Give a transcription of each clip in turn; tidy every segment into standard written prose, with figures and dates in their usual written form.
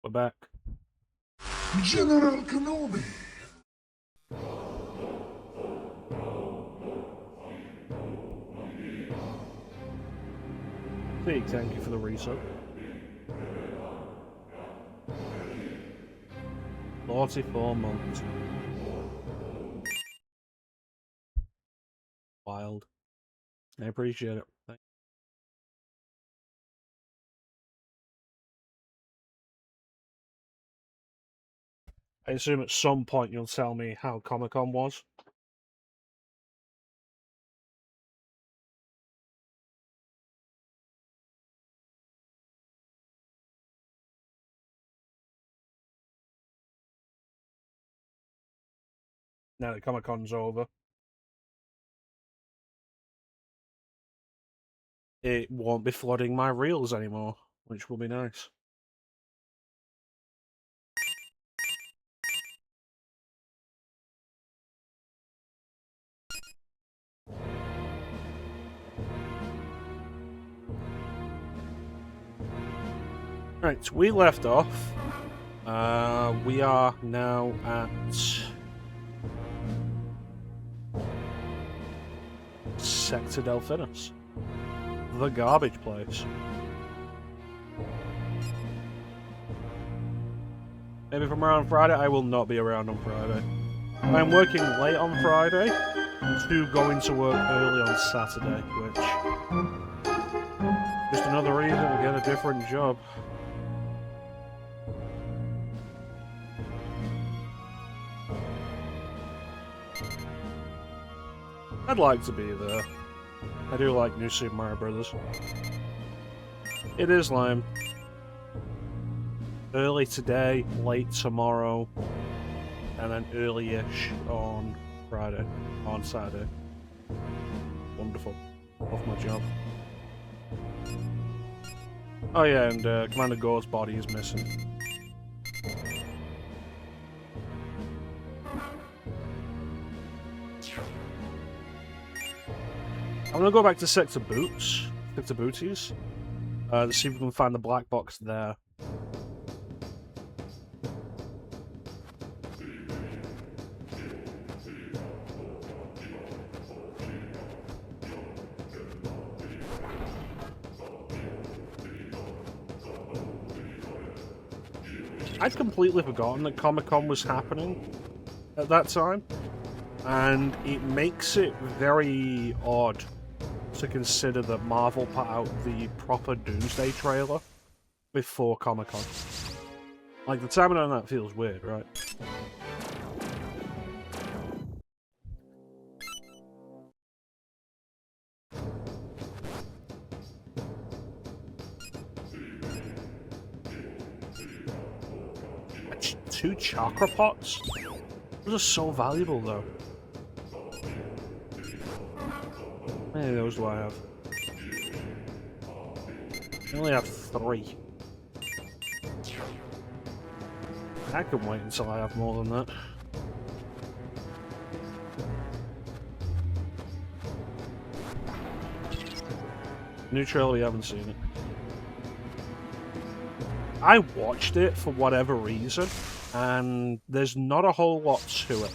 We're back. General Kenobi! Big thank you for the resub. 44 months. Wild. I appreciate it. I assume at some point you'll tell me how Comic-Con was. Now that Comic-Con's over. It won't be flooding my reels anymore, which will be nice. Right, we left off. We are now at Sector Delphinus, the garbage place. Maybe from around Friday. I will not be around on Friday. I'm working late on Friday to going to work early on Saturday, which just another reason to get a different job. I'd like to be there. I do like New Super Mario Brothers. It is lame. Early today, late tomorrow, and then early-ish on Friday, on Saturday. Wonderful. Love my job. Oh yeah, and Commander Gore's body is missing. I'm gonna go back to Sector Booties, to see if we can find the black box there. I'd completely forgotten that Comic-Con was happening at that time, and it makes it very odd to consider that Marvel put out the proper Doomsday trailer before Comic-Con. Like, the timing on that feels weird, right? Two chakra pots? Those are so valuable, though. How many of those do I have? I only have 3. I can wait until I have more than that. New trailer, we haven't seen it. I watched it for whatever reason, and there's not a whole lot to it.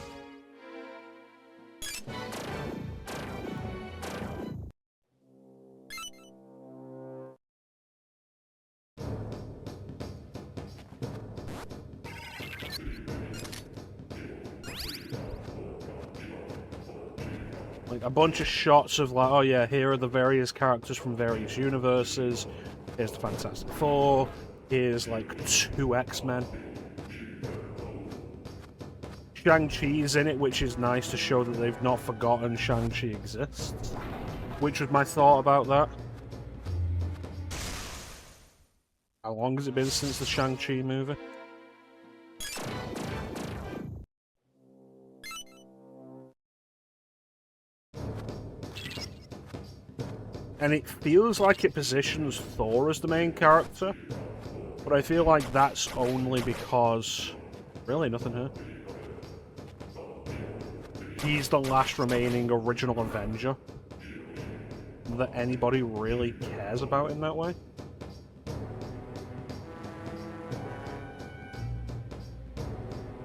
Like, a bunch of shots of, like, oh yeah, here are the various characters from various universes. Here's the Fantastic Four. Here's, like, 2 X-Men. Shang-Chi's in it, which is nice to show that they've not forgotten Shang-Chi exists. Which was my thought about that. How long has it been since the Shang-Chi movie? And it feels like it positions Thor as the main character, but I feel like that's only because... Really, nothing here. He's the last remaining original Avenger that anybody really cares about in that way.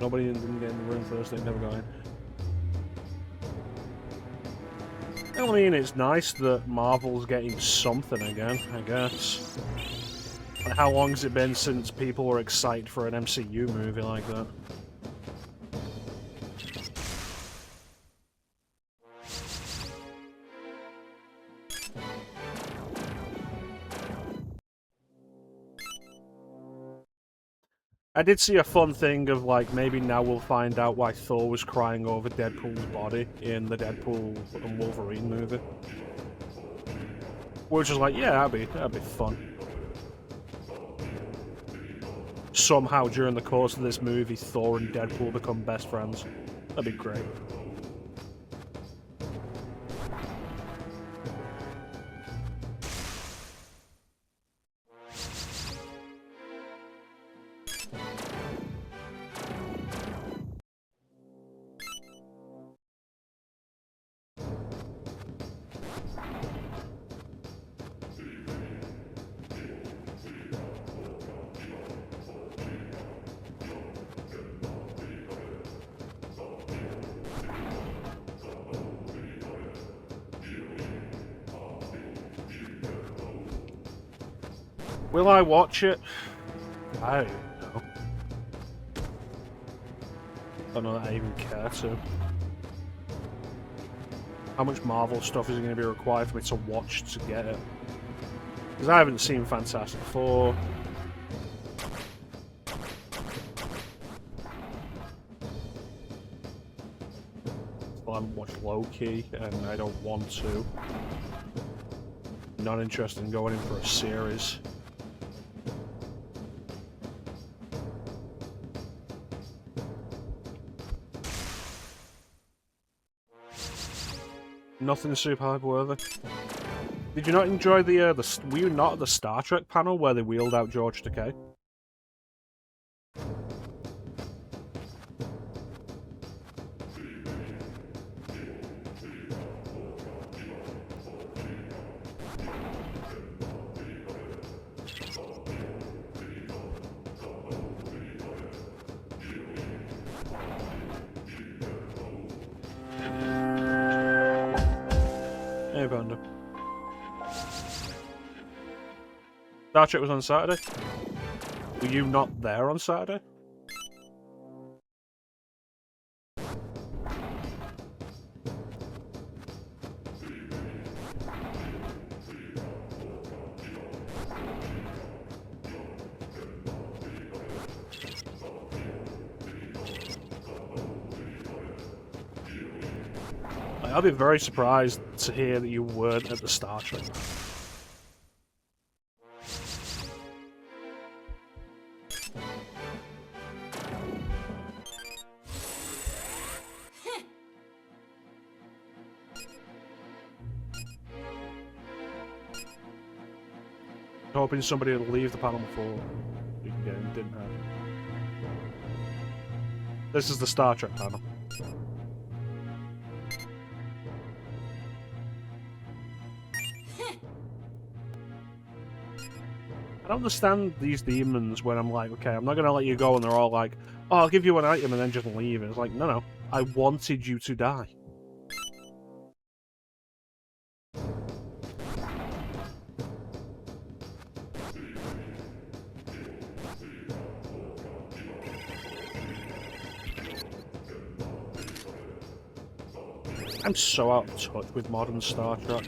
Nobody didn't get in the room first, they never got in. I mean, it's nice that Marvel's getting something again, I guess. Like, how long has it been since people were excited for an MCU movie like that? I did see a fun thing of, like, maybe now we'll find out why Thor was crying over Deadpool's body in the Deadpool and Wolverine movie. Which is like, yeah, that'd be fun. Somehow during the course of this movie, Thor and Deadpool become best friends. That'd be great. Will I watch it? I don't know. I don't know that I even care to. How much Marvel stuff is going to be required for me to watch to get it? Because I haven't seen Fantastic Four. Well, I haven't watched Loki, and I don't want to. Not interested in going in for a series. Nothing super hype-worthy. Did you not enjoy the were you not at the Star Trek panel where they wheeled out George Takei? Hey, Panda. Star Trek was on Saturday? Were you not there on Saturday? I'll be very surprised to hear that you weren't at the Star Trek. Hoping somebody would leave the panel before you can get in, didn't happen. This is the Star Trek panel. I don't understand these demons when I'm like, okay, I'm not gonna let you go, and they're all like, oh, I'll give you an item and then just leave. And it's like, no, I wanted you to die. I'm so out of touch with modern Star Trek.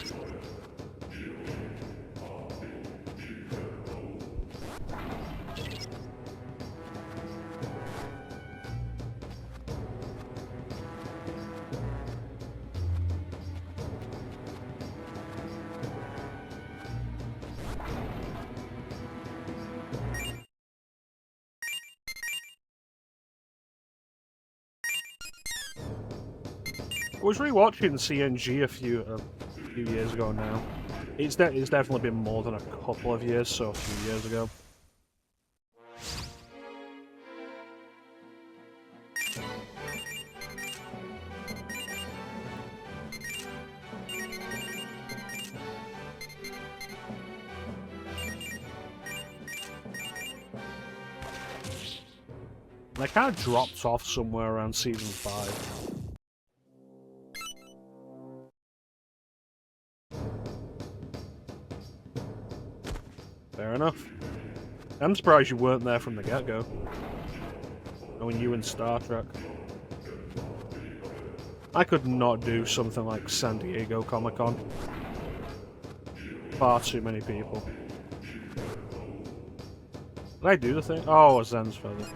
I was rewatching CNG a few years ago now. It's definitely been more than a couple of years, so a few years ago. And I kind of dropped off somewhere around season 5. Fair enough. I'm surprised you weren't there from the get-go. Knowing you in Star Trek. I could not do something like San Diego Comic-Con. Far too many people. Did I do the thing? Oh, a Zen's Feather.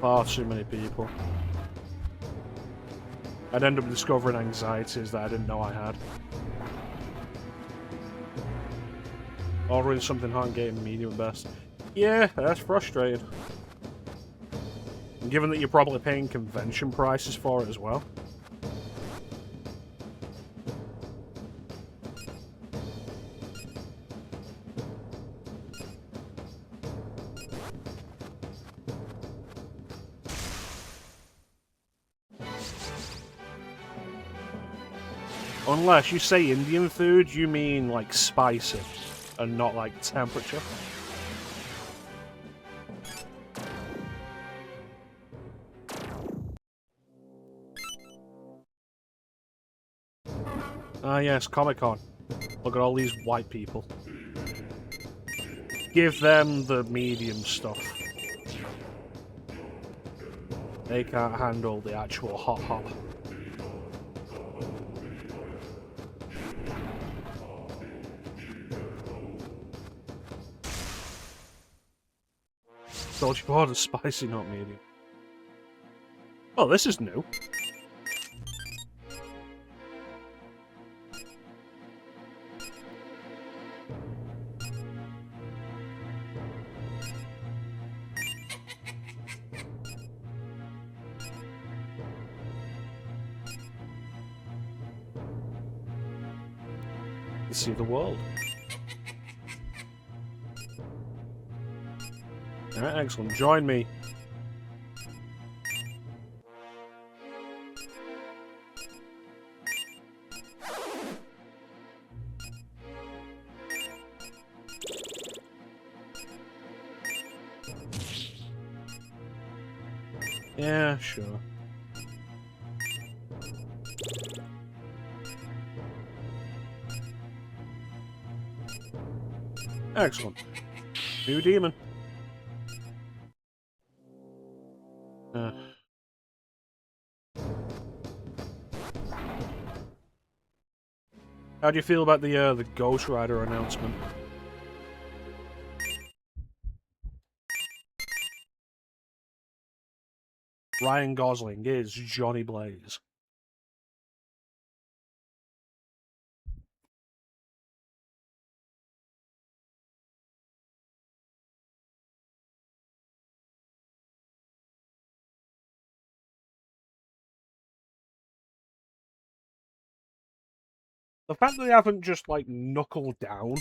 Far too many people. I'd end up discovering anxieties that I didn't know I had. Ordering something hot and getting medium best. Yeah, that's frustrating. And given that you're probably paying convention prices for it as well. Unless you say Indian food, you mean like spicy, and not like temperature. Ah yes, Comic-Con. Look at all these white people. Give them the medium stuff. They can't handle the actual hot. Told you ordered spicy, not medium. Oh, this is new. To see the world. Alright, excellent. Join me. Yeah, sure. Excellent. New demon. How do you feel about the Ghost Rider announcement? Ryan Gosling is Johnny Blaze. The fact that they haven't just, like, knuckled down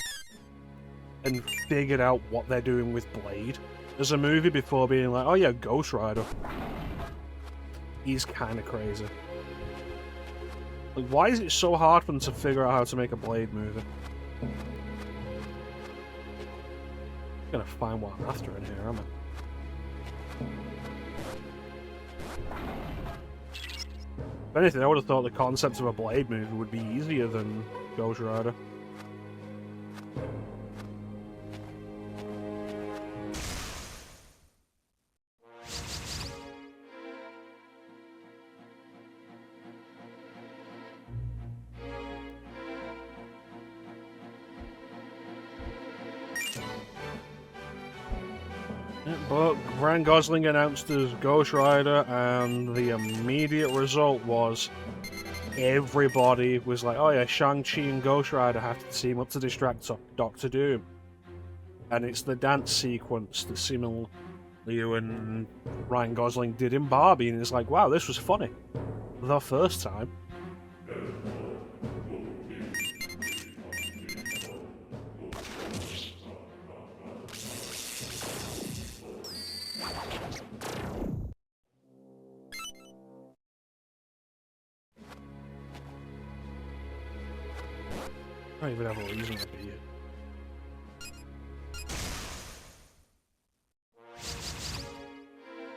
and figured out what they're doing with Blade as a movie before being like, oh yeah, Ghost Rider. He's kind of crazy. Like, why is it so hard for them to figure out how to make a Blade movie? I'm gonna find what I'm after in here, am I? If anything, I would have thought the concept of a Blade movie would be easier than Ghost Rider. But Ryan Gosling announced as Ghost Rider, and the immediate result was everybody was like, oh yeah, Shang-Chi and Ghost Rider have to team up to distract Doctor Doom. And it's the dance sequence that seemingly you and Ryan Gosling did in Barbie, and it's like, wow, this was funny. The first time. I don't even have a reason to be here.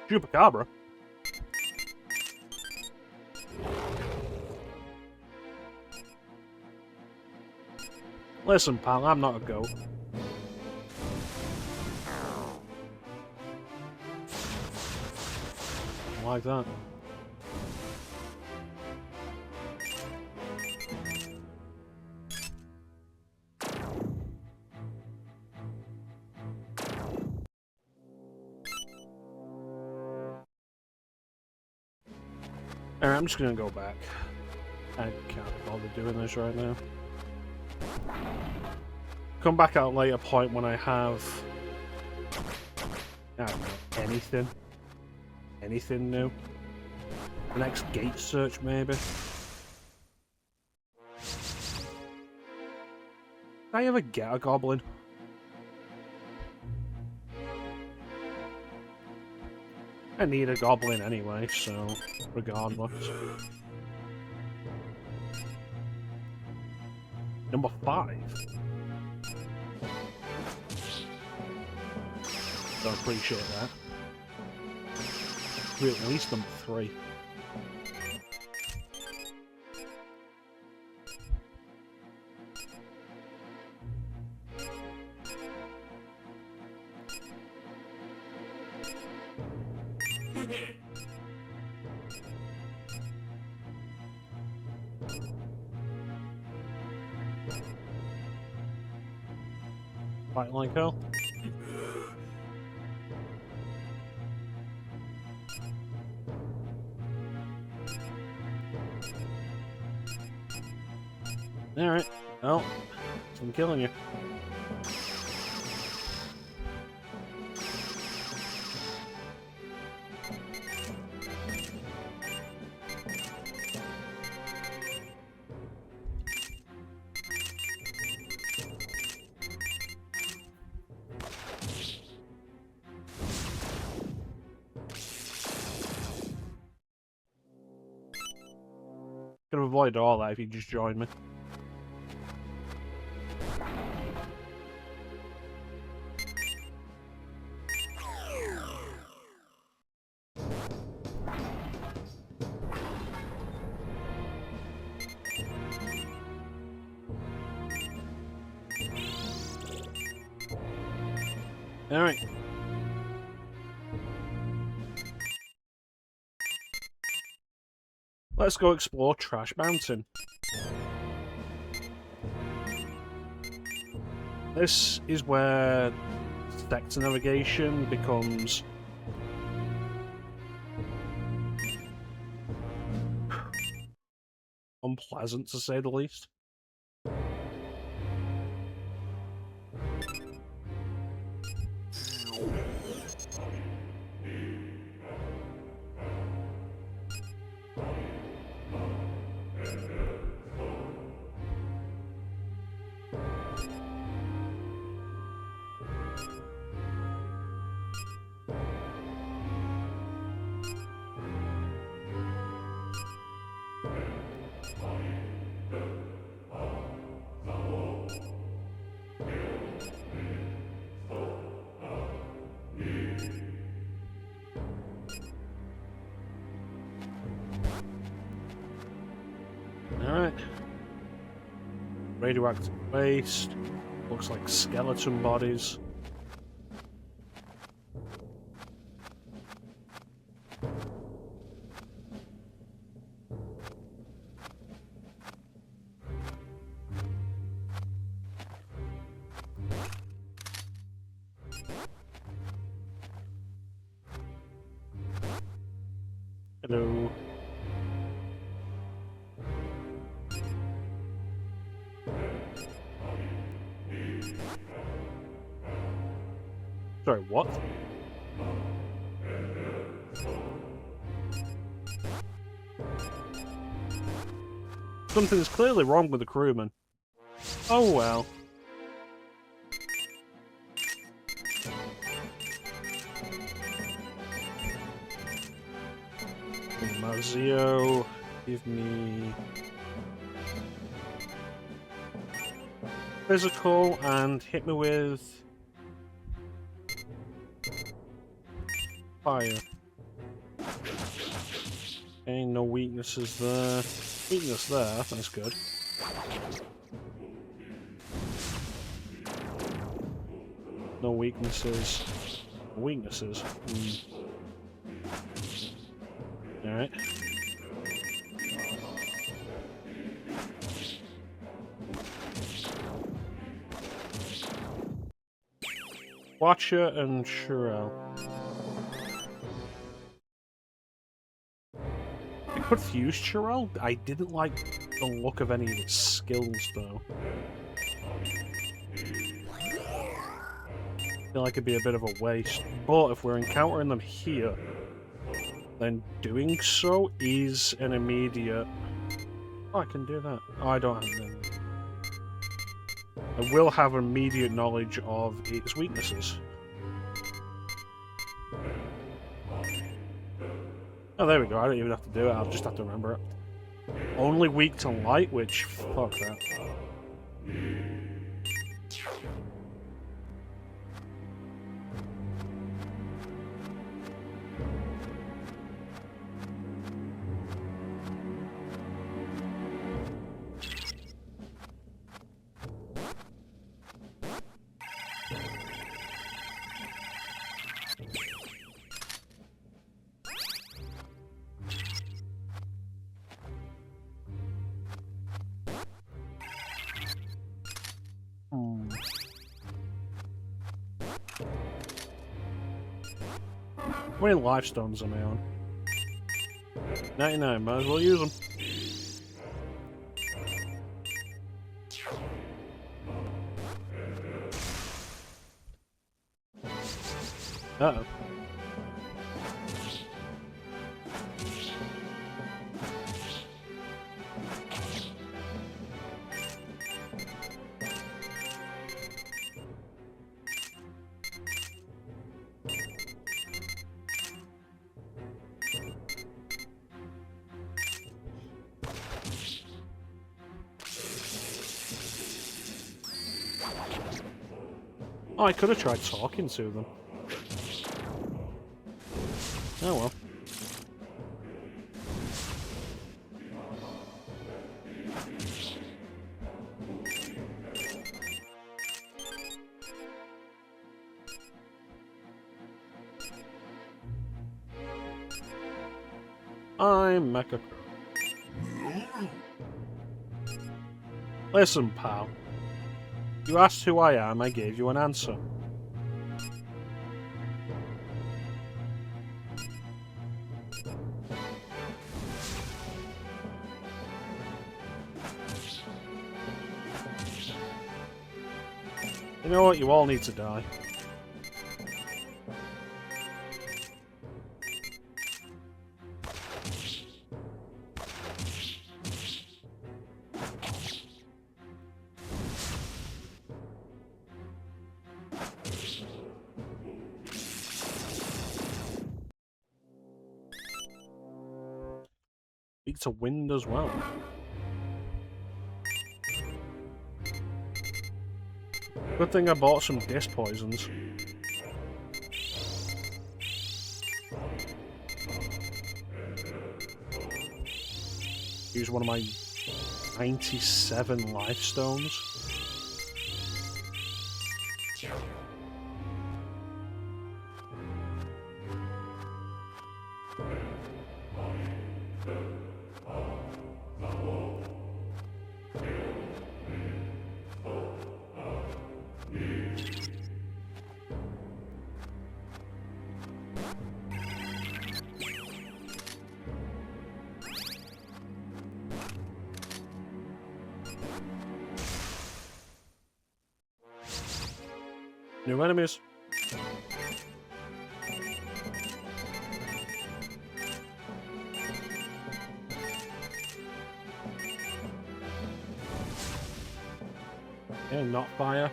Chupacabra? Listen, pal, I'm not a goat. Like that. Alright, I'm just gonna go back. I can't bother doing this right now. Come back at a later point when I have... I don't know, anything. Anything new. The next gate search, maybe. Did I ever get a goblin? I need a goblin anyway, so regardless. Number 5. Don't appreciate that. We're at least number 3. Fight like hell. Alright, well, I'm killing you. Could have avoided all that if you just joined me. Alright. Let's go explore Trash Mountain. This is where sector navigation becomes unpleasant, to say the least. Alright. Radioactive waste. Looks like skeleton bodies. Hello. Sorry, what? Something's clearly wrong with the crewman. Oh well. Mazio, give me physical and hit me with fire. Okay, no weaknesses there. Weakness there, that's good. No weaknesses. Weaknesses. Alright. Watcher and Shurel. I could fuse Shurel. I didn't like the look of any of its skills, though. I feel like it'd be a bit of a waste. But if we're encountering them here, then doing so is an immediate... Oh, I can do that. Oh, I don't have them. I will have immediate knowledge of its weaknesses. Oh, there we go. I don't even have to do it. I'll just have to remember it. Only weak to light, which... Fuck that. How many life stones am I on? 99, might as well use them. Uh-oh. Oh, I could have tried talking to them. Oh well. I'm mecha-chrono. Listen, pal. You asked who I am, I gave you an answer. You know what? You all need to die. Weak to wind as well. Good thing I bought some disc poisons. Use one of my 97 life stones. New enemies. Okay, not fire.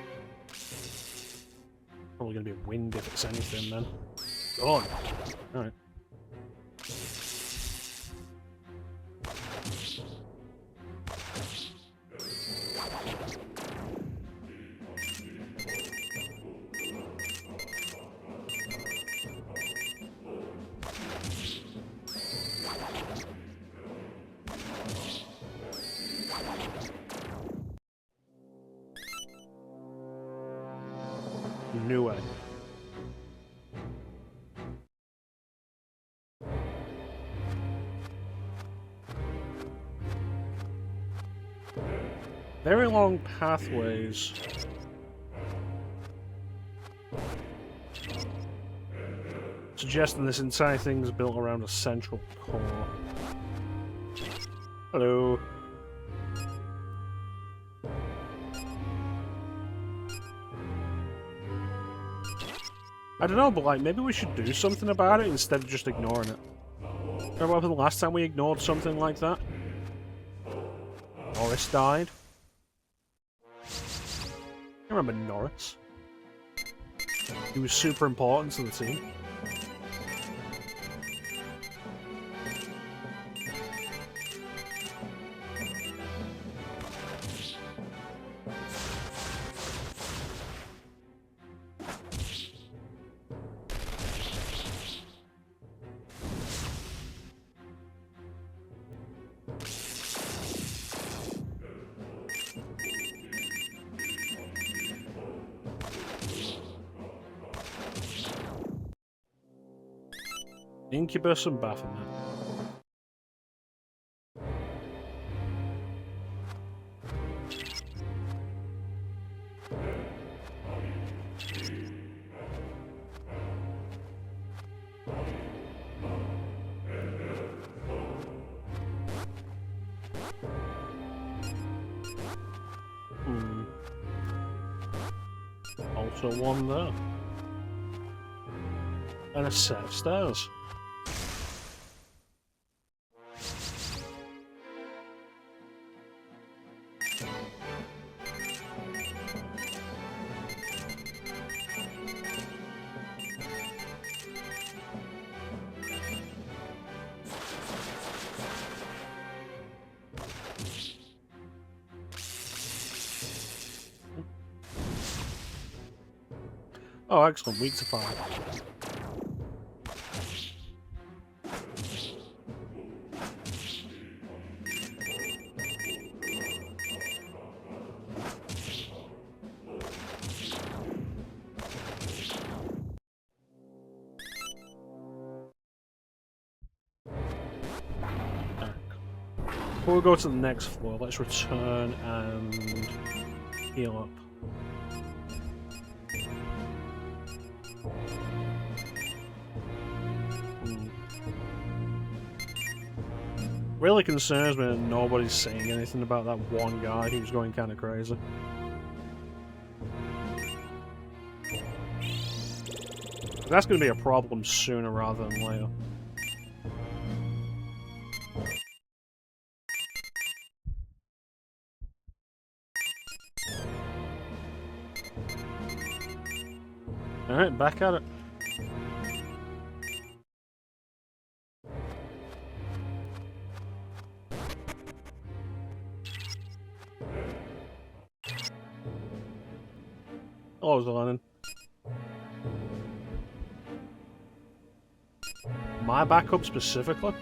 Probably gonna be wind if it's anything then. Gone. Alright. Nue. Very long pathways. Suggesting this entire thing is built around a central core. Hello. I don't know, but like, maybe we should do something about it instead of just ignoring it. Remember what happened the last time we ignored something like that? Norris died. I remember Norris. He was super important to the team. Incubus and Baphomet. Also one there. And a set of stairs. Oh, excellent. Weak to fire. Before we go to the next floor, let's return and heal up. Really concerns me that nobody's saying anything about that one guy who's going kind of crazy. That's going to be a problem sooner rather than later. Alright, back at it. Hello, Zelanin. My backup specifically?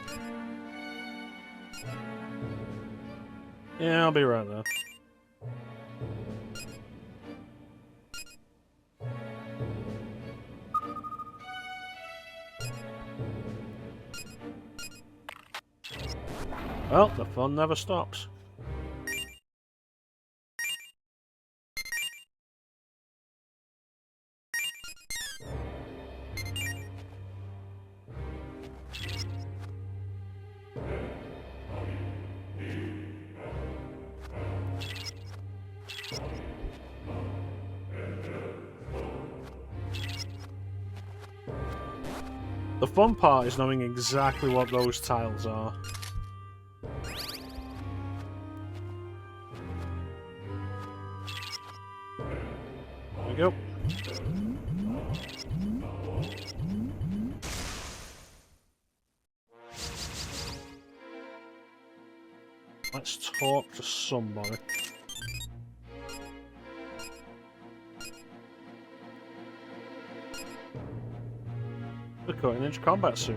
Yeah, I'll be right there. Well, the fun never stops. The fun part is knowing exactly what those tiles are. There we go. Let's talk to somebody. The cutting-edge combat suit.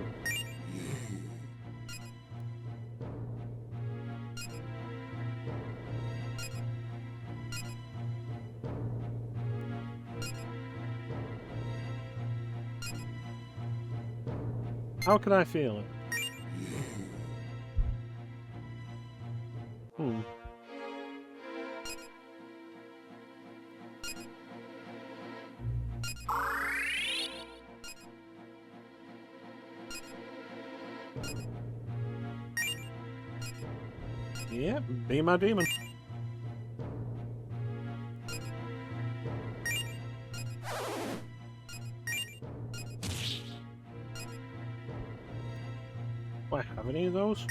How can I feel it? Yeah, be my demon. Do I have any of those?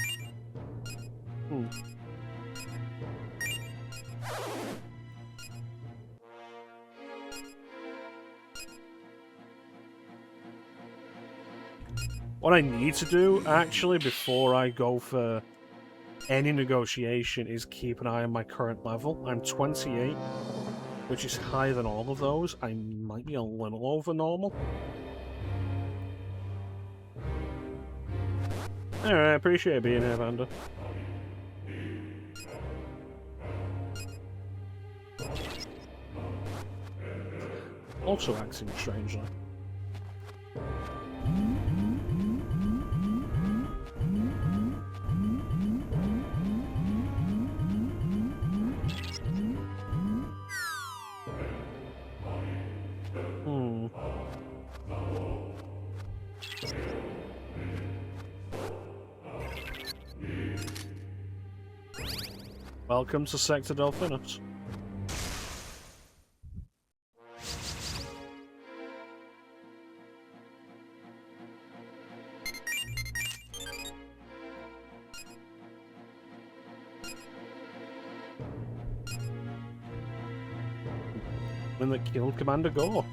What I need to do, actually, before I go for any negotiation, is keep an eye on my current level. I'm 28, which is higher than all of those. I might be a little over normal. Alright, appreciate being here, Vanda. Also acting strangely. Welcome to Sector Delphinus. When they killed Commander Gore.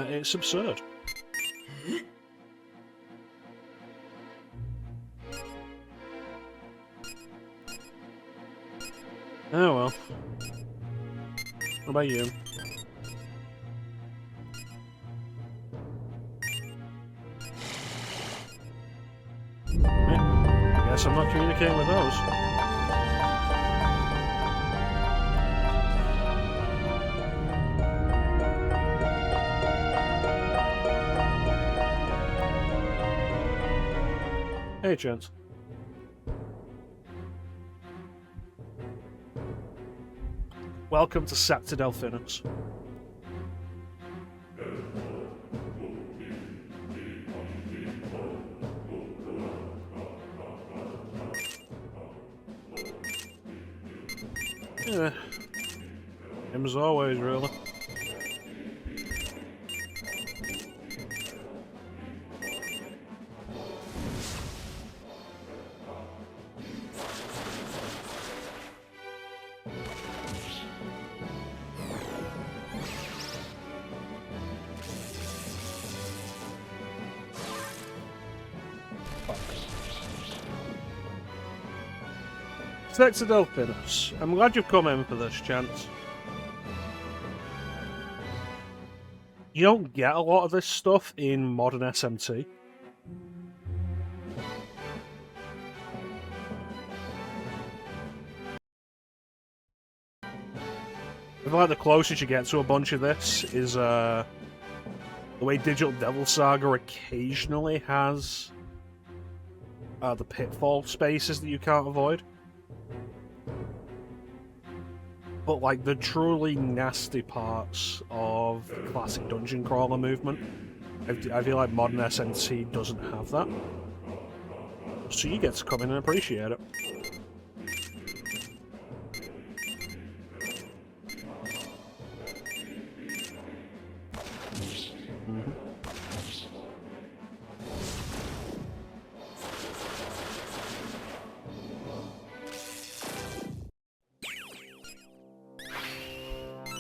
It's absurd. Oh well. What about you? I guess I'm not communicating with those. Hey, Chance. Welcome to Sector Delphinus. Yeah. Him as always, really. Sector Delphinus. I'm glad you've come in for this, Chance. You don't get a lot of this stuff in modern SMT. I feel like the closest you get to a bunch of this is the way Digital Devil Saga occasionally has the pitfall spaces that you can't avoid. But like the truly nasty parts of the classic dungeon crawler movement, I feel like modern SMT doesn't have that. So you get to come in and appreciate it.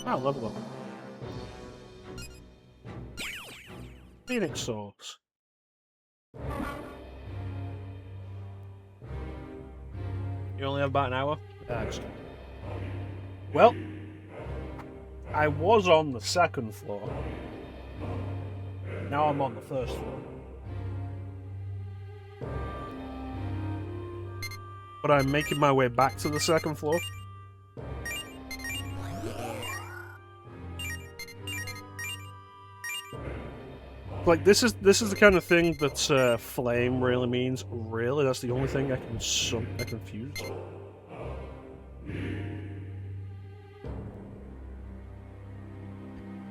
Oh, level up. Phoenix Source. You only have about an hour? Excellent. Well, I was on the second floor. Now I'm on the first floor. But I'm making my way back to the second floor. Like, this is the kind of thing that flame really means. Really, that's the only thing I can fuse.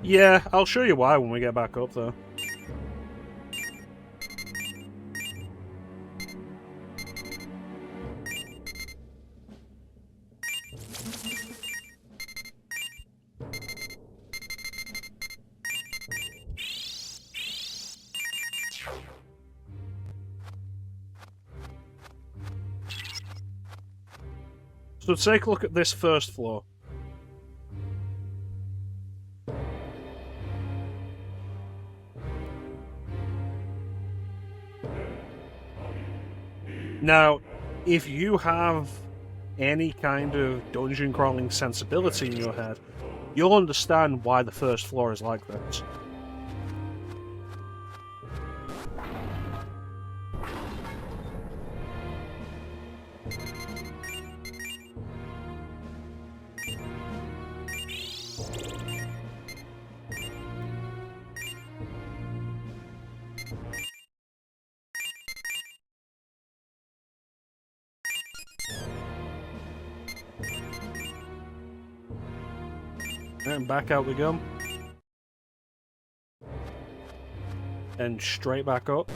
Yeah, I'll show you why when we get back up there. So take a look at this first floor. Now, if you have any kind of dungeon crawling sensibility in your head, you'll understand why the first floor is like this. And back out we go. And straight back up.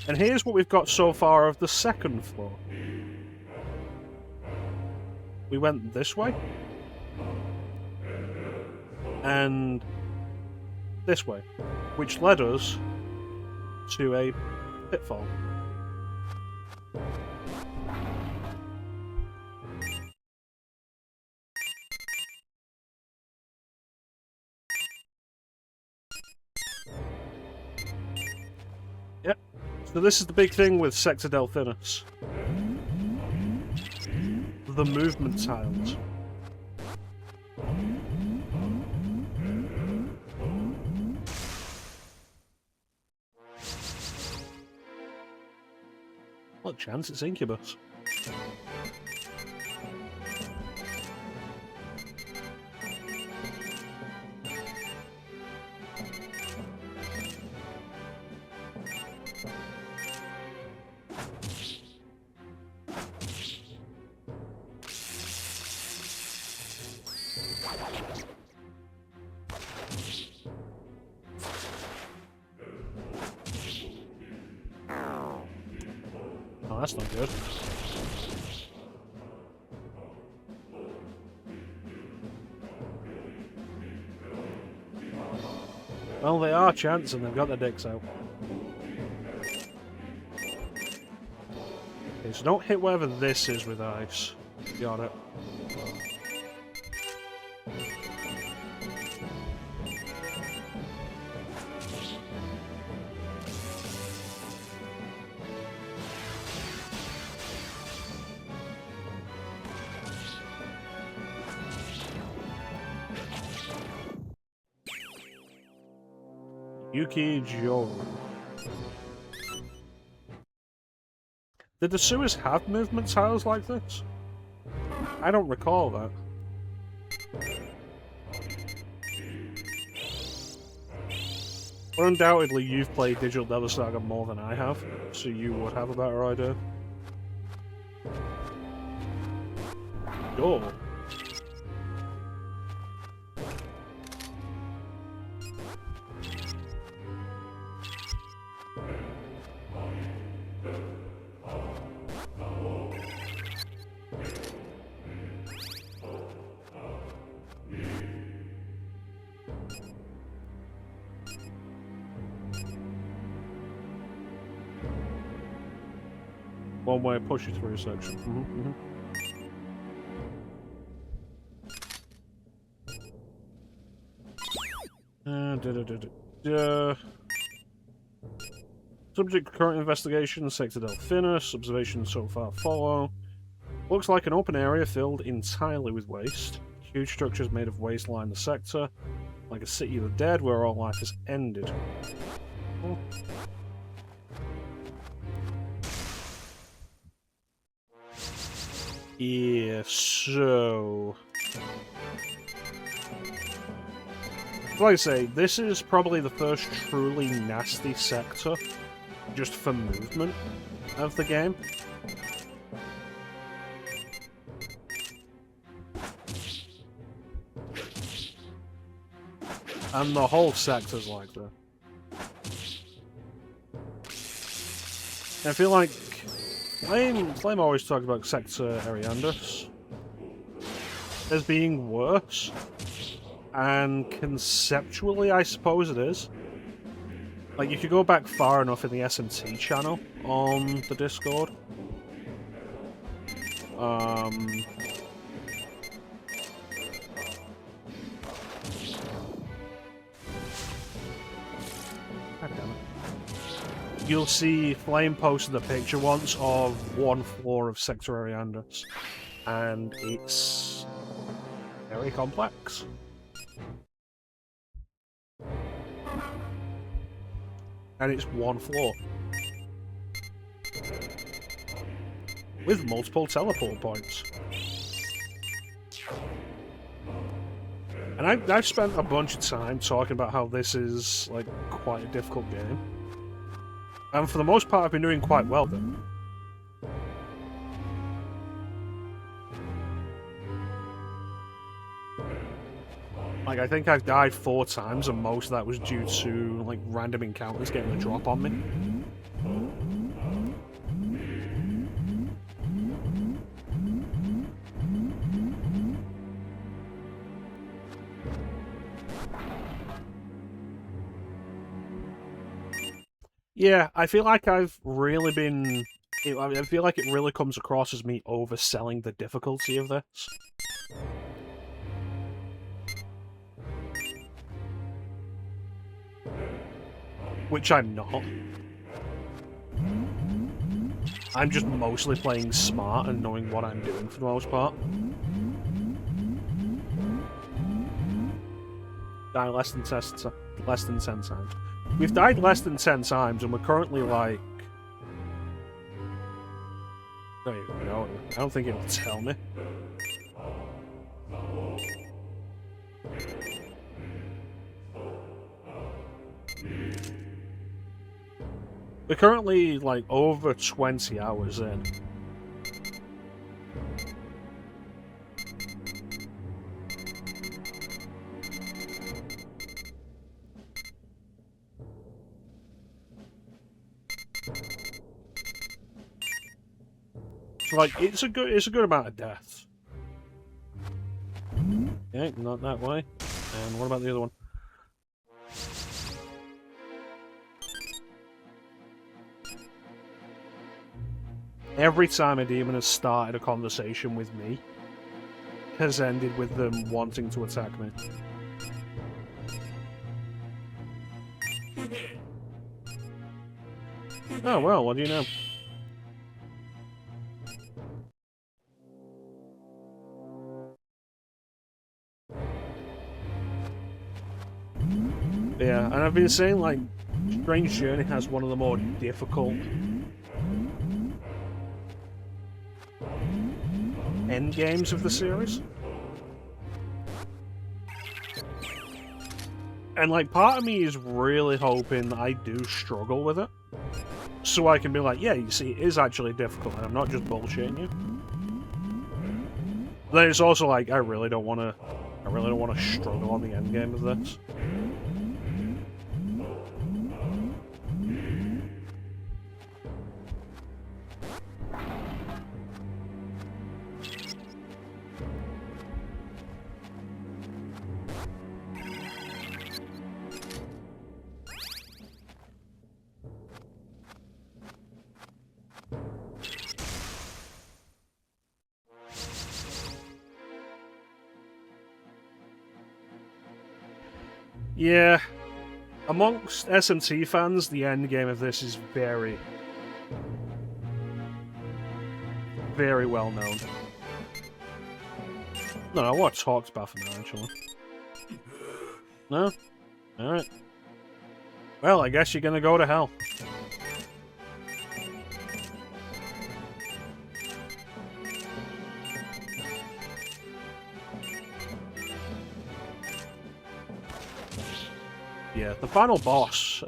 And here's what we've got so far of the second floor. We went this way. And this way. Which led us to a pitfall. Yep. So this is the big thing with Sector Delphinus. The movement tiles. What chance it's Incubus? Oh, that's not good. Well, they are chancing, they've got their dicks out. Okay, so don't hit whatever this is with ice. Got it. Yuki Joe. Did the sewers have movement tiles like this? I don't recall that. But undoubtedly you've played Digital Devil Saga more than I have, so you would have a better idea. Door. One way, push you through a section. Subject current investigation, Sector Delphinus, observations so far follow. Looks like an open area filled entirely with waste. Huge structures made of waste line the sector. like a city of the dead where all life has ended. Oh. Yeah, so... like I say, this is probably the first truly nasty sector, just for movement, of the game. And the whole sector's like that. I feel like Flame always talked about Sector Delphinus as being worse, and conceptually, I suppose it is. Like, if you go back far enough in the SMT channel on the Discord, you'll see Flame posted a picture once of one floor of Sector Delphinus, and it's very complex. And it's one floor. With multiple teleport points. And I've spent a bunch of time talking about how this is, like, quite a difficult game. And for the most part, I've been doing quite well then. Like, I think I've died 4 times, and most of that was due to, like, random encounters getting a drop on me. Yeah, I feel like I've really been... I feel like it really comes across as me overselling the difficulty of this. Which I'm not. I'm just mostly playing smart and knowing what I'm doing for the most part. Die less than 10 times. We've died less than 10 times, and we're currently like... I don't think it'll tell me. We're currently, like, over 20 hours in. So, like, it's a good amount of deaths. Okay, not that way. And what about the other one? Every time a demon has started a conversation with me, has ended with them wanting to attack me. Oh well, what do you know? Yeah, and I've been saying, like, Strange Journey has one of the more difficult end games of the series. And, like, part of me is really hoping that I do struggle with it. So I can be like, yeah, you see, it is actually difficult, and I'm not just bullshitting you. But then it's also like, I really don't want to struggle on the end game of this. Yeah, amongst SMT fans, the end game of this is very, very well known. No, I want to talk about for now, actually. No? Alright. Well, I guess you're gonna go to hell. Yeah, the final boss,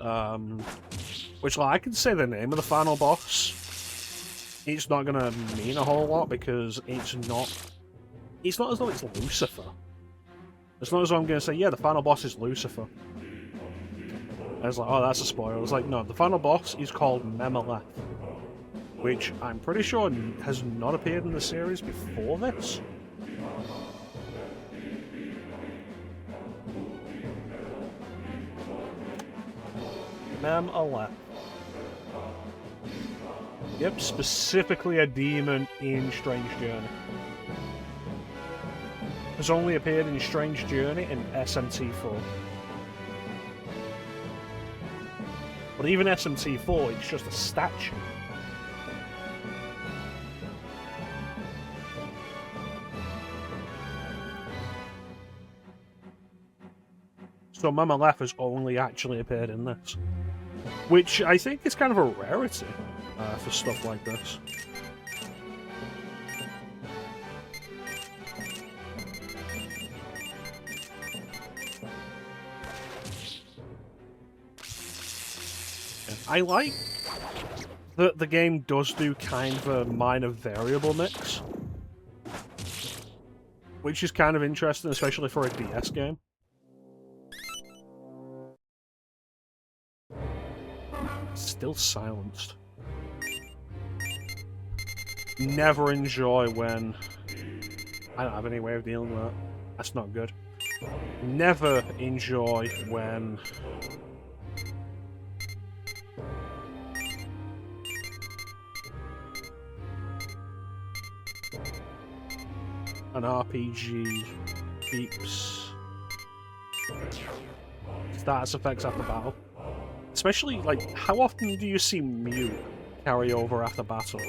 which, like, I can say the name of the final boss. It's not gonna mean a whole lot because it's not as though it's Lucifer. It's not as though I'm gonna say, yeah, the final boss is Lucifer. I was like, oh, that's a spoiler. I was like, no, the final boss is called Mecha-chrono, which I'm pretty sure has not appeared in the series before this. Mecha-chrono. Yep, specifically a demon in Strange Journey. Has only appeared in Strange Journey and SMT4. But even SMT4, it's just a statue. So Mecha-chrono has only actually appeared in this. Which I think is kind of a rarity for stuff like this. I like that the game does do kind of a minor variable mix, which is kind of interesting, especially for a DS game. Still silenced. Never enjoy when... I don't have any way of dealing with that. That's not good. Never enjoy when... an RPG keeps status effects after battle. Especially, like, how often do you see mute carry over after battle?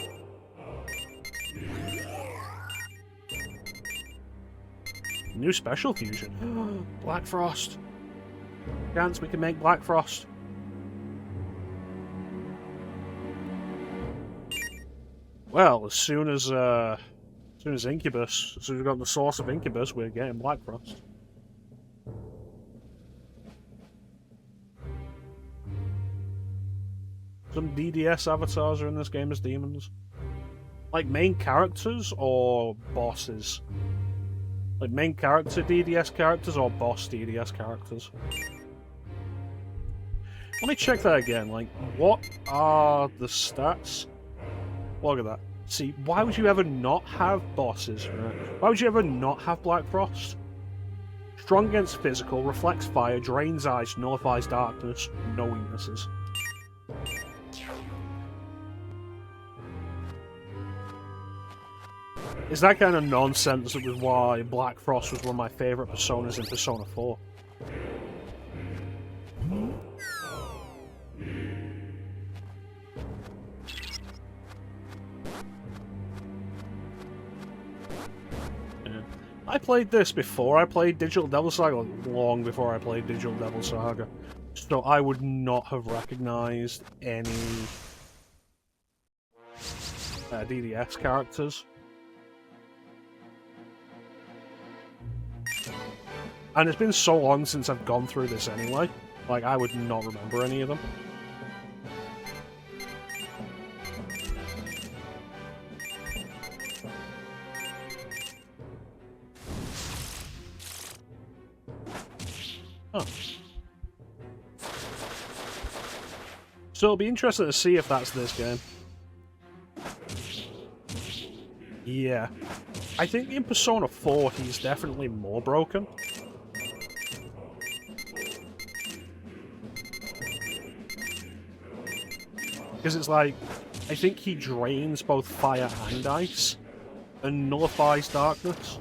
New special fusion. Black Frost. Chance we can make Black Frost. Well, as soon as Incubus, as soon as we've got the source of Incubus, we're getting Black Frost. Some DDS avatars are in this game as demons. Like main characters or bosses? Like main character DDS characters or boss DDS characters? Let me check that again. Like, what are the stats? Look at that. See, why would you ever not have bosses, right? Why would you ever not have Black Frost? Strong against physical, reflects fire, drains ice, nullifies darkness, no weaknesses. Is that kind of nonsense that was why Black Frost was one of my favourite personas in Persona 4? I played this before I played Digital Devil Saga, long before I played Digital Devil Saga, so I would not have recognised any DDS characters. And it's been so long since I've gone through this anyway, like I would not remember any of them. Huh. So it'll be interesting to see if that's this game. Yeah. I think in Persona 4 he's definitely more broken. Because it's like, I think he drains both fire and ice, and nullifies darkness.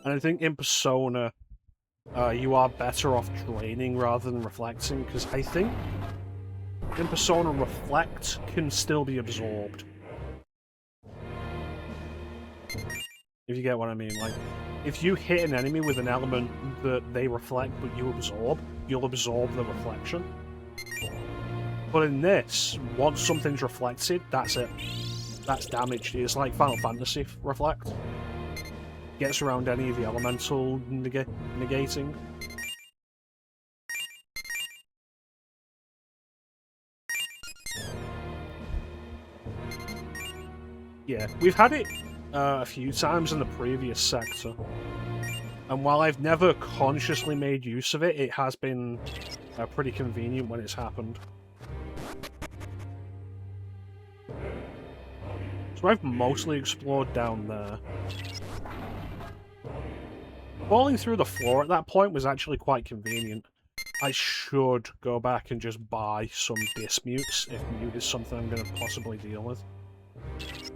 And I think in Persona, you are better off draining rather than reflecting, because I think in Persona, reflect can still be absorbed. If you get what I mean, like, if you hit an enemy with an element that they reflect but you absorb, you'll absorb the reflection. But in this, once something's reflected, that's it. That's damaged. It's like Final Fantasy Reflect. Gets around any of the elemental negating. Yeah, we've had it a few times in the previous sector. And while I've never consciously made use of it, it has been pretty convenient when it's happened. So I've mostly explored down there. Falling through the floor at that point was actually quite convenient. I should go back and just buy some dismutes if mute is something I'm going to possibly deal with.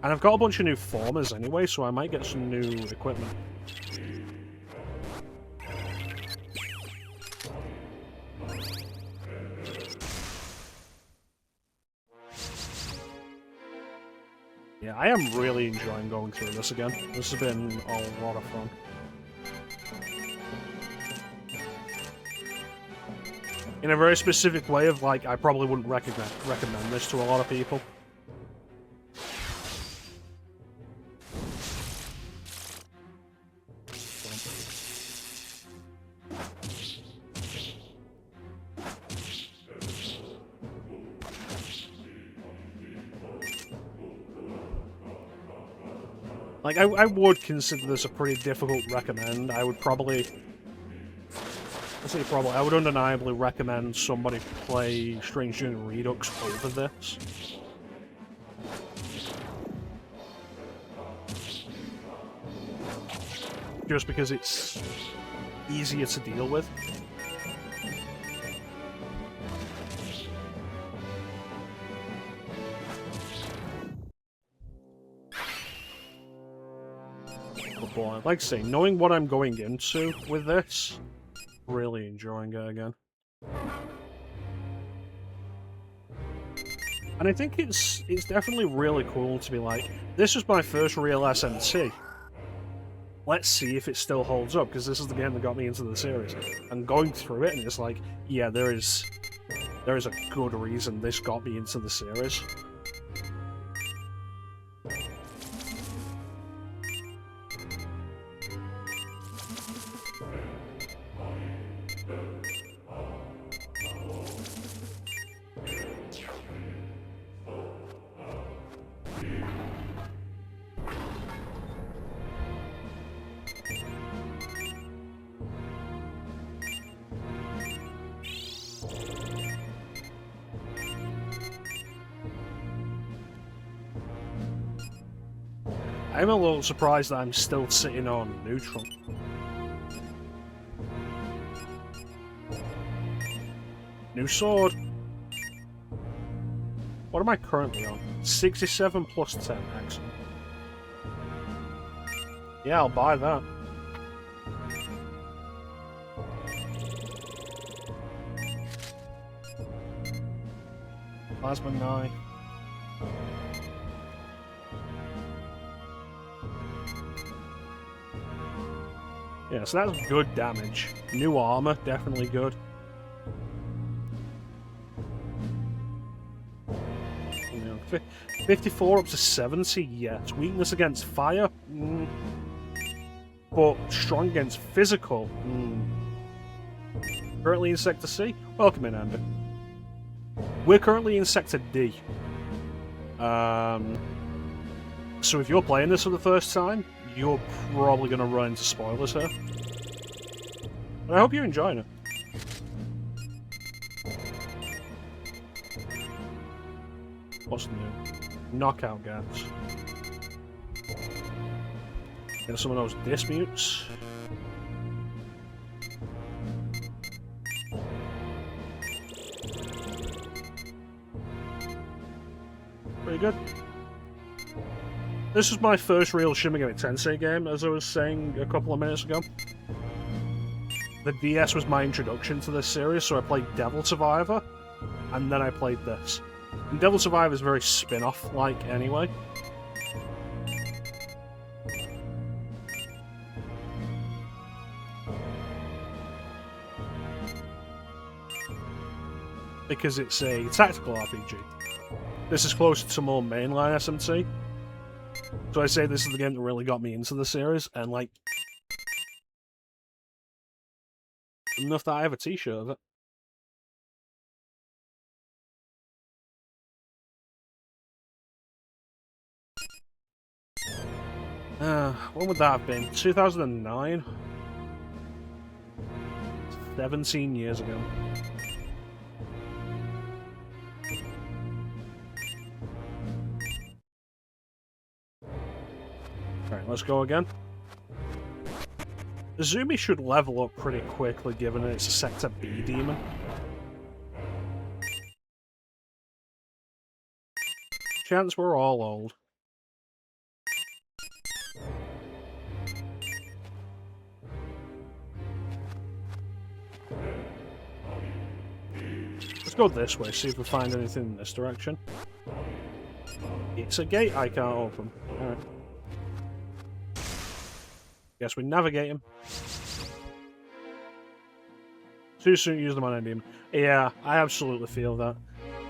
And I've got a bunch of new formers anyway, so I might get some new equipment. Yeah, I am really enjoying going through this again. This has been a lot of fun. In a very specific way of, like, I probably wouldn't recommend this to a lot of people. Like, I would consider this a pretty difficult recommend. I would probably... I would undeniably recommend somebody play Strange Journey Redux over this. Just because it's easier to deal with. But boy, like I say, knowing what I'm going into with this, really enjoying it again. And I think it's definitely really cool to be like, this was my first real SMT. Let's see if it still holds up, because this is the game that got me into the series. And going through it, and it's like, yeah, there is a good reason this got me into the series. I'm a little surprised that I'm still sitting on neutral. New sword. What am I currently on? 67 plus 10, excellent. Yeah, I'll buy that. Plasma knife. Yeah, so that's good damage. New armor, definitely good. You know, 54 up to 70, yes. Weakness against fire, but strong against physical. Currently in Sector C. Welcome in, Andy. We're currently in Sector D. So if you're playing this for the first time, you're probably going to run into spoilers here. But I hope you're enjoying it. What's new? Knockout gas. Get some of those dismutes. Pretty good. This was my first real Shin Megami Tensei game, as I was saying a couple of minutes ago. The DS was my introduction to this series, so I played Devil Survivor, and then I played this. And Devil Survivor is very spin-off-like anyway. Because it's a tactical RPG. This is closer to more mainline SMT. So I say this is the game that really got me into the series, and like... enough that I have a t-shirt of it. When would that have been? 2009? 17 years ago. Alright, let's go again. Izumi should level up pretty quickly given that it's a Sector B demon. Chance we're all old. Let's go this way, see if we find anything in this direction. It's a gate I can't open. Alright. Guess we navigate him. Too soon to use them on a demon. Yeah, I absolutely feel that.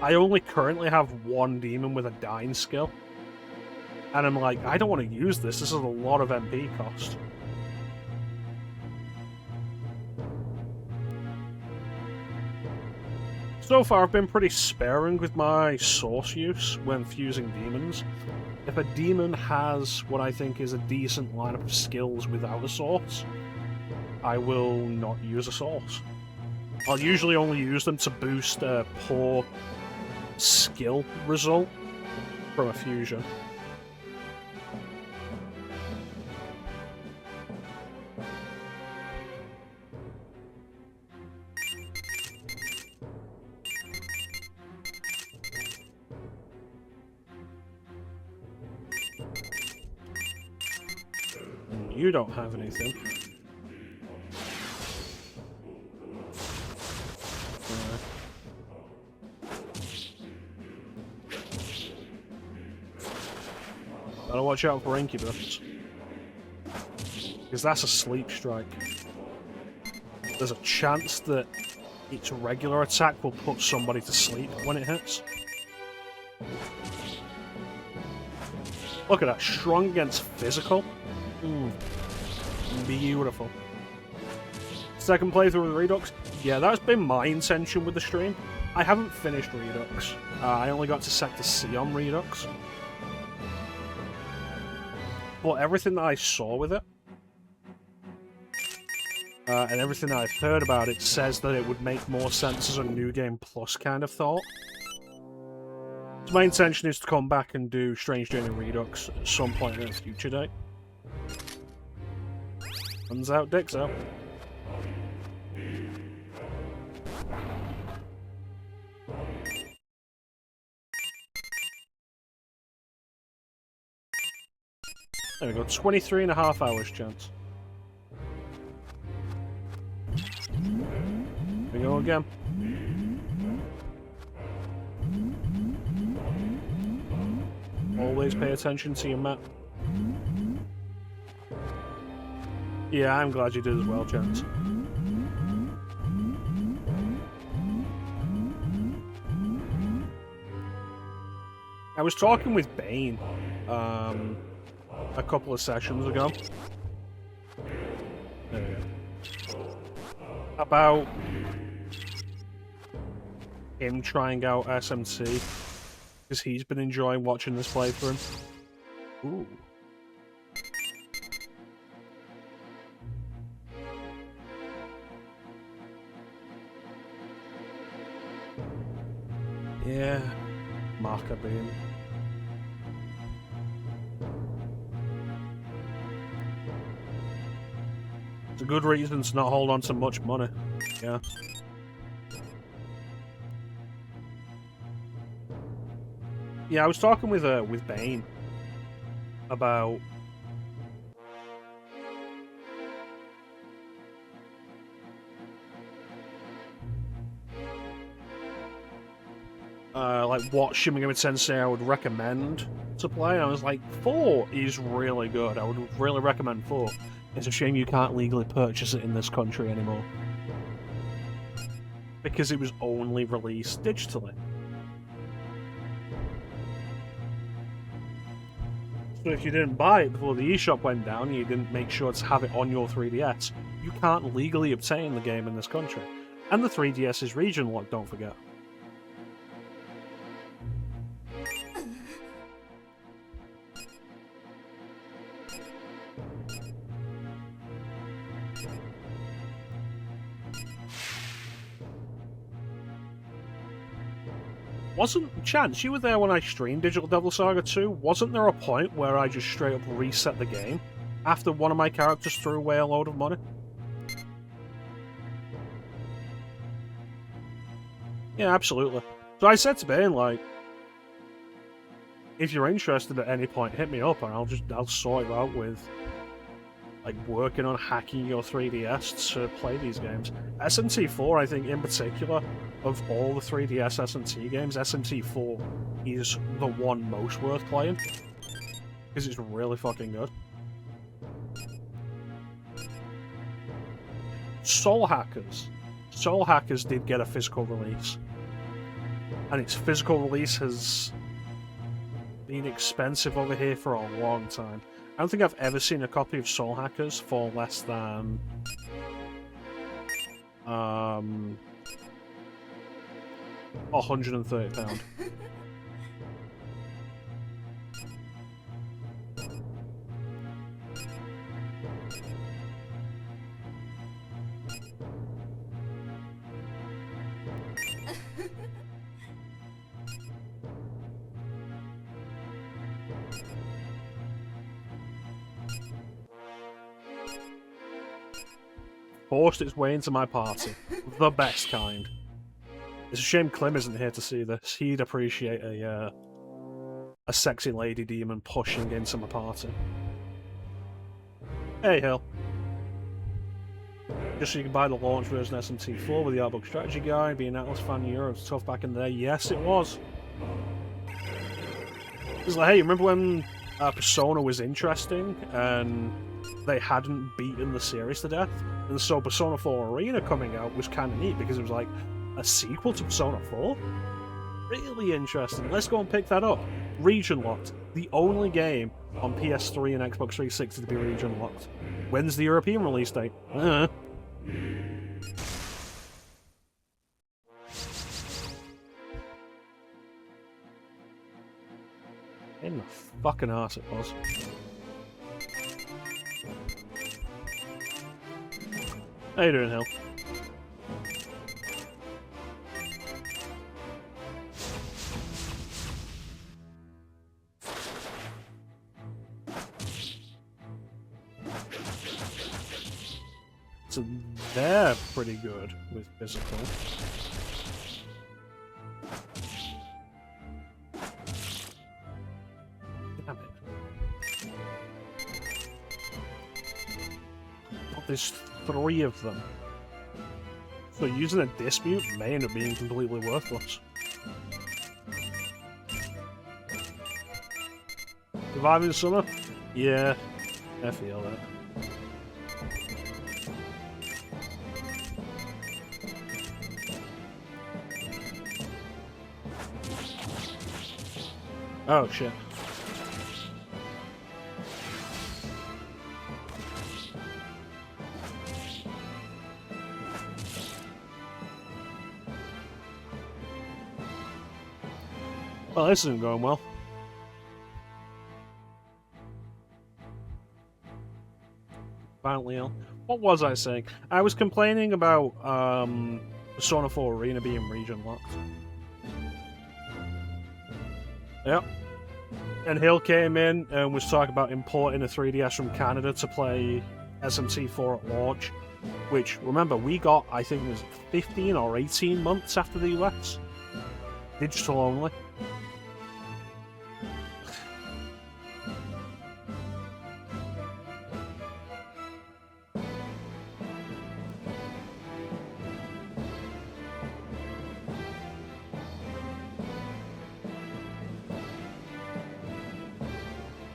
I only currently have one demon with a dying skill. And I'm like, I don't want to use this. This is a lot of MP cost. So far, I've been pretty sparing with my source use when fusing demons. If a demon has what I think is a decent lineup of skills without a source, I will not use a source. I'll usually only use them to boost a poor skill result from a fusion. You don't have anything. Gotta watch out for Incubus. Because that's a sleep strike. There's a chance that its regular attack will put somebody to sleep when it hits. Look at that, strong against physical. Beautiful. Second playthrough with Redux. Yeah, that's been my intention with the stream. I haven't finished Redux. I only got to Sector C on Redux. But everything that I saw with it, and everything that I've heard about it, says that it would make more sense as a New Game Plus kind of thought. So my intention is to come back and do Strange Journey Redux at some point in a future date. Guns out, dicks out. There we go, 23.5 hours chance. Here we go again. Always pay attention to your map. Yeah, I'm glad you did as well, Chance. I was talking with Bane a couple of sessions ago about him trying out SMT because he's been enjoying watching this playthrough. Ooh. Yeah, marker beam. It's a good reason to not hold on to much money. Yeah. Yeah, I was talking with Bane about like what Shin Megami Tensei I would recommend to play, and I was like, 4 is really good. I would really recommend 4. It's a shame you can't legally purchase it in this country anymore, because it was only released digitally. So if you didn't buy it before the eShop went down, you didn't make sure to have it on your 3DS, you can't legally obtain the game in this country. And the 3DS is region locked, don't forget. Wasn't, Chance, you were there when I streamed Digital Devil Saga 2, wasn't there a point where I just straight up reset the game after one of my characters threw away a load of money? Yeah, absolutely. So I said to Bane, like, if you're interested at any point, hit me up and I'll sort it out with, like, working on hacking your 3DS to play these games. SMT4, I think, in particular, of all the 3DS SMT games, SMT4 is the one most worth playing, because it's really fucking good. Soul Hackers. Soul Hackers did get a physical release, and its physical release has been expensive over here for a long time. I don't think I've ever seen a copy of Soul Hackers for less than £130. Forced its way into my party. The best kind. It's a shame Clem isn't here to see this. He'd appreciate a sexy lady demon pushing into my party. Hey, Hill. Just so you can buy the launch version SMT4 with the artbook strategy guide. Being an Atlas fan in Europe was tough back in the day. Yes, it was. It's like, hey, remember when Persona was interesting and they hadn't beaten the series to death? And so Persona 4 Arena coming out was kind of neat because it was like a sequel to Persona 4? Really interesting. Let's go and pick that up. Region locked. The only game on PS3 and Xbox 360 to be region locked. When's the European release date? In the fucking arse it was. How you doing, Hill? So they're pretty good with physical. Damn it. Oh, there's 3 of them. So using a dispute may end up being completely worthless. Surviving summer? Yeah, I feel that. Oh shit. Well, this isn't going well. Finally ill. What was I saying? I was complaining about Persona 4 Arena being region locked. Yep. And Hill came in and was talking about importing a 3DS from Canada to play SMT4 at launch, which, remember, we got, I think it was 15 or 18 months after the US. Digital only.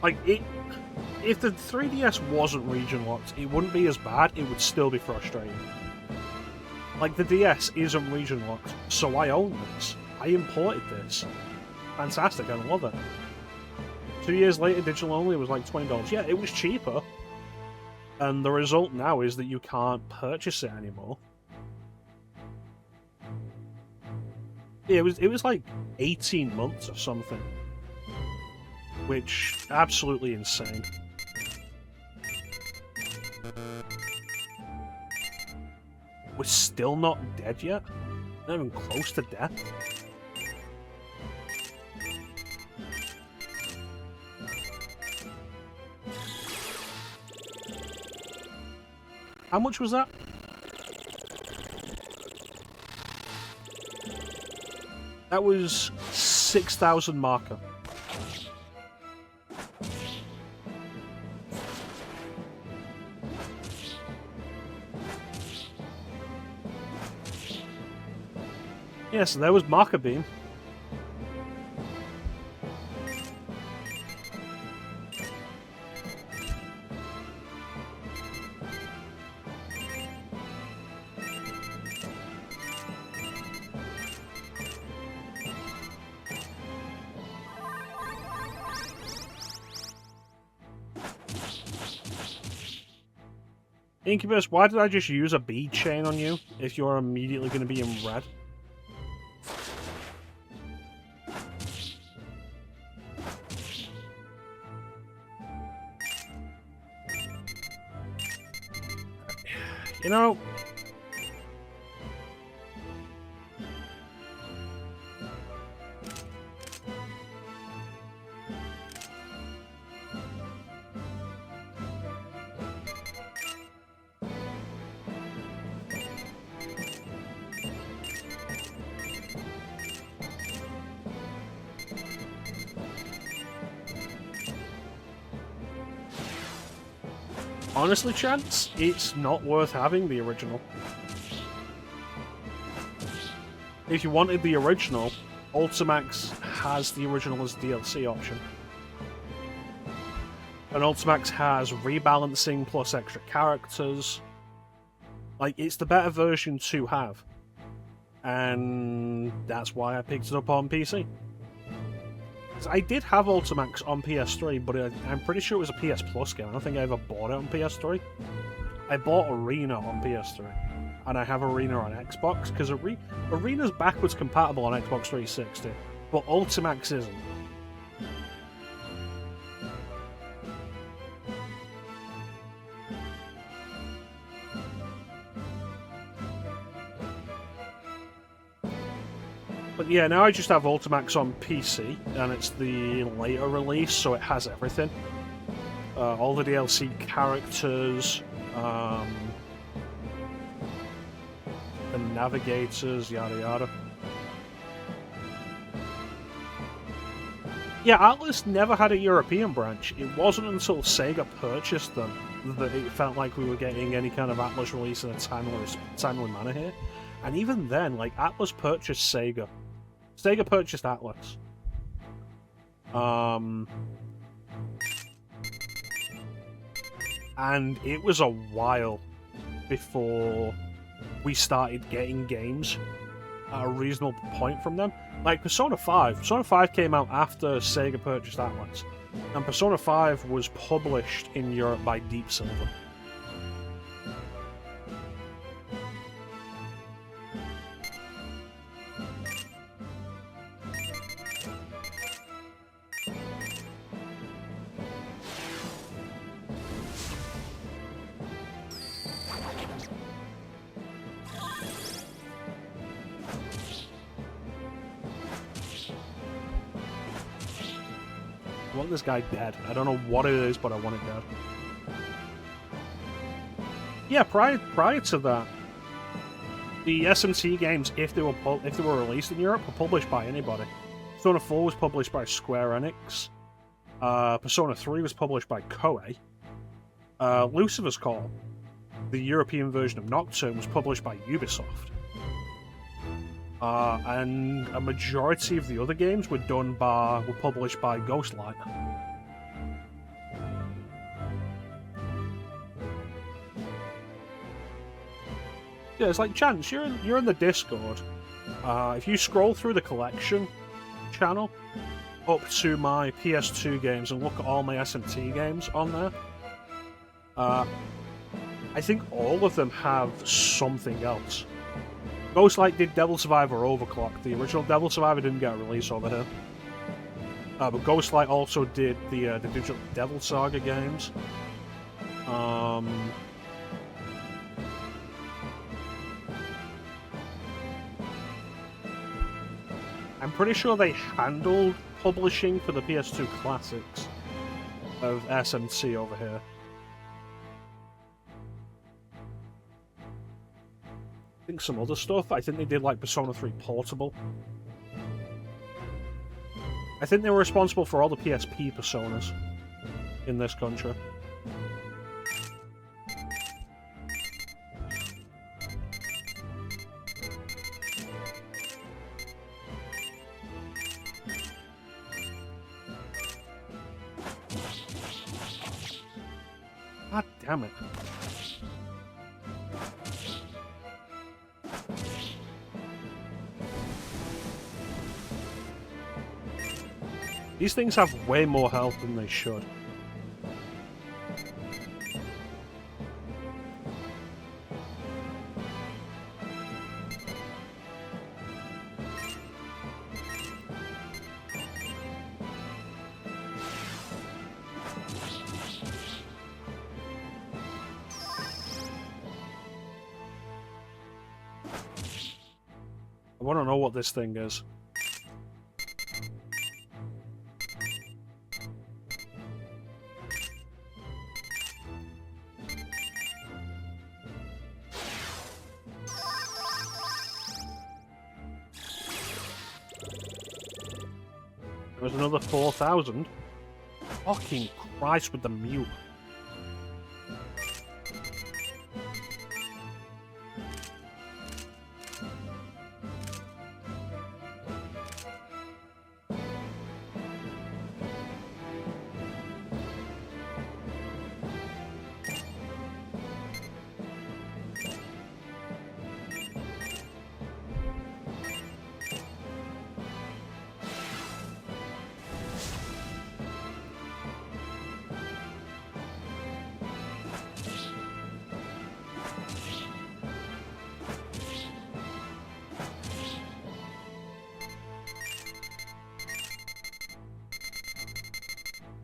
Like, if the 3DS wasn't region locked, it wouldn't be as bad, it would still be frustrating. Like, the DS isn't region locked, so I own this. I imported this. Fantastic, I love it. 2 years later, digital only was like $20. Yeah, it was cheaper. And the result now is that you can't purchase it anymore. It was like 18 months or something. Which, absolutely insane. We're still not dead yet? Not even close to death? How much was that? That was 6,000 marker. Yes, there was marker beam. Incubus, why did I just use a bead chain on you if you're immediately going to be in red? You know... Honestly, Chance, it's not worth having the original. If you wanted the original, Ultimax has the original as DLC option. And Ultimax has rebalancing plus extra characters. Like, it's the better version to have. And that's why I picked it up on PC. I did have Ultimax on PS3, but I'm pretty sure it was a PS Plus game. I don't think I ever bought it on PS3. I bought Arena on PS3, and I have Arena on Xbox, because Arena's backwards compatible on Xbox 360, but Ultimax isn't. But yeah, now I just have Ultimax on PC, and it's the later release, so it has everything. All the DLC characters, the navigators, yada yada. Yeah, Atlas never had a European branch. It wasn't until Sega purchased them that it felt like we were getting any kind of Atlas release in a timely manner here. And even then, like, Atlas purchased Sega. Sega purchased Atlas. And it was a while before we started getting games at a reasonable point from them. Like Persona 5. Persona 5 came out after Sega purchased Atlas. And Persona 5 was published in Europe by Deep Silver. I want this guy dead. I don't know what it is, but I want it dead. Yeah, prior to that, the SMT games, if they were released in Europe, were published by anybody. Persona 4 was published by Square Enix. Persona 3 was published by Koei. Lucifer's Call, the European version of Nocturne, was published by Ubisoft. And a majority of the other games were published by Ghostlight. Yeah, it's like, Chance, you're in the Discord. If you scroll through the collection channel up to my PS2 games and look at all my SMT games on there, I think all of them have something else. Ghostlight did Devil Survivor Overclock. The original Devil Survivor didn't get a release over here. But Ghostlight also did the digital Devil Saga games. I'm pretty sure they handled publishing for the PS2 classics of SMT over here. I think some other stuff. I think they did like Persona 3 Portable. I think they were responsible for all the PSP Personas in this country. God damn it. These things have way more health than they should. I want to know what this thing is. There's another 4,000. Fucking Christ with the mute.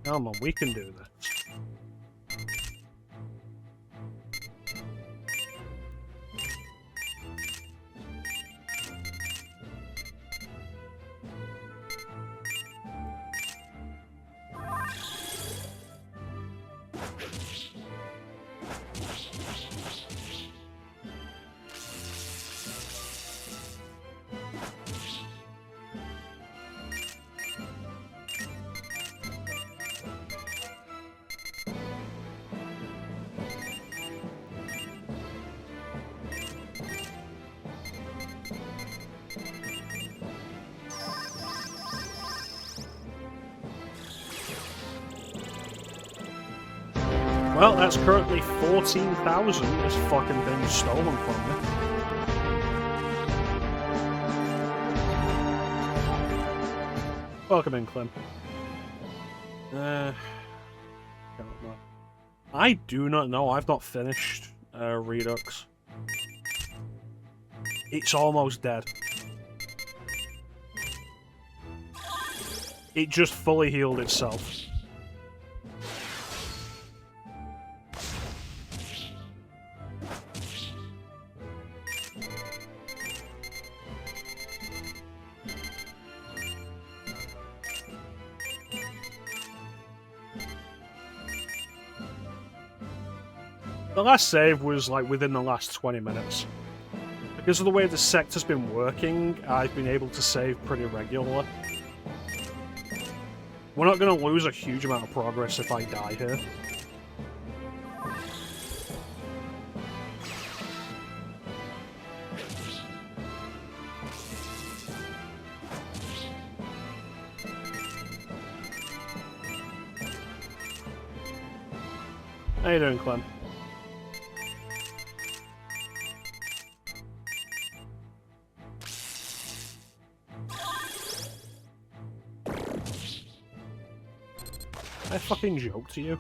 Come on, we can do this. Well, that's currently 14,000 this fucking thing stolen from me. Welcome in, Clem. I do not know. I've not finished Redux. It's almost dead. It just fully healed itself. The last save was like within the last 20 minutes. Because of the way the sector's been working, I've been able to save pretty regularly. We're not going to lose a huge amount of progress if I die here. How you doing, Clem? I fucking joke to you.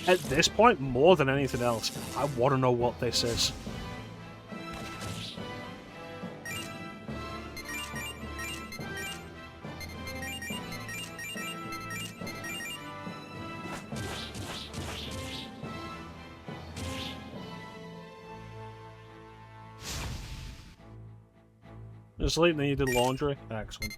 At this point, more than anything else, I want to know what this is. Just late, then you did laundry? Excellent.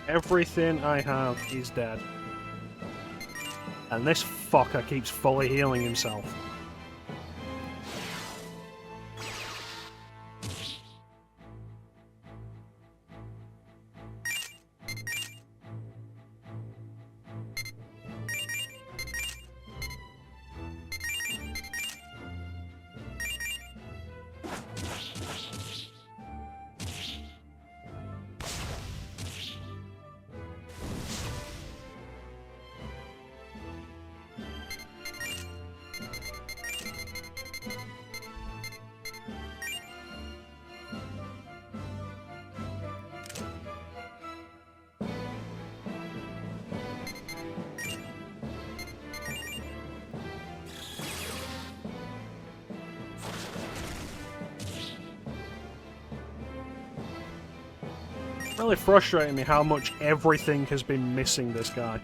Everything I have is dead. And this fucker keeps fully healing himself. Really frustrating me how much everything has been missing this guy.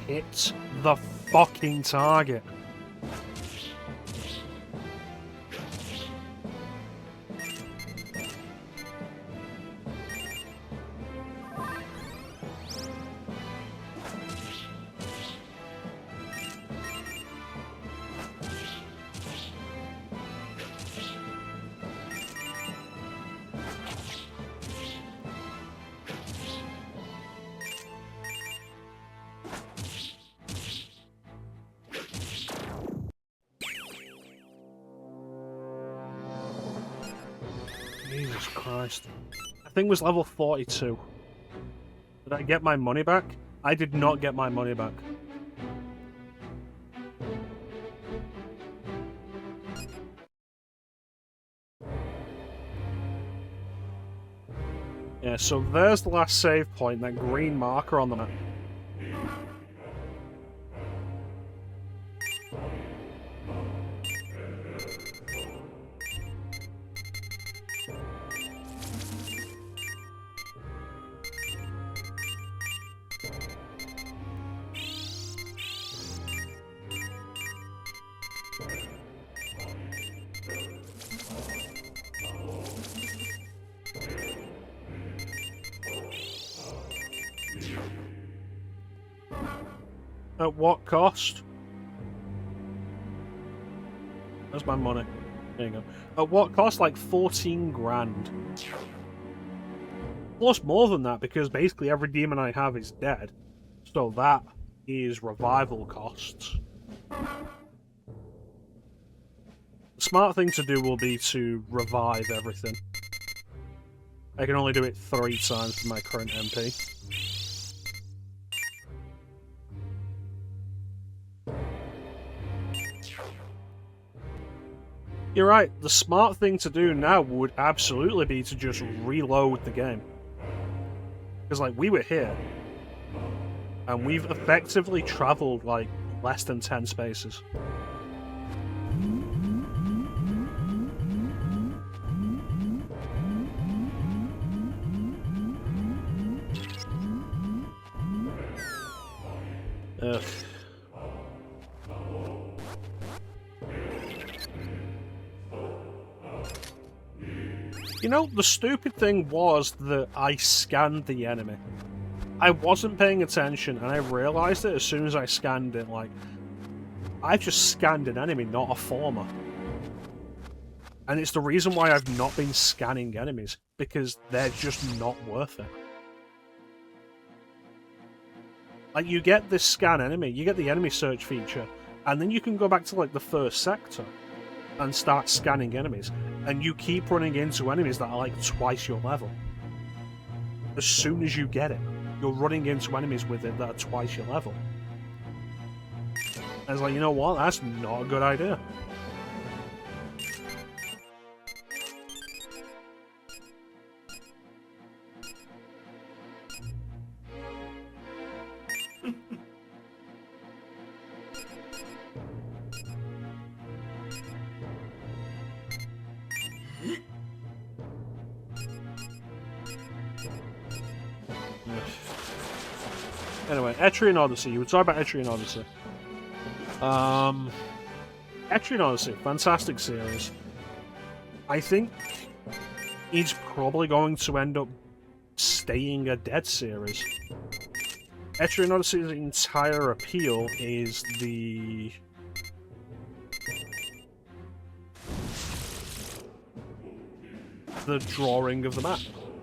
Hit the fucking target. Jesus Christ. I think it was level 42. Did I get my money back? I did not get my money back. Yeah, so there's the last save point, that green marker on the map. At what cost? Where's my money? There you go. At what cost? Like 14 grand. Plus more than that, because basically every demon I have is dead. So that is revival costs. The smart thing to do will be to revive everything. I can only do it 3 times for my current MP. You're right, the smart thing to do now would absolutely be to just reload the game. Because, like, we were here, and we've effectively travelled, like, less than 10 spaces. Ugh. You know, the stupid thing was that I scanned the enemy. I wasn't paying attention, and I realised it as soon as I scanned it, like, I've just scanned an enemy, not a former. And it's the reason why I've not been scanning enemies, because they're just not worth it. Like, you get this scan enemy, you get the enemy search feature, and then you can go back to, like, the first sector and start scanning enemies. And you keep running into enemies that are, like, twice your level. As soon as you get it, you're running into enemies with it that are twice your level. And it's like, you know what? That's not a good idea. Anyway, Etrian Odyssey. You were talking about Etrian Odyssey. Etrian Odyssey, fantastic series. I think it's probably going to end up staying a dead series. Etrian Odyssey's entire appeal is the drawing of the map.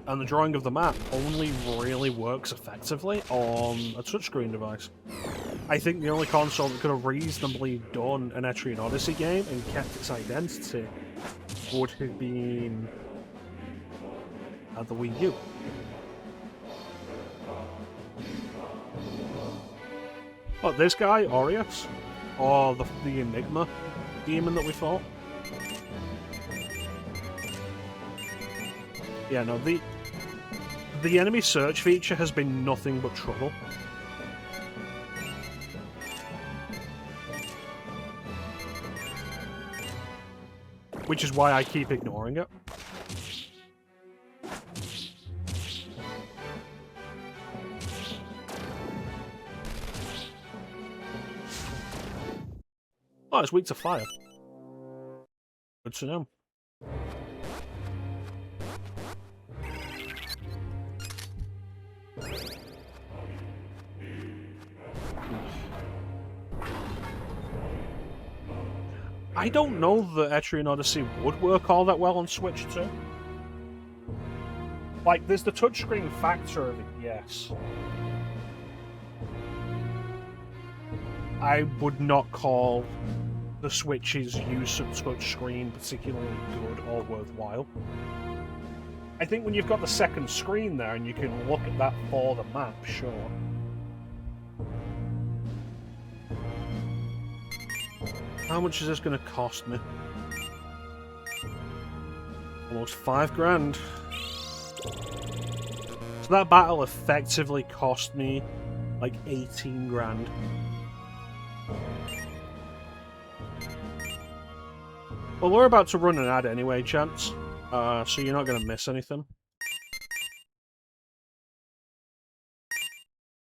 And the drawing of the map only really works effectively on a touchscreen device. I think the only console that could have reasonably done an Etrian Odyssey game and kept its identity would have been the Wii U. Oh, this guy, Aureus? Or the Enigma demon that we fought? Yeah, no, the enemy search feature has been nothing but trouble. Which is why I keep ignoring it. Oh, it's weak to fire. Good to know. I don't know that Etrian Odyssey would work all that well on Switch 2. Like, there's the touchscreen factor of it, yes. I would not call the Switch's use of touchscreen particularly good or worthwhile. I think when you've got the second screen there and you can look at that for the map, sure. How much is this going to cost me? Almost 5 grand. So that battle effectively cost me like 18 grand. Well, we're about to run an ad anyway, Chance. So you're not going to miss anything.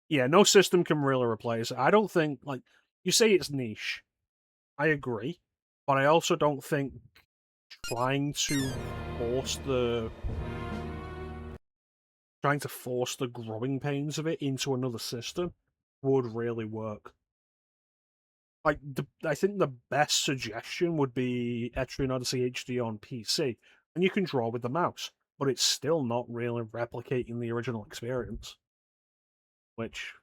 Yeah, no system can really replace it. I don't think, like, you say it's niche. I agree. But I also don't think trying to force the growing pains of it into another system would really work. Like, I think the best suggestion would be Etrian Odyssey HD on PC, and you can draw with the mouse, but it's still not really replicating the original experience, which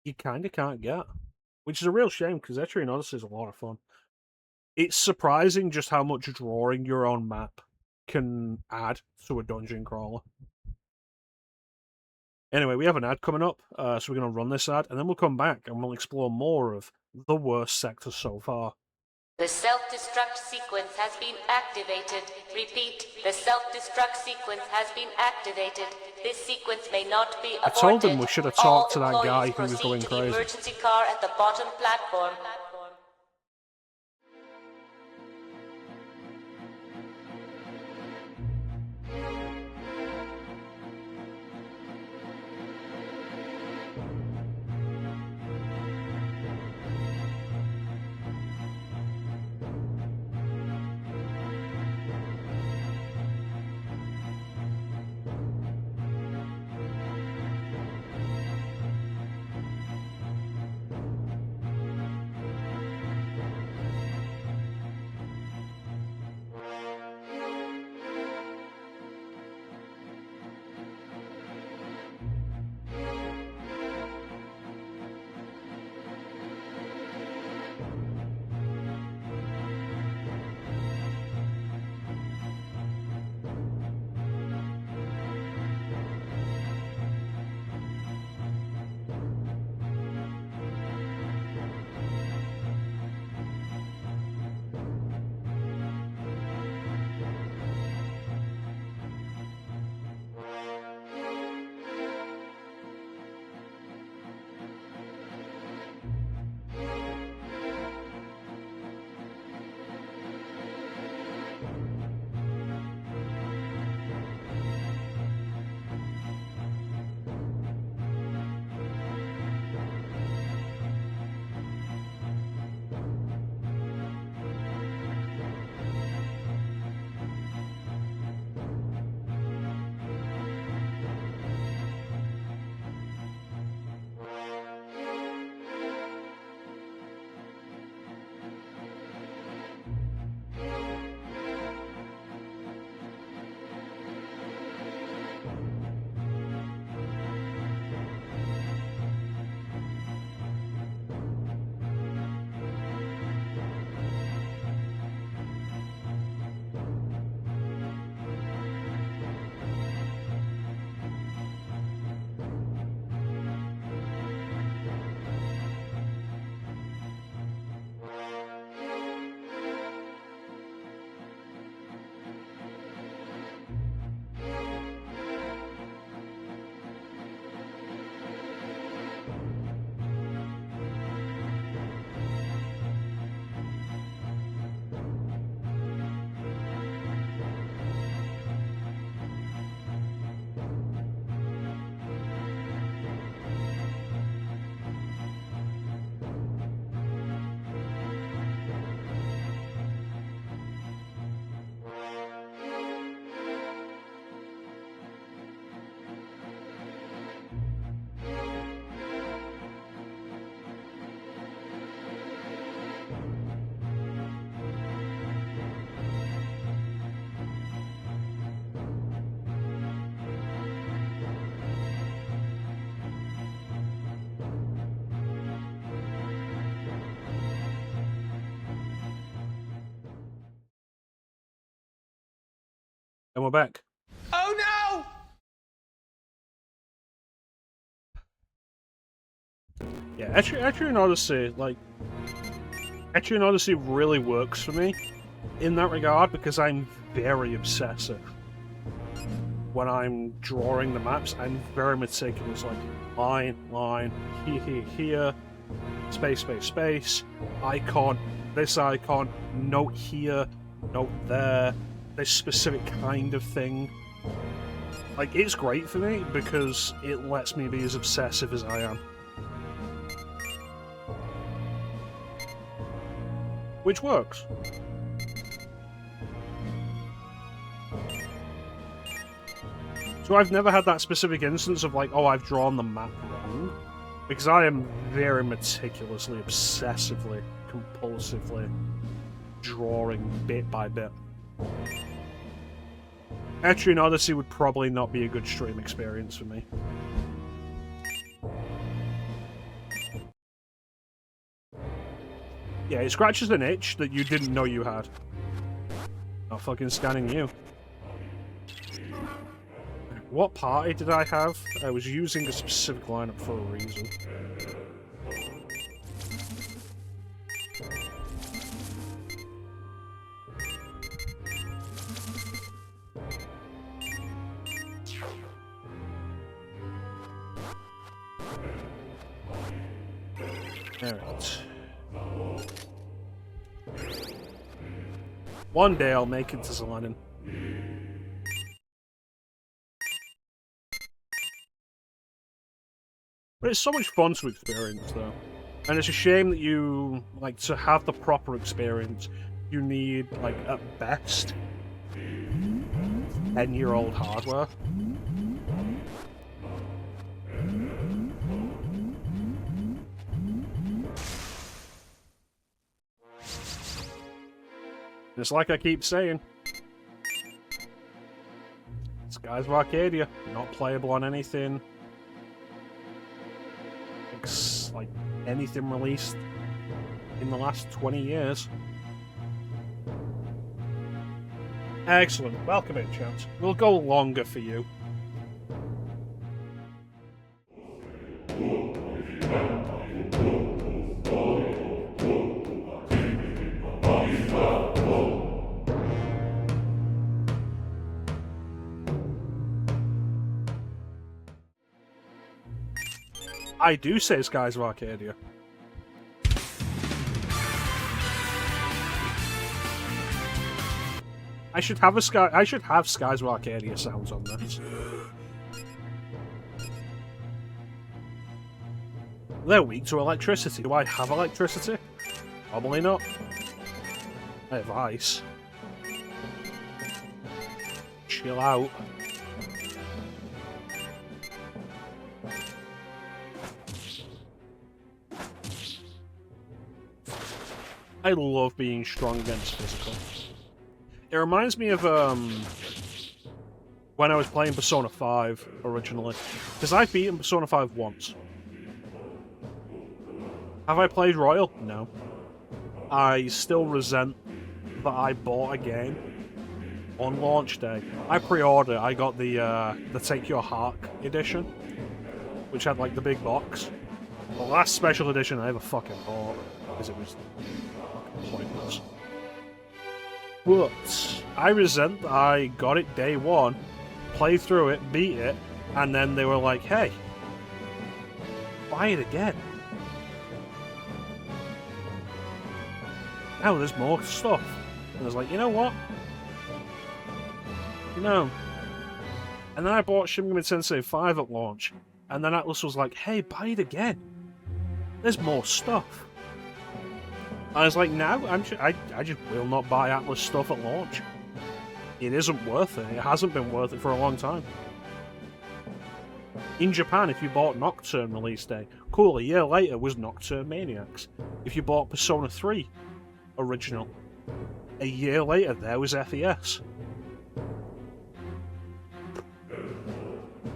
you kind of can't get, which is a real shame because Etrian Odyssey is a lot of fun. It's surprising just how much drawing your own map can add to a dungeon crawler. Anyway, we have an ad coming up, so we're going to run this ad, and then we'll come back and we'll explore more of the worst sector so far. The self-destruct sequence has been activated. Repeat, the self-destruct sequence has been activated. This sequence may not be aborted. I told them we should have talked to that guy who was going to crazy. The emergency car at the bottom platform. And we're back. Oh no! Yeah, Etrian Odyssey, like, Etrian Odyssey really works for me in that regard because I'm very obsessive when I'm drawing the maps. I'm very meticulous, like line, here, space, icon, this icon, note here, note there, this specific kind of thing. Like, it's great for me because it lets me be as obsessive as I am. Which works. So I've never had that specific instance of like, oh, I've drawn the map wrong. Because I am very meticulously, obsessively, compulsively drawing bit by bit. Etrian Odyssey would probably not be a good stream experience for me. Yeah, it scratches an itch that you didn't know you had. Not fucking scanning you. What party did I have? I was using a specific lineup for a reason. Alright. One day I'll make it to Zelenin. But it's so much fun to experience, though. And it's a shame that you, like, to have the proper experience, you need, like, at best, 10-year-old hardware. Just like I keep saying, Skies of Arcadia, not playable on anything, like anything released in the last 20 years. Excellent. Welcome in, Chance. We'll go longer for you. I do say Skies of Arcadia. I should have Skies of Arcadia sounds on this. They're weak to electricity. Do I have electricity? Probably not. I have ice. Chill out. I love being strong against physical. It reminds me of when I was playing Persona 5 originally, because I've beaten Persona 5 once. Have I played Royal? No. I still resent that I bought a game on launch day. I pre-ordered. I got the Take Your Heart edition, which had like the big box. The last special edition I ever fucking bought because it was pointless. But I resent that I got it day one, played through it, beat it, and then they were like, hey, buy it again. Now there's more stuff. And I was like, you know what? No. And then I bought Shin Megami Tensei 5 at launch, and then Atlas was like, hey, buy it again. There's more stuff. I was like, no, I just will not buy Atlas stuff at launch. It isn't worth it. It hasn't been worth it for a long time. In Japan, if you bought Nocturne release day, cool, a year later was Nocturne Maniacs. If you bought Persona 3 original, a year later there was FES.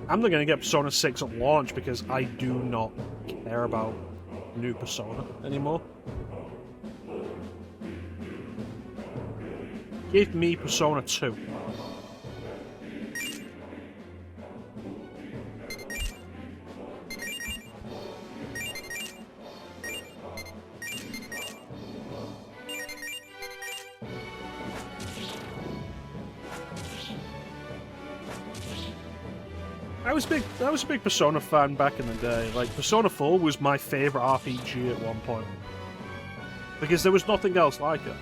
I'm not going to get Persona 6 at launch because I do not care about new Persona anymore. Give me Persona 2. I was a big Persona fan back in the day. Like, Persona 4 was my favourite RPG at one point. Because there was nothing else like it.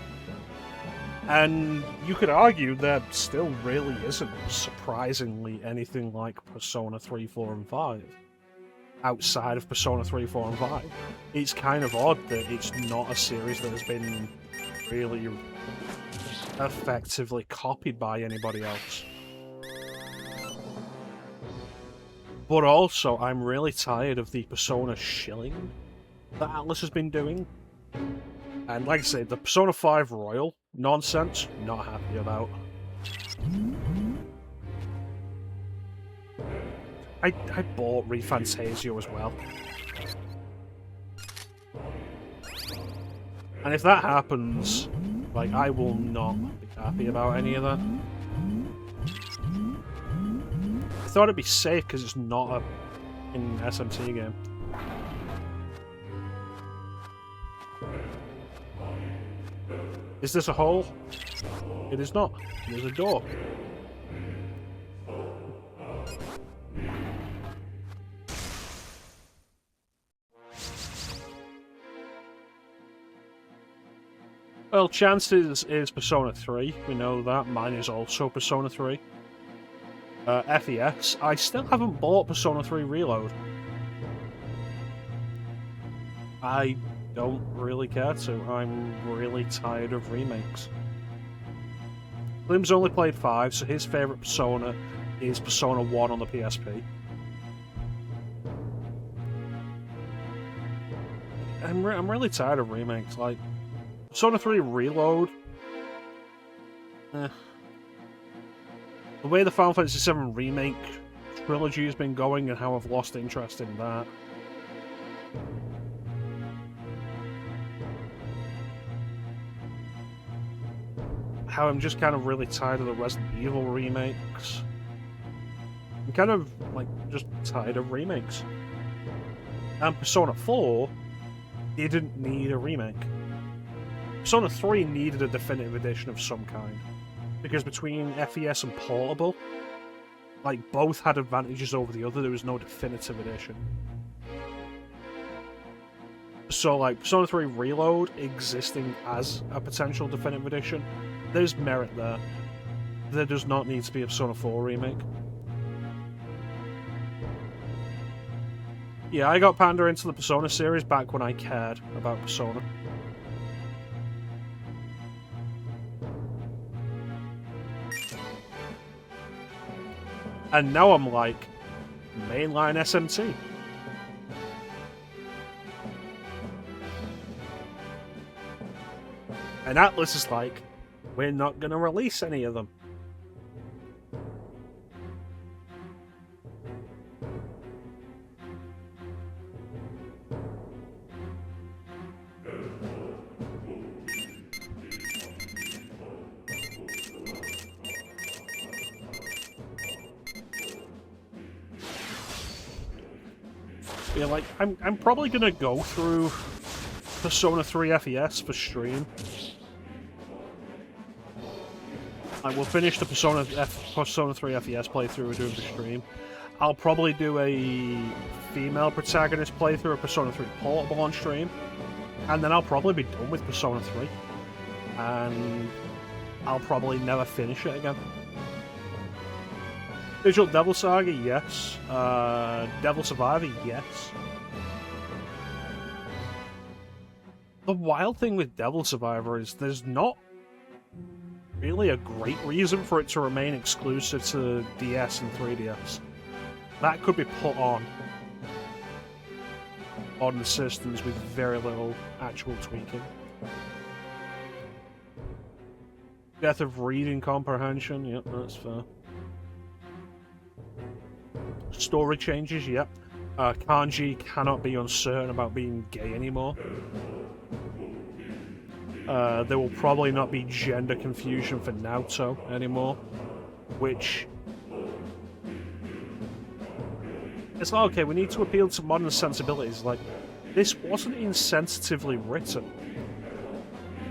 And you could argue there still really isn't, surprisingly, anything like Persona 3, 4, and 5. Outside of Persona 3, 4, and 5. It's kind of odd that it's not a series that has been really effectively copied by anybody else. But also, I'm really tired of the Persona shilling that Atlas has been doing. And like I say, the Persona 5 Royal nonsense, not happy about. I bought ReFantasio as well. And if that happens, like, I will not be happy about any of that. I thought it'd be safe because it's not an SMT game. Is this a hole? It is not. There's a door. Well, chances is Persona 3. We know that. Mine is also Persona 3. FES. I still haven't bought Persona 3 Reload. I don't really care to. I'm really tired of remakes. Liam's only played 5, so his favourite Persona is Persona 1 on the PSP. I'm really tired of remakes. Like, Persona 3 Reload. The way the Final Fantasy VII Remake trilogy has been going and how I've lost interest in that. How I'm just kind of really tired of the Resident Evil remakes. I'm kind of, like, just tired of remakes. And Persona 4 didn't need a remake. Persona 3 needed a definitive edition of some kind. Because between FES and Portable, like, both had advantages over the other, there was no definitive edition. So, like, Persona 3 Reload existing as a potential definitive edition, there's merit there. There does not need to be a Persona 4 remake. Yeah, I got Panda into the Persona series back when I cared about Persona. And now I'm like, mainline SMT. And Atlas is like, we're not going to release any of them. Yeah, like, I'm probably gonna go through Persona 3 FES for stream. I will finish the Persona 3 FES playthrough we're doing for stream. I'll probably do a female protagonist playthrough of Persona 3 Portable on stream. And then I'll probably be done with Persona 3. And I'll probably never finish it again. Digital Devil Saga, yes. Devil Survivor, yes. The wild thing with Devil Survivor is there's not really a great reason for it to remain exclusive to DS and 3DS. That could be put on the systems with very little actual tweaking. Death of reading comprehension, yep, that's fair. Story changes, yep. Kanji cannot be uncertain about being gay anymore. There will probably not be gender confusion for Naoto anymore, which... It's like, okay, we need to appeal to modern sensibilities. Like, this wasn't insensitively written.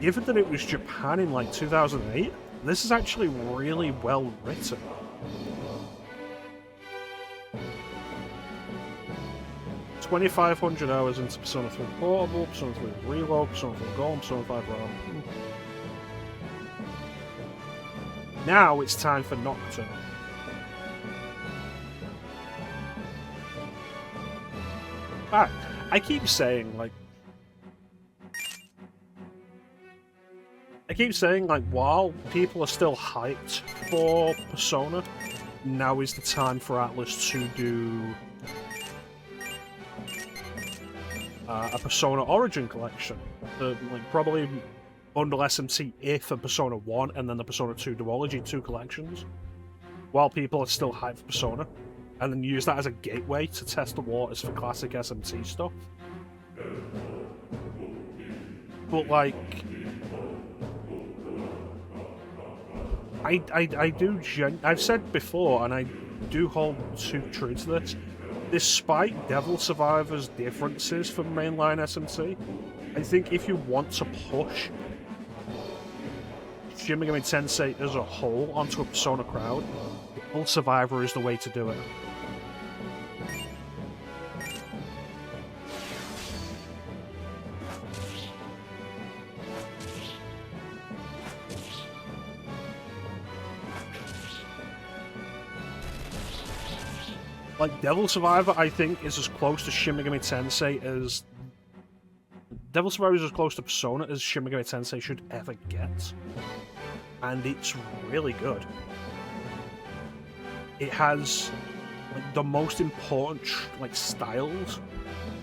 Given that it was Japan in, like, 2008, this is actually really well written. $2,500 hours into Persona 3 Portable, Persona 3 Reload, Persona 3 Gold, Persona 5 Realm. Now it's time for Nocturne. Ah, I keep saying, like... while people are still hyped for Persona, now is the time for Atlas to do a Persona Origin collection. Like probably bundle SMT if a Persona 1 and then the Persona 2 duology, 2 collections, while people are still hyped for Persona, and then use that as a gateway to test the waters for classic SMT stuff. But like, I've said before, and I do hold true to this, despite Devil Survivor's differences from mainline SMT, I think if you want to push Shin Megami Tensei as a whole onto a Persona crowd, Devil Survivor is the way to do it. Like, Devil Survivor, I think, is as close to Shin Megami Tensei as... Devil Survivor is as close to Persona as Shin Megami Tensei should ever get. And it's really good. It has, like, the most important, like, styles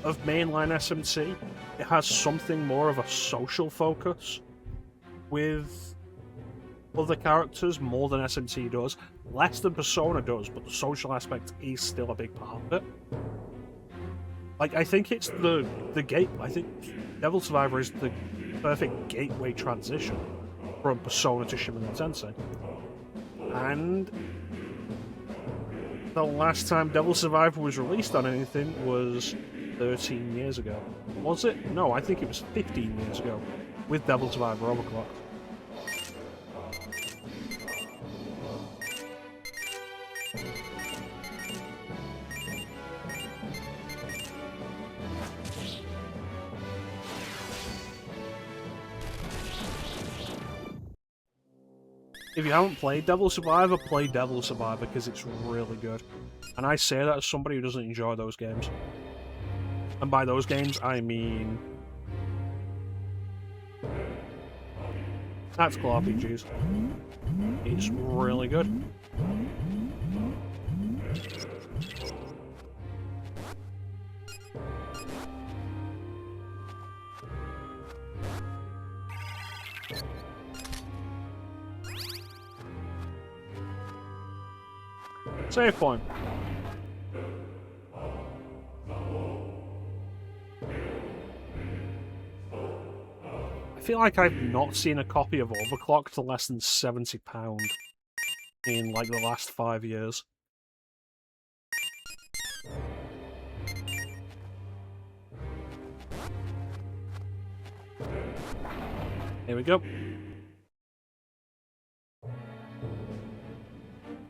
of mainline SMT. It has something more of a social focus with other characters more than SMT does. Less than Persona does, but the social aspect is still a big part of it. Like, I think it's the gate. I think Devil Survivor is the perfect gateway transition from Persona to Shin Megami Tensei. And the last time Devil Survivor was released on anything was 13 years ago. Was it? No, I think it was 15 years ago with Devil Survivor Overclocked. If you haven't played Devil Survivor, play Devil Survivor because it's really good. And I say that as somebody who doesn't enjoy those games. And by those games, I mean tactical RPGs. It's really good. Save point. I feel like I've not seen a copy of Overclocked for less than £70 in like the last 5 years. Here we go.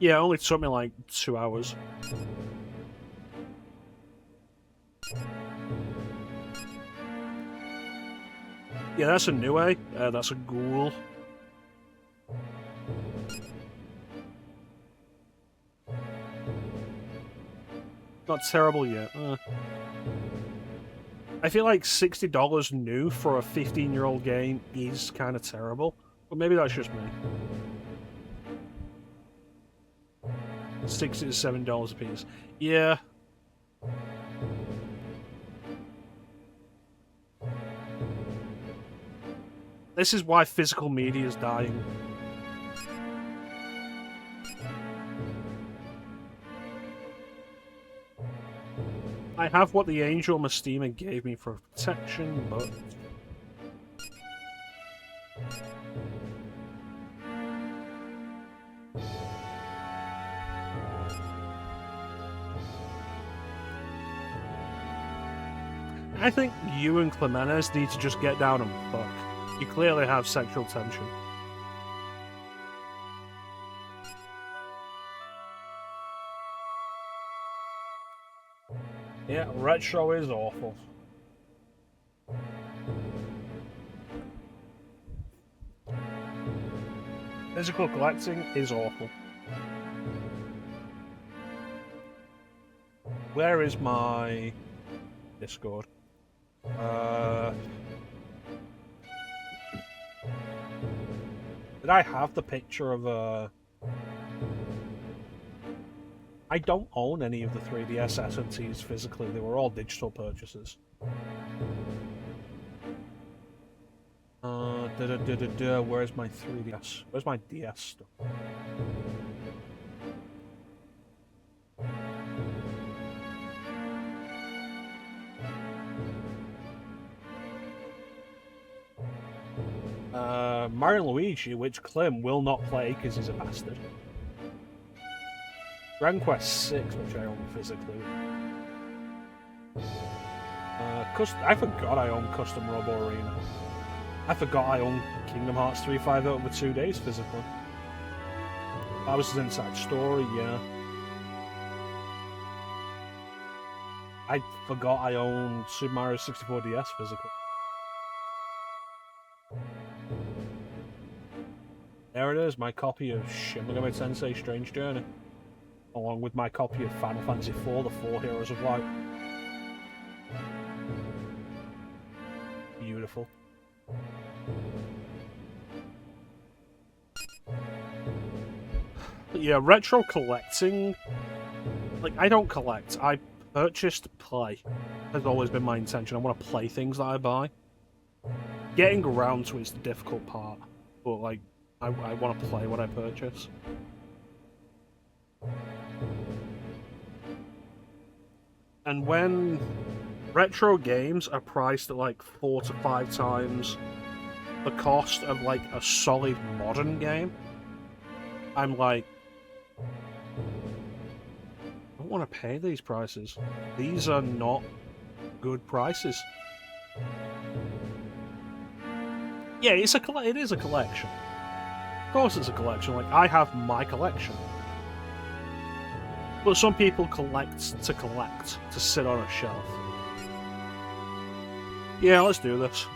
Yeah, it only took me like 2 hours. Yeah, that's a new A. That's a ghoul. Not terrible yet. I feel like $60 new for a 15-year-old game is kind of terrible. But maybe that's just me. $60 to $7 a piece. Yeah. This is why physical media is dying. I have what the Angel Mystima gave me for protection, but... I think you and Clemenes need to just get down and fuck. You clearly have sexual tension. Yeah, retro is awful. Physical collecting is awful. Where is my Discord? Did I have the picture of I I don't own any of the 3DS SMTs physically. They were all digital purchases. Where's my 3DS? Where's my DS stuff? Mario and Luigi, which Clem will not play because he's a bastard. Dragon Quest 6, which I own physically. I forgot I own Custom Robo Arena. I forgot I own Kingdom Hearts 3.5 over 2 days physically. That was his inside story, yeah. I forgot I owned Super Mario 64 DS physically. There it is, my copy of Shin Megami Tensei Strange Journey. Along with my copy of Final Fantasy IV, The Four Heroes of Light. Beautiful. But yeah, retro collecting... Like, I don't collect. I purchase to play. Has always been my intention. I want to play things that I buy. Getting around to it's the difficult part. But, like, I want to play what I purchase. And when retro games are priced at like 4 to 5 times the cost of like a solid modern game, I'm like, I don't want to pay these prices. These are not good prices. Yeah, it is a collection. Of course it's a collection. Like, I have my collection. But some people collect, to sit on a shelf. Yeah, let's do this.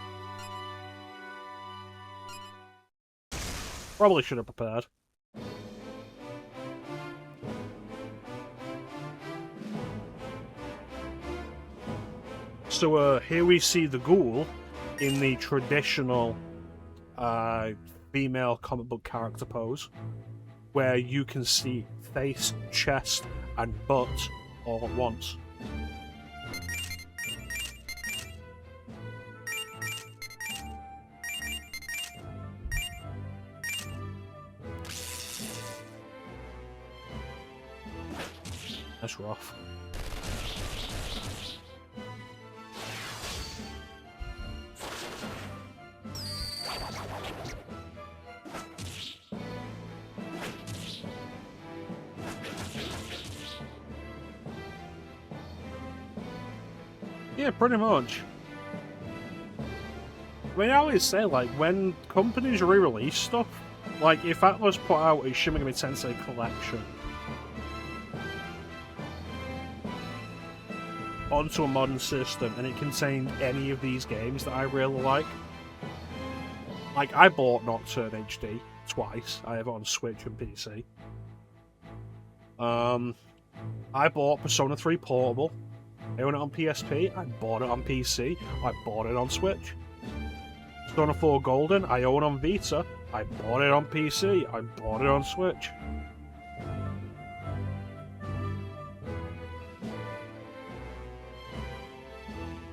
Probably should have prepared. So, here we see the ghoul in the traditional female comic book character pose, where you can see face, chest, and butt all at once. That's rough. Yeah, pretty much. I mean, I always say, like, when companies re-release stuff, like, if Atlas put out a Shin Megami Tensei collection onto a modern system and it contained any of these games that I really like, I bought Nocturne HD twice. I have it on Switch and PC. I bought Persona 3 Portable. I own it on PSP, I bought it on PC, I bought it on Switch. Persona 4 Golden, I own on Vita, I bought it on PC, I bought it on Switch.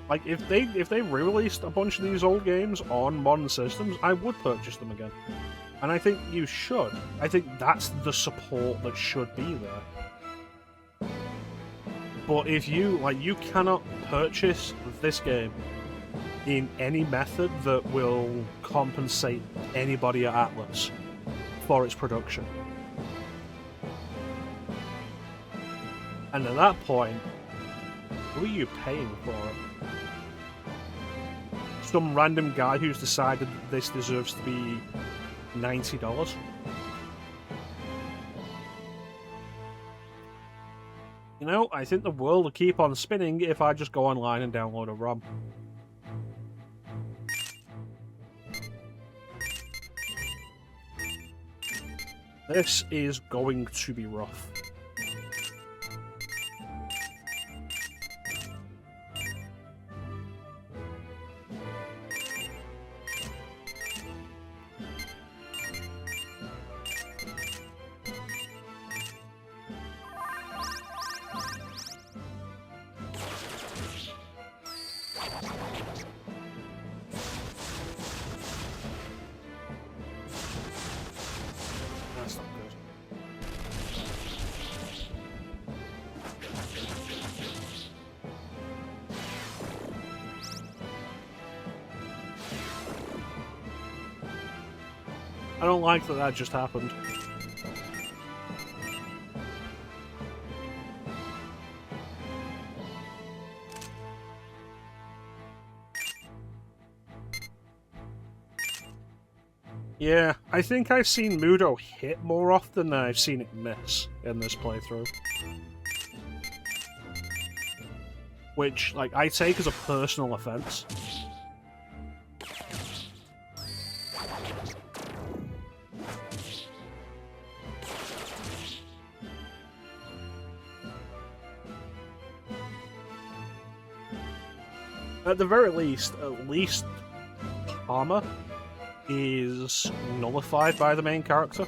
Like, if they re-released a bunch of these old games on modern systems, I would purchase them again. And I think you should. I think that's the support that should be there. But if you cannot purchase this game in any method that will compensate anybody at Atlas for its production. And at that point, who are you paying for it? Some random guy who's decided that this deserves to be $90? You know, I think the world will keep on spinning if I just go online and download a ROM. This is going to be rough. I don't like that that just happened. Yeah, I think I've seen Mudo hit more often than I've seen it miss in this playthrough. Which, like, I take as a personal offense. At the very least, armor is nullified by the main character.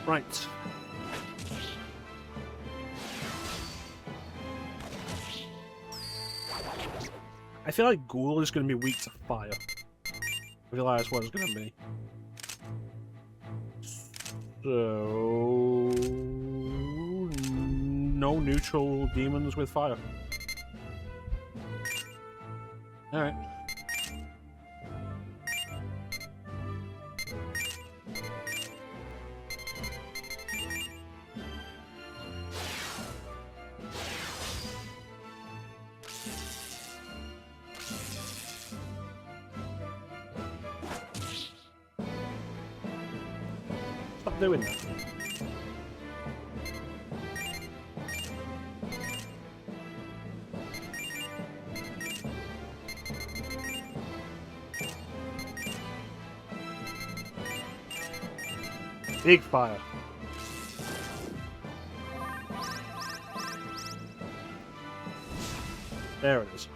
Right. I feel like Ghoul is going to be weak to fire. I feel like that's what it's going to be. So... no neutral demons with fire. Alright. Stop doing that. Big fire. There it is.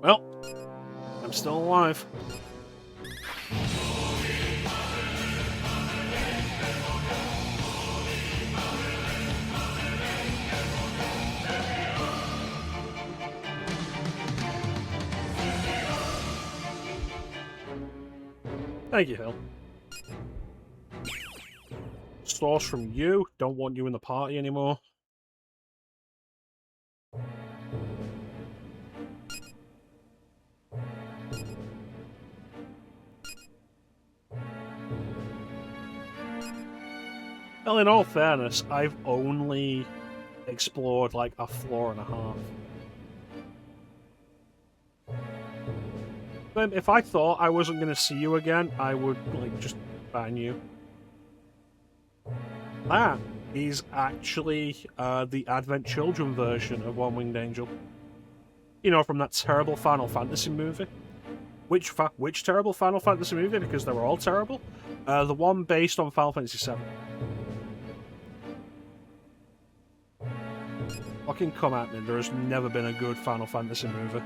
Well, I'm still alive. Thank you, Hill. Source from you. Don't want you in the party anymore. Well, in all fairness, I've only explored like a floor and a half. If I thought I wasn't going to see you again, I would like just ban you. That is actually the Advent Children version of One Winged Angel. You know, from that terrible Final Fantasy movie. Which terrible Final Fantasy movie? Because they were all terrible. The one based on Final Fantasy VII. Fucking come at me, there has never been a good Final Fantasy movie.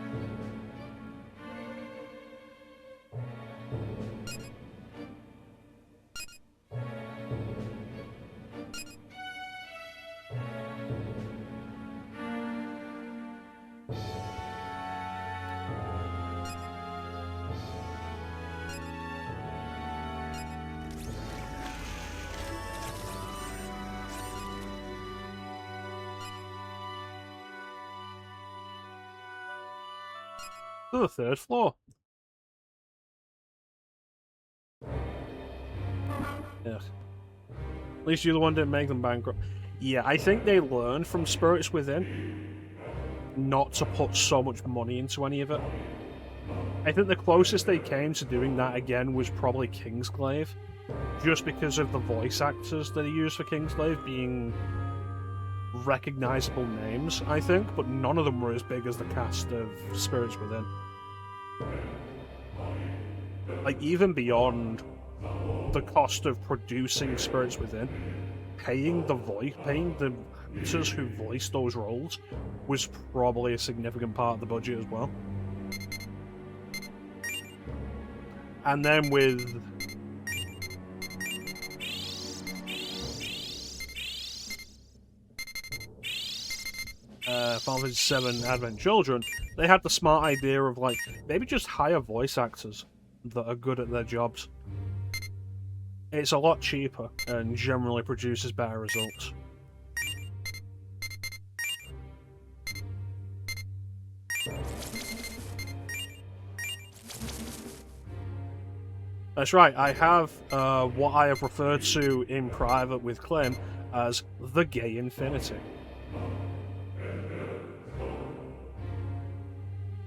To the third floor. Yeah. At least you're the one that didn't make them bankrupt. Yeah, I think they learned from Spirits Within not to put so much money into any of it. I think the closest they came to doing that again was probably Kingsglaive, just because of the voice actors that he used for Kingsglaive being recognizable names, I think, but none of them were as big as the cast of Spirits Within. Like, even beyond the cost of producing Spirits Within, paying the actors who voiced those roles was probably a significant part of the budget as well. And then with Final Fantasy VII Advent Children, they had the smart idea of, like, maybe just hire voice actors that are good at their jobs. It's a lot cheaper and generally produces better results. That's right, I have what I have referred to in private with Clem as the gay infinity.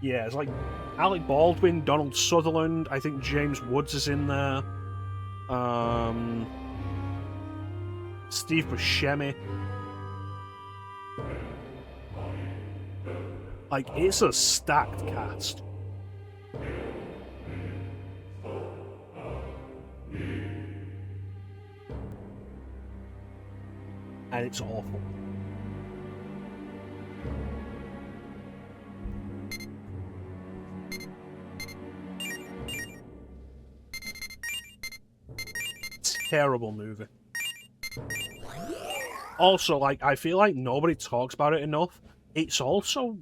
Yeah, it's like Alec Baldwin, Donald Sutherland, I think James Woods is in there. Steve Buscemi. Like, it's a stacked cast. And it's awful. Terrible movie. Also, like, I feel like nobody talks about it enough. It's also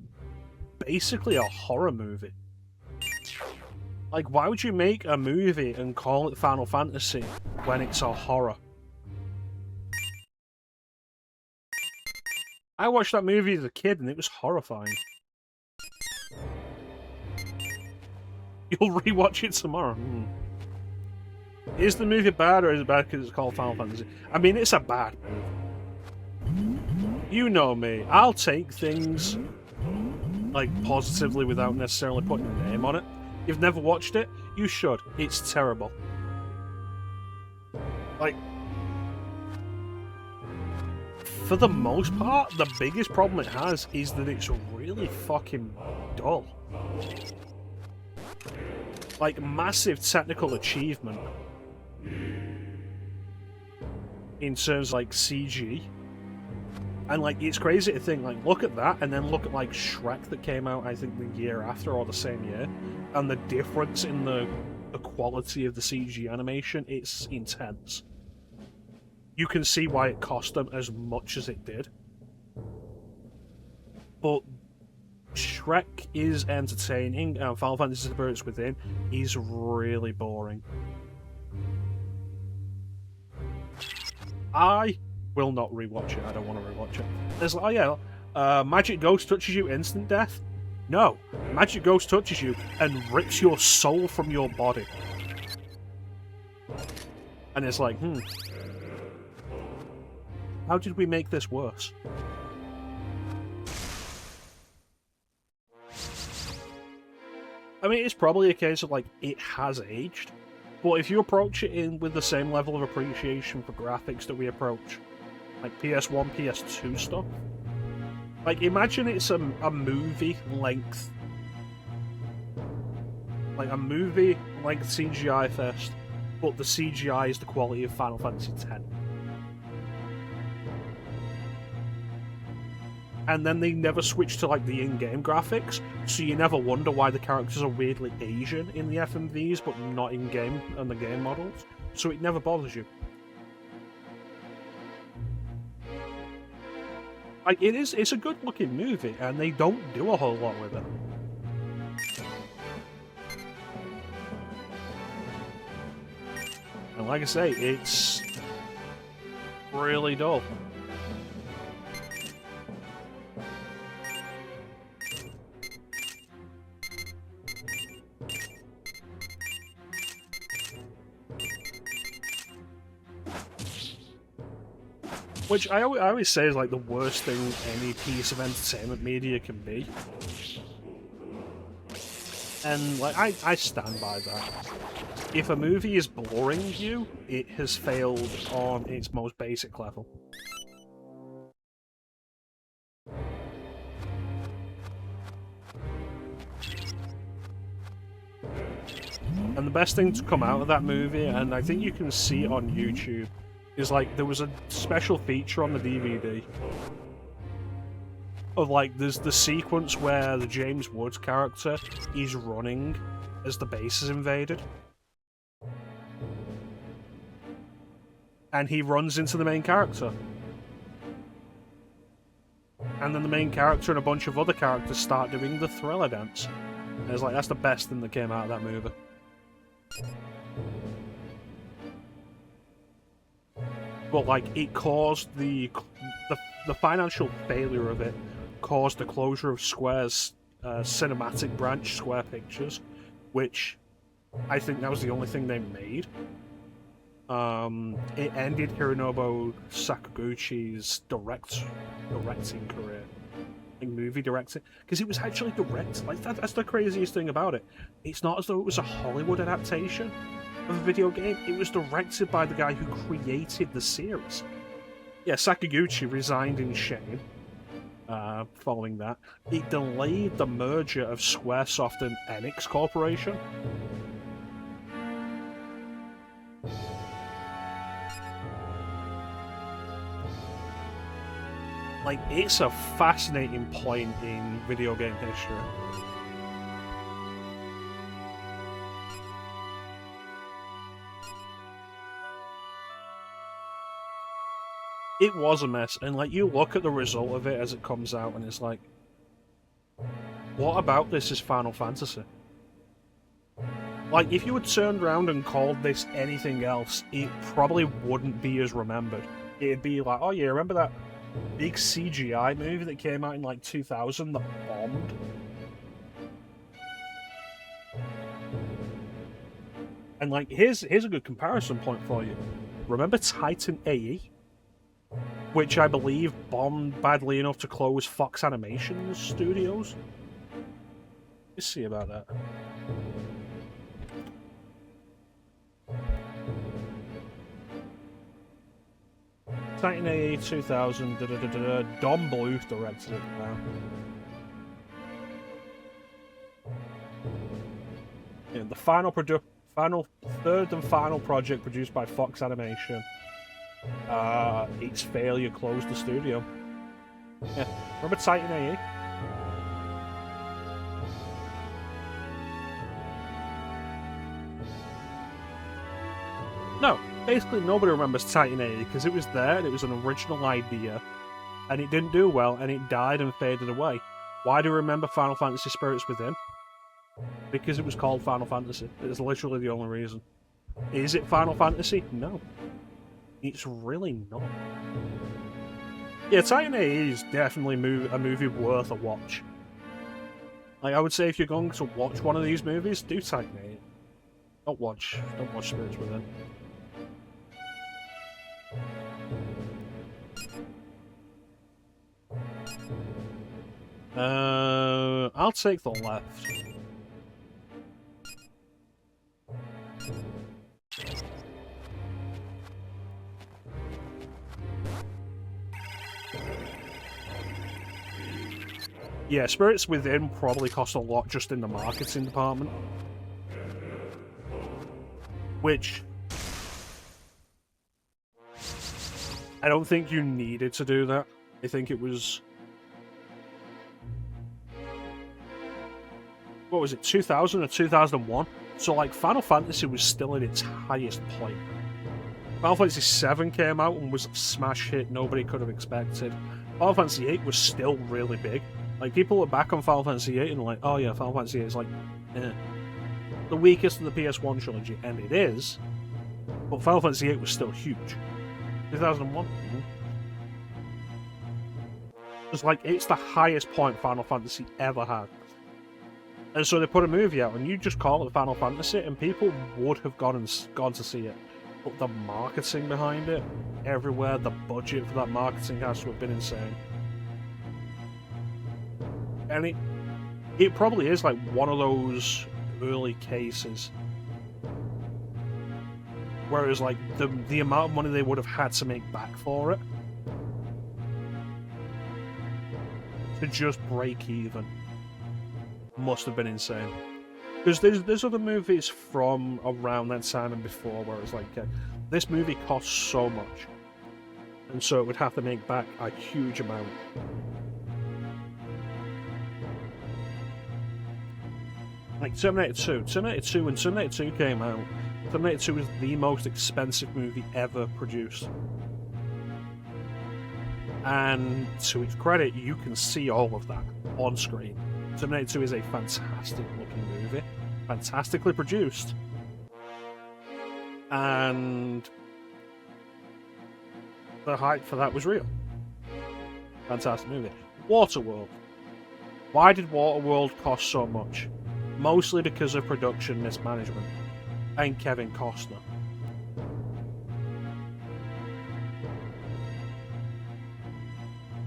basically a horror movie. Like, why would you make a movie and call it Final Fantasy when it's a horror? I watched that movie as a kid and it was horrifying. You'll rewatch it tomorrow. Is the movie bad, or is it bad because it's called Final Fantasy? I mean, it's a bad movie. You know me. I'll take things, like, positively without necessarily putting a name on it. You've never watched it? You should. It's terrible. Like, for the most part, the biggest problem it has is that it's really fucking dull. Like, massive technical achievement in terms of, like, CG. And, like, it's crazy to think, like, look at that, and then look at, like, Shrek that came out, I think, the year after, or the same year, and the difference in the quality of the CG animation, it's intense. You can see why it cost them as much as it did. But Shrek is entertaining, and Final Fantasy Spirits Within is really boring. I will not rewatch it. I don't want to rewatch it. There's like, oh yeah, Magic Ghost touches you, instant death? No. Magic Ghost touches you and rips your soul from your body. And it's like, how did we make this worse? I mean, it's probably a case of, like, it has aged. But if you approach it with the same level of appreciation for graphics that we approach, like, PS1, PS2 stuff, like, imagine it's a movie length, like a movie length CGI fest, but the CGI is the quality of Final Fantasy X. And then they never switch to, like, the in-game graphics, so you never wonder why the characters are weirdly Asian in the FMVs, but not in-game and the game models. So it never bothers you. Like, it's a good-looking movie, and they don't do a whole lot with it. And like I say, it's really dull. Which I always say is, like, the worst thing any piece of entertainment media can be. And, like, I stand by that. If a movie is boring you, it has failed on its most basic level. And the best thing to come out of that movie, and I think you can see it on YouTube, is like there was a special feature on the DVD of like there's the sequence where the James Woods character is running as the base is invaded. And he runs into the main character. And then the main character and a bunch of other characters start doing the Thriller dance. And it's like, that's the best thing that came out of that movie. But like, it caused the financial failure of it caused the closure of Square's cinematic branch, Square Pictures, which I think that was the only thing they made. It ended Hironobu Sakaguchi's directing career, like movie directing, because it was actually directed. Like that's the craziest thing about it. It's not as though it was a Hollywood adaptation of a video game. It was directed by the guy who created the series. Yeah, Sakaguchi resigned in shame. Following that, it delayed the merger of Squaresoft and Enix Corporation. Like, it's a fascinating point in video game history. It was a mess, and like, you look at the result of it as it comes out, and it's like, what about this is Final Fantasy? Like, if you had turned around and called this anything else, it probably wouldn't be as remembered. It'd be like, oh yeah, remember that big CGI movie that came out in like 2000 that bombed? And like, here's a good comparison point for you. Remember Titan AE? Which I believe bombed badly enough to close Fox Animation Studios? Let's see about that. Titan AE 2000, Don Bluth directed it now. Yeah, the third and final project produced by Fox Animation. Its failure closed the studio. Yeah, remember Titan AE? No, basically nobody remembers Titan AE because it was there and it was an original idea and it didn't do well and it died and faded away. Why do you remember Final Fantasy Spirits Within? Because it was called Final Fantasy. It's literally the only reason. Is it Final Fantasy? No. It's really not. Yeah, Titan AE is definitely a movie worth a watch. Like, I would say if you're going to watch one of these movies, do Titan AE. Don't watch Spirits Within. I'll take the left. Yeah, Spirits Within probably cost a lot just in the marketing department. Which I don't think you needed to do that. I think it was... What was it, 2000 or 2001? So, like, Final Fantasy was still at its highest point. Final Fantasy VII came out and was a smash hit nobody could have expected. Final Fantasy VIII was still really big. Like, people look back on Final Fantasy VIII and like, oh yeah, Final Fantasy VIII is like, the weakest of the PS1 trilogy, and it is, but Final Fantasy VIII was still huge. 2001? It's like, it's the highest point Final Fantasy ever had. And so they put a movie out, and you just call it Final Fantasy, and people would have gone to see it. But the marketing behind it, everywhere, the budget for that marketing has to have been insane. And it probably is like one of those early cases where it was like the amount of money they would have had to make back for it to just break even must have been insane. Because there's other movies from around that time and before where it's like, this movie costs so much, and so it would have to make back a huge amount. Like Terminator 2. Terminator 2, when Terminator 2 came out, Terminator 2 was the most expensive movie ever produced. And to its credit, you can see all of that on screen. Terminator 2 is a fantastic looking movie, fantastically produced, and the hype for that was real. Fantastic movie. Waterworld. Why did Waterworld cost so much? Mostly because of production mismanagement and Kevin Costner.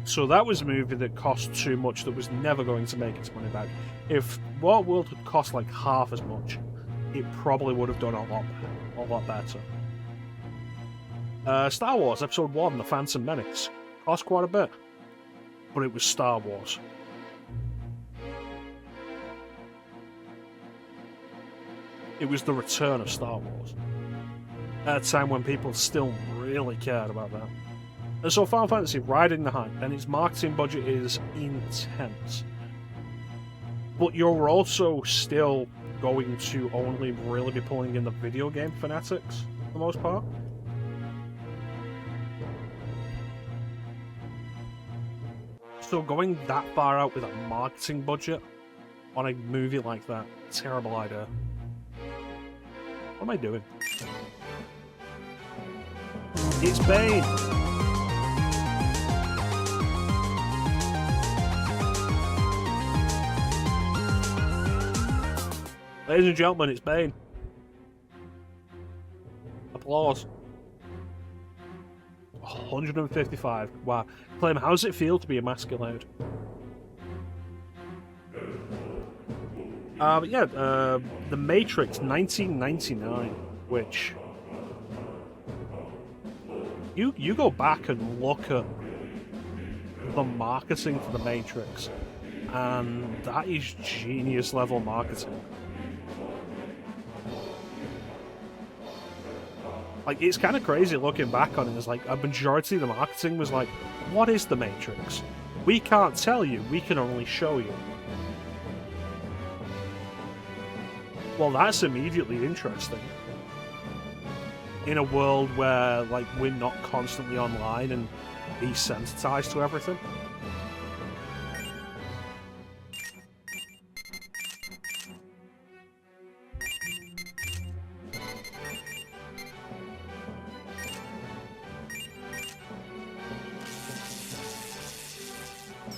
So that was a movie that cost too much, that was never going to make its money back. If Waterworld had cost like half as much, it probably would have done a lot better. Star Wars Episode 1, The Phantom Menace, cost quite a bit, but it was Star Wars. It was the return of Star Wars, at a time when people still really cared about that. And so Final Fantasy, riding the hype, and its marketing budget is intense. But you're also still going to only really be pulling in the video game fanatics, for the most part. So going that far out with a marketing budget on a movie like that, terrible idea. What am I doing? It's Bane! Ladies and gentlemen, it's Bane. Applause. 155. Wow. Claim, how does it feel to be emasculated? The Matrix 1999, which you go back and look at the marketing for the Matrix, and that is genius level marketing. Like, it's kind of crazy looking back on it. It's like a majority of the marketing was like, what is the Matrix? We can't tell you, we can only show you. Well, that's immediately interesting. In a world where, like, we're not constantly online and desensitized to everything.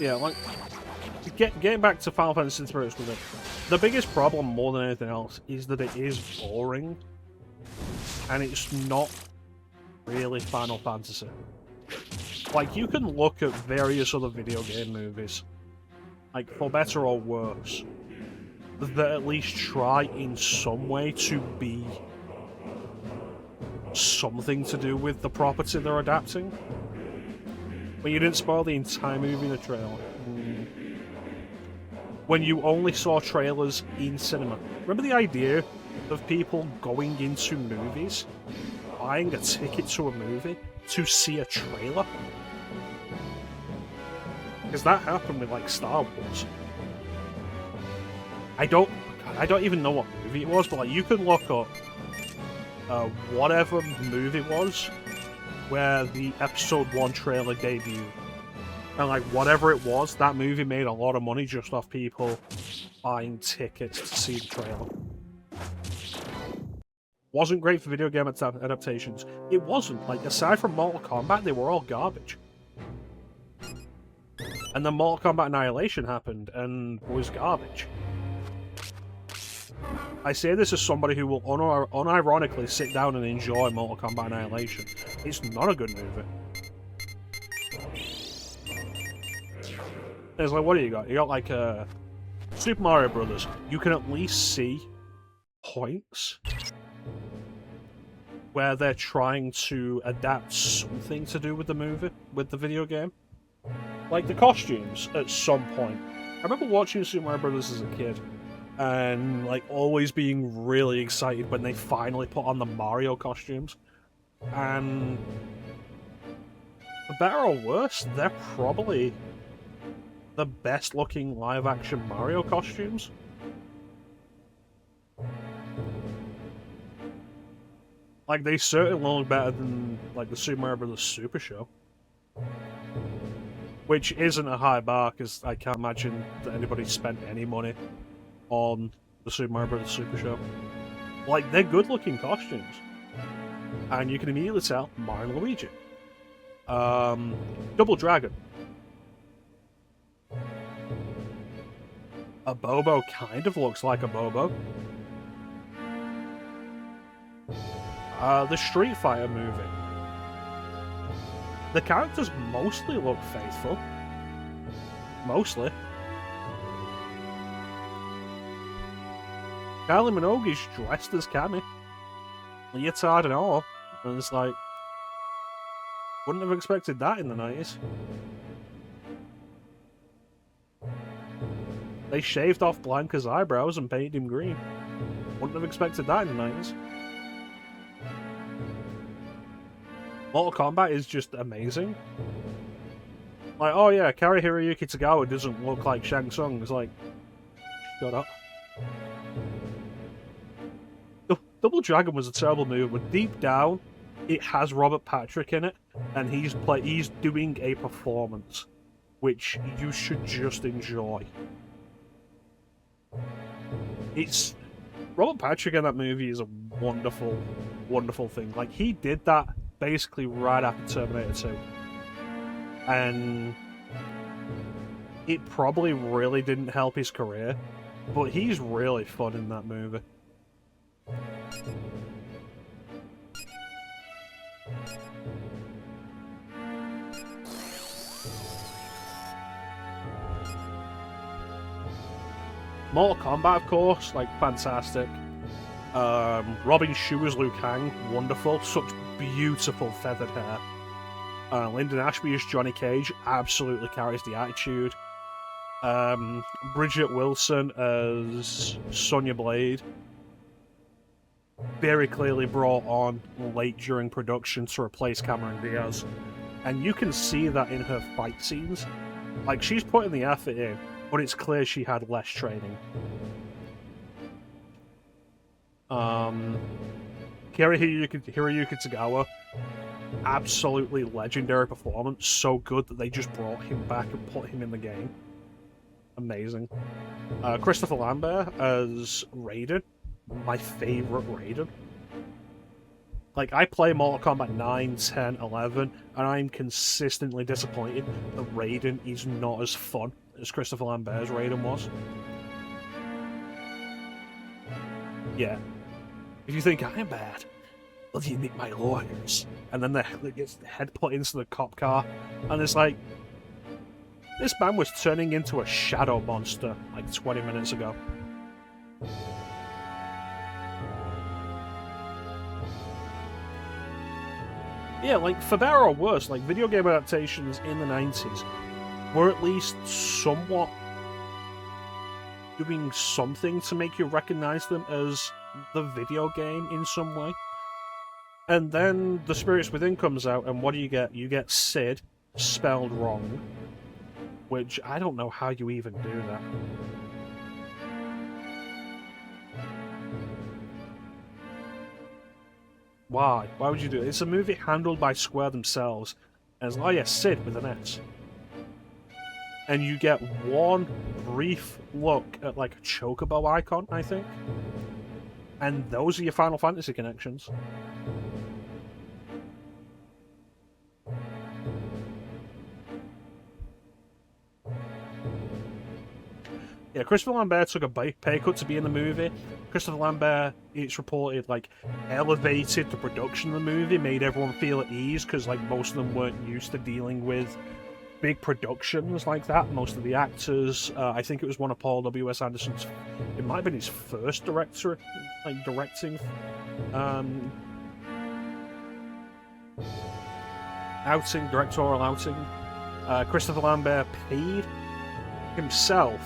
Yeah, like, getting back to Final Fantasy Spirits with it, the biggest problem, more than anything else, is that it is boring, and it's not really Final Fantasy. Like, you can look at various other video game movies, like, for better or worse, that at least try in some way to be something to do with the property they're adapting. But you didn't spoil the entire movie in the trailer. When you only saw trailers in cinema. Remember the idea of people going into movies, buying a ticket to a movie to see a trailer? Because that happened with, like, Star Wars. I don't even know what movie it was, but, like, you can look up whatever movie it was where the Episode 1 trailer debuted. And, like, whatever it was, that movie made a lot of money just off people buying tickets to see the trailer. Wasn't great for video game adaptations. It wasn't. Like, aside from Mortal Kombat, they were all garbage. And then Mortal Kombat Annihilation happened, and was garbage. I say this as somebody who will unironically sit down and enjoy Mortal Kombat Annihilation. It's not a good movie. It's like, what do you got? You got, like, Super Mario Brothers. You can at least see points where they're trying to adapt something to do with the movie, with the video game. Like the costumes, at some point. I remember watching Super Mario Brothers as a kid, and like always being really excited when they finally put on the Mario costumes. And for better or worse, they're probably the best looking live action Mario costumes. Like, they certainly look better than like the Super Mario Bros. Super Show. Which isn't a high bar, because I can't imagine that anybody spent any money on the Super Mario Bros. Super Show. Like, they're good looking costumes. And you can immediately tell Mario and Luigi. Double Dragon. A Bobo kind of looks like a Bobo. The Street Fighter movie. The characters mostly look faithful. Mostly. Kylie Minogue's dressed as Cammy. Leotard and all. And it's like... wouldn't have expected that in the 90s. They shaved off Blanca's eyebrows and painted him green. Wouldn't have expected that in the 90s. Mortal Kombat is just amazing. Like, oh yeah, Kari Hiroyuki Tagawa doesn't look like Shang Tsung. It's like, shut up. Double Dragon was a terrible movie, but deep down, it has Robert Patrick in it, and he's doing a performance, which you should just enjoy. It's Robert Patrick in that movie is a wonderful, wonderful thing. Like, he did that basically right after Terminator 2. And it probably really didn't help his career, but he's really fun in that movie. Mortal Kombat, of course, like, fantastic. Robin Shu as Liu Kang, wonderful. Such beautiful feathered hair. Lyndon Ashby as Johnny Cage, absolutely carries the attitude. Bridget Wilson as Sonya Blade, very clearly brought on late during production to replace Cameron Diaz. And you can see that in her fight scenes. Like, she's putting the effort in, but it's clear she had less training. Hiroyuki Tagawa, absolutely legendary performance, so good that they just brought him back and put him in the game. Amazing. Christopher Lambert as Raiden, my favourite Raiden. Like, I play Mortal Kombat 9, 10, 11, and I'm consistently disappointed that Raiden is not as fun as Christopher Lambert's Raiden was. Yeah. If you think I'm bad, will you meet my lawyers? And then the head put into the cop car, and it's like, this man was turning into a shadow monster like 20 minutes ago. Yeah, like, for better or worse, like, video game adaptations in the 90s were at least somewhat doing something to make you recognize them as the video game in some way. And then The Spirits Within comes out, and what do you get? You get Sid spelled wrong, which I don't know how you even do that. Why? Why would you do it? It's a movie handled by Square themselves, and it's, oh yeah, Sid with an S. And you get one brief look at, like, a chocobo icon, I think. And those are your Final Fantasy connections. Yeah, Christopher Lambert took a pay cut to be in the movie. Christopher Lambert, it's reported, like, elevated the production of the movie, made everyone feel at ease, because, like, most of them weren't used to dealing with big productions like that. Most of the actors, I think it was one of Paul W.S. Anderson's, it might have been his first directing directorial outing. Christopher Lambert paid himself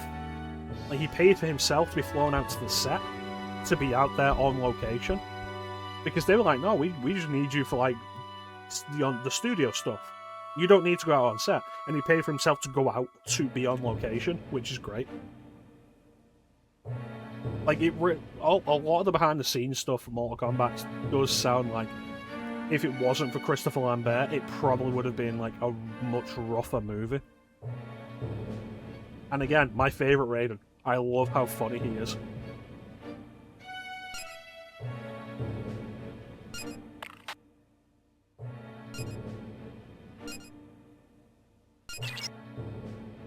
Like, he paid for himself to be flown out to the set, to be out there on location. Because they were like, no, we just need you for, like, the studio stuff. You don't need to go out on set. And he paid for himself to go out to be on location, which is great. Like, a lot of the behind-the-scenes stuff for Mortal Kombat does sound like, if it wasn't for Christopher Lambert, it probably would have been, like, a much rougher movie. And again, my favourite Raiden. I love how funny he is.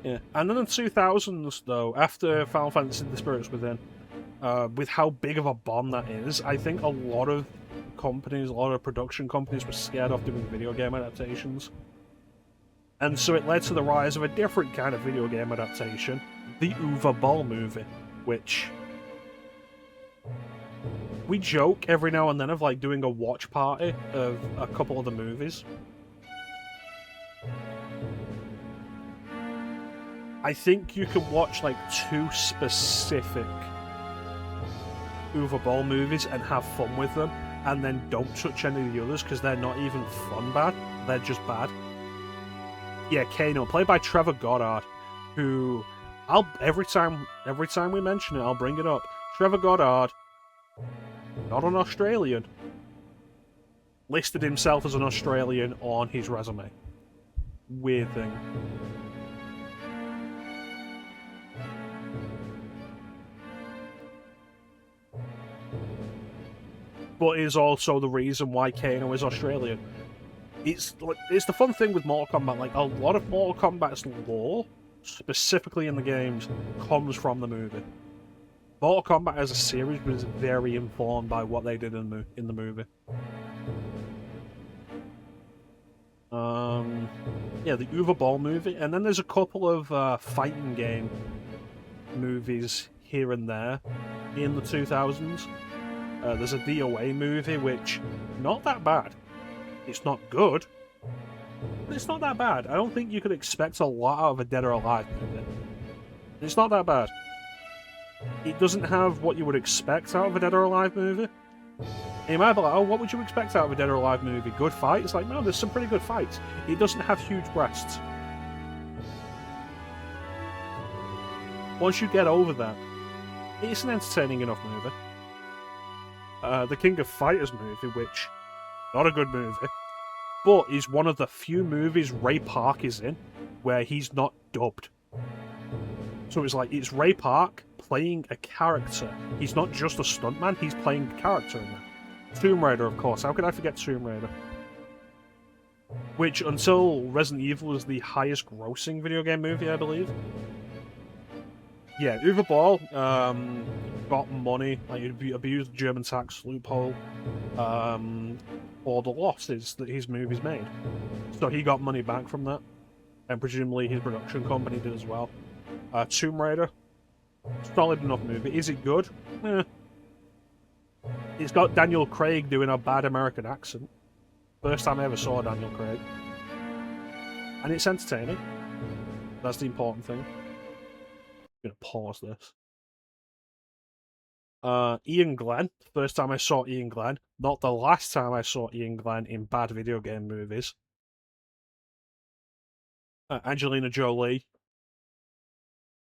Yeah, and then in the 2000s, though, after Final Fantasy The Spirits Within, with how big of a bomb that is, I think a lot of companies, a lot of production companies were scared off doing video game adaptations. And so it led to the rise of a different kind of video game adaptation, the Uwe Boll movie, which we joke every now and then of like doing a watch party of a couple of the movies. I think you could watch like 2 specific Uwe Boll movies and have fun with them, and then don't touch any of the others because they're not even fun bad, they're just bad. Yeah, Kano, played by Trevor Goddard, who every time we mention it, I'll bring it up. Trevor Goddard, not an Australian, listed himself as an Australian on his resume. Weird thing. But is also the reason why Kano is Australian. It's the fun thing with Mortal Kombat. Like, a lot of Mortal Kombat's lore, specifically in the games, comes from the movie. Mortal Kombat as a series was very informed by what they did in the movie. Yeah, the Uwe Boll movie, and then there's a couple of fighting game movies here and there in the 2000s. There's a DOA movie, which, not that bad. It's not good, but it's not that bad. I don't think you could expect a lot out of a Dead or Alive movie. It's not that bad. It doesn't have what you would expect out of a Dead or Alive movie. And you might be like, oh, what would you expect out of a Dead or Alive movie? Good fight? It's like, no, there's some pretty good fights. It doesn't have huge breasts. Once you get over that, it's an entertaining enough movie. The King of Fighters movie, which, not a good movie, but is one of the few movies Ray Park is in where he's not dubbed. So it's like, it's Ray Park playing a character. He's not just a stuntman, he's playing a character in there. Tomb Raider, of course. How could I forget Tomb Raider? Which, until Resident Evil, was the highest grossing video game movie, I believe. Yeah, Uwe Boll got money, like, he abused the German tax loophole for the losses that his movies made. So he got money back from that, and presumably his production company did as well. Tomb Raider, solid enough movie. Is it good? Eh. It's got Daniel Craig doing a bad American accent. First time I ever saw Daniel Craig. And it's entertaining. That's the important thing. I'm gonna pause this. Ian Glenn. First time I saw Ian Glenn. Not the last time I saw Ian Glenn in bad video game movies. Angelina Jolie.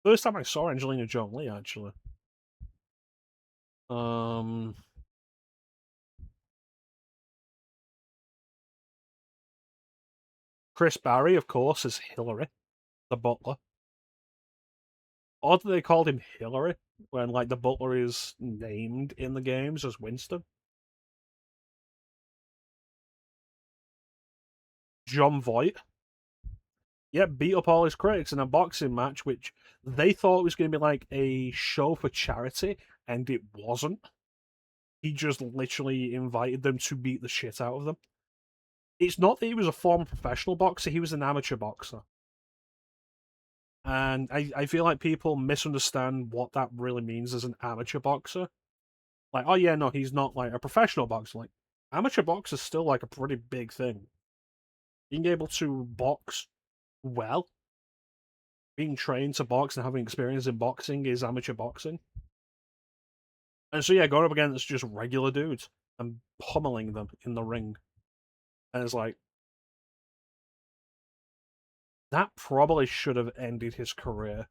First time I saw Angelina Jolie, actually. Chris Barry, of course, is Hillary, the butler. Odd that they called him Hillary when, like, the butler is named in the games as Winston. John Voight. Yep, beat up all his critics in a boxing match, which they thought was going to be like a show for charity, and it wasn't. He just literally invited them to beat the shit out of them. It's not that he was a former professional boxer, he was an amateur boxer. And I feel like people misunderstand what that really means as an amateur boxer. Like, oh yeah, no, he's not like a professional boxer. Like, amateur box is still like a pretty big thing. Being able to box well being trained to box and having experience in boxing is amateur boxing. And so yeah, going up against just regular dudes and pummeling them in the ring. And it's like, that probably should have ended his career.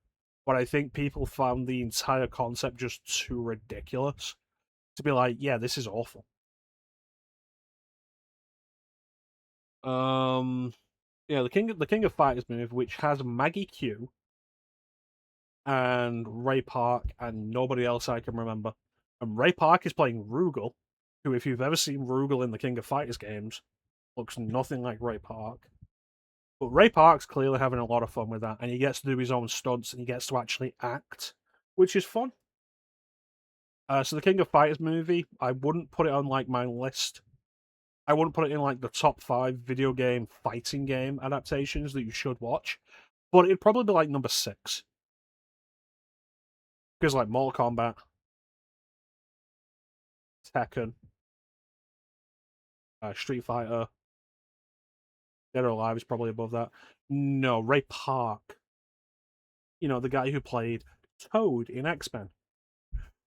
But I think people found the entire concept just too ridiculous to be like, yeah, this is awful. Yeah, the King of Fighters movie, which has Maggie Q and Ray Park and nobody else I can remember. And Ray Park is playing Rugal, who, if you've ever seen Rugal in the King of Fighters games, looks nothing like Ray Park. But Ray Park's clearly having a lot of fun with that, and he gets to do his own stunts and he gets to actually act, which is fun. So the King of Fighters movie, I wouldn't put it on like my list. I wouldn't put it in like the top 5 video game fighting game adaptations that you should watch, but it'd probably be like number 6. Because like Mortal Kombat, Tekken, Street Fighter, Dead or Alive is probably above that. No, Ray Park. You know, the guy who played Toad in X-Men.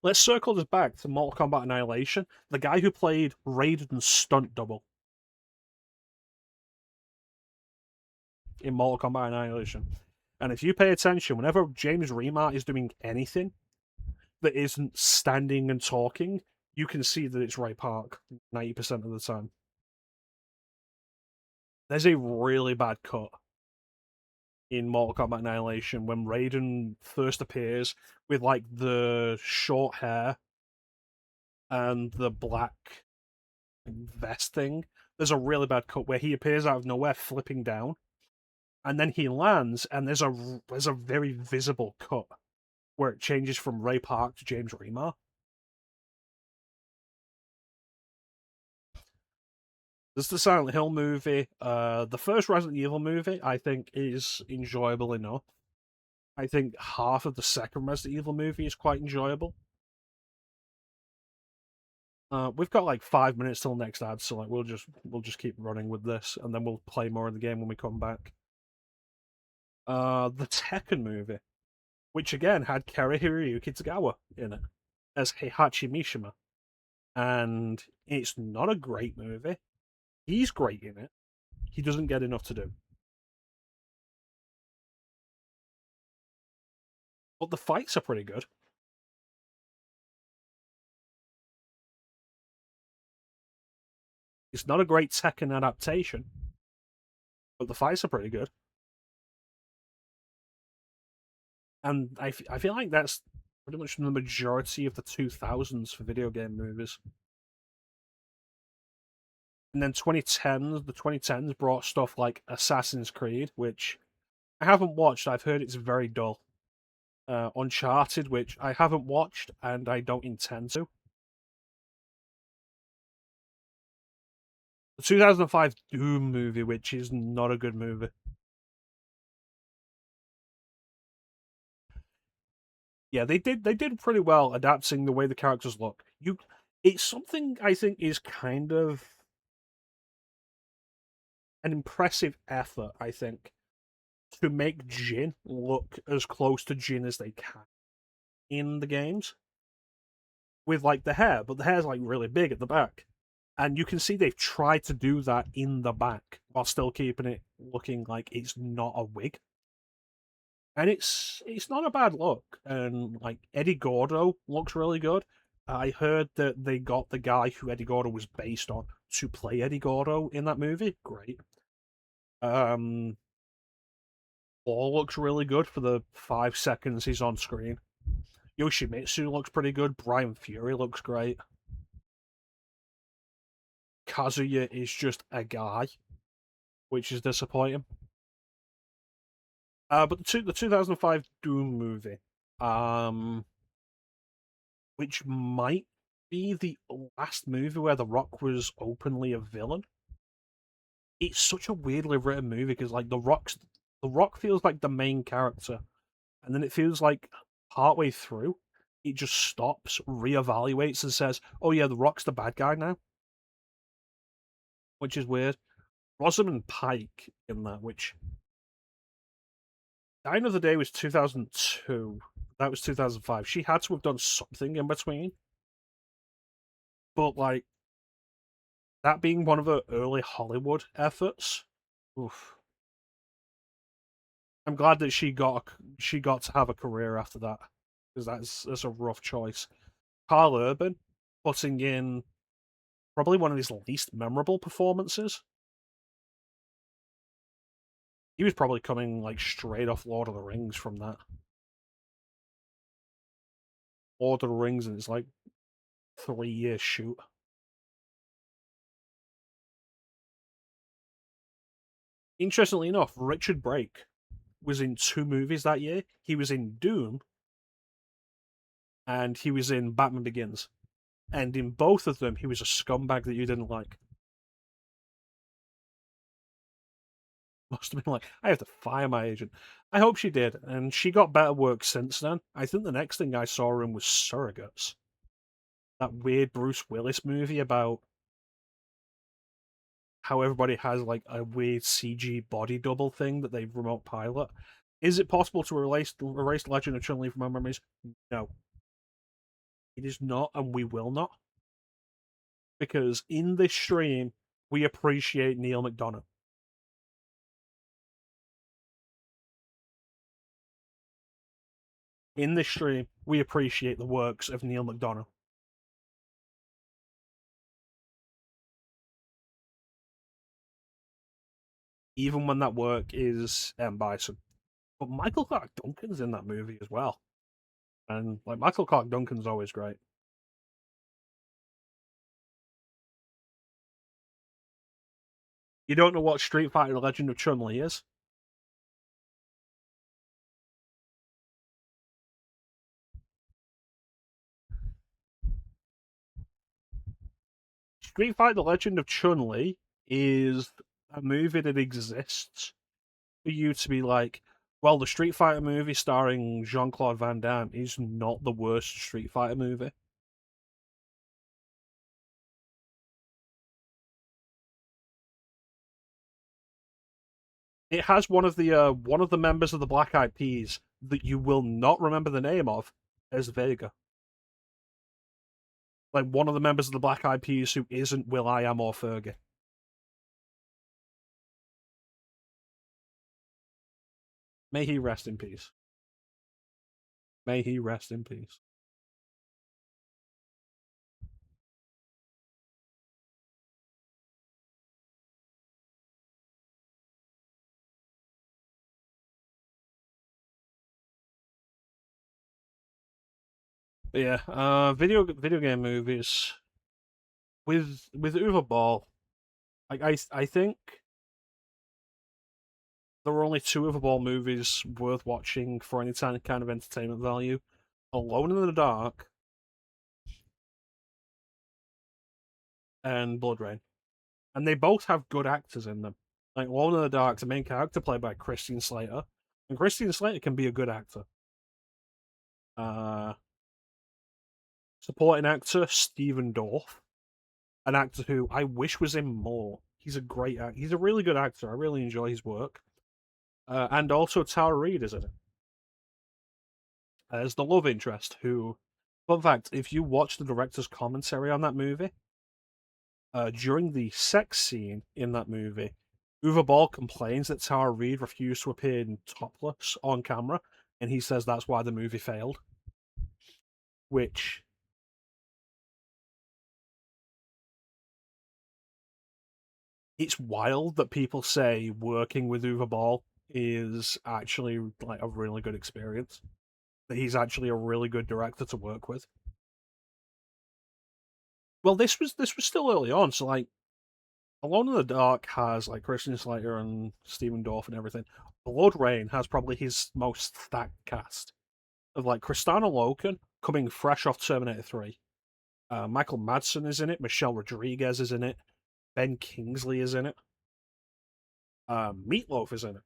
Let's circle this back to Mortal Kombat Annihilation. The guy who played Raiden's stunt double in Mortal Kombat Annihilation. And if you pay attention, whenever James Remar is doing anything that isn't standing and talking, you can see that it's Ray Park 90% of the time. There's a really bad cut in Mortal Kombat Annihilation when Raiden first appears with like the short hair and the black vest thing. There's a really bad cut where he appears out of nowhere flipping down, and then he lands, and there's a very visible cut where it changes from Ray Park to James Remar. There's the Silent Hill movie. The first Resident Evil movie, I think, is enjoyable enough. I think half of the second Resident Evil movie is quite enjoyable. We've got like 5 minutes till next ad, so like we'll just keep running with this, and then we'll play more of the game when we come back. The Tekken movie, which again had Hiroyuki Tagawa in it as Heihachi Mishima, and it's not a great movie. He's great in it. He doesn't get enough to do. But the fights are pretty good. It's not a great Tekken adaptation, but the fights are pretty good. And I feel like that's pretty much the majority of the 2000s for video game movies. And then the 2010s brought stuff like Assassin's Creed, which I haven't watched. I've heard it's very dull. Uncharted, which I haven't watched and I don't intend to. The 2005 Doom movie, which is not a good movie. Yeah, they did pretty well adapting the way the characters look. It's something I think is kind of an impressive effort, I think, to make Jin look as close to Jin as they can in the games. With like the hair, but the hair's like really big at the back. And you can see they've tried to do that in the back while still keeping it looking like it's not a wig. And it's not a bad look. And like Eddie Gordo looks really good. I heard that they got the guy who Eddie Gordo was based on to play Eddie Gordo in that movie. Great. All looks really good for the 5 seconds he's on screen. Yoshimitsu looks pretty good. Brian Fury looks great. Kazuya is just a guy, which is disappointing. But the 2005 Doom movie, which might be the last movie where The Rock was openly a villain. It's such a weirdly written movie because like The Rock feels like the main character, and then it feels like partway through it just stops, reevaluates, and says, "Oh yeah, The Rock's the bad guy now," which is weird. Rosamund Pike in that, which Die Another Day was 2002. That was 2005. She had to have done something in between. But, like, that being one of her early Hollywood efforts, oof. I'm glad that she got to have a career after that, because that's a rough choice. Carl Urban putting in probably one of his least memorable performances. He was probably coming like straight off Lord of the Rings from that. Lord of the Rings, and it's like 3 year shoot. Interestingly enough, Richard Brake was in 2 movies that year. He was in Doom, and he was in Batman Begins. And in both of them, he was a scumbag that you didn't like. Must have been like, I have to fire my agent. I hope she did, and she got better work since then. I think the next thing I saw her in was Surrogates. That weird Bruce Willis movie about how everybody has like a weird CG body double thing that they remote pilot. Is it possible to erase Legend of Chun-Li from our memories? No. It is not, and we will not. Because in this stream, we appreciate Neil McDonough. In this stream, we appreciate the works of Neil McDonough. Even when that work is M. Bison. But Michael Clark Duncan's in that movie as well. And like Michael Clark Duncan's always great. You don't know what Street Fighter Legend of Chun-Li is? Street Fighter: The Legend of Chun-Li is a movie that exists for you to be like, well, the Street Fighter movie starring Jean-Claude Van Damme is not the worst Street Fighter movie. It has one of the members of the Black Eyed Peas that you will not remember the name of as Vega. Like one of the members of the Black Eyed Peas who isn't will.i.am or Fergie. May he rest in peace. May he rest in peace. But yeah, video game movies with Uwe Ball. I think there were only 2 Uwe Ball movies worth watching for any kind of entertainment value: Alone in the Dark and Blood Rain, and they both have good actors in them. Like Alone in the Dark's the main character played by Christian Slater, and Christian Slater can be a good actor. Supporting actor Stephen Dorff, an actor who I wish was in more. He's a great actor. He's a really good actor. I really enjoy his work. And also Tara Reid is in it as the love interest. Who, fun fact, if you watch the director's commentary on that movie, during the sex scene in that movie, Uwe Ball complains that Tara Reid refused to appear in topless on camera, and he says that's why the movie failed. Which it's wild that people say working with Uwe Ball is actually like a really good experience. That he's actually a really good director to work with. Well, this was still early on, so like Alone in the Dark has like Christian Slater and Stephen Dorff and everything. Blood Rain has probably his most stacked cast of like Kristanna Loken coming fresh off Terminator 3. Michael Madsen is in it. Michelle Rodriguez is in it. Ben Kingsley is in it. Meatloaf is in it.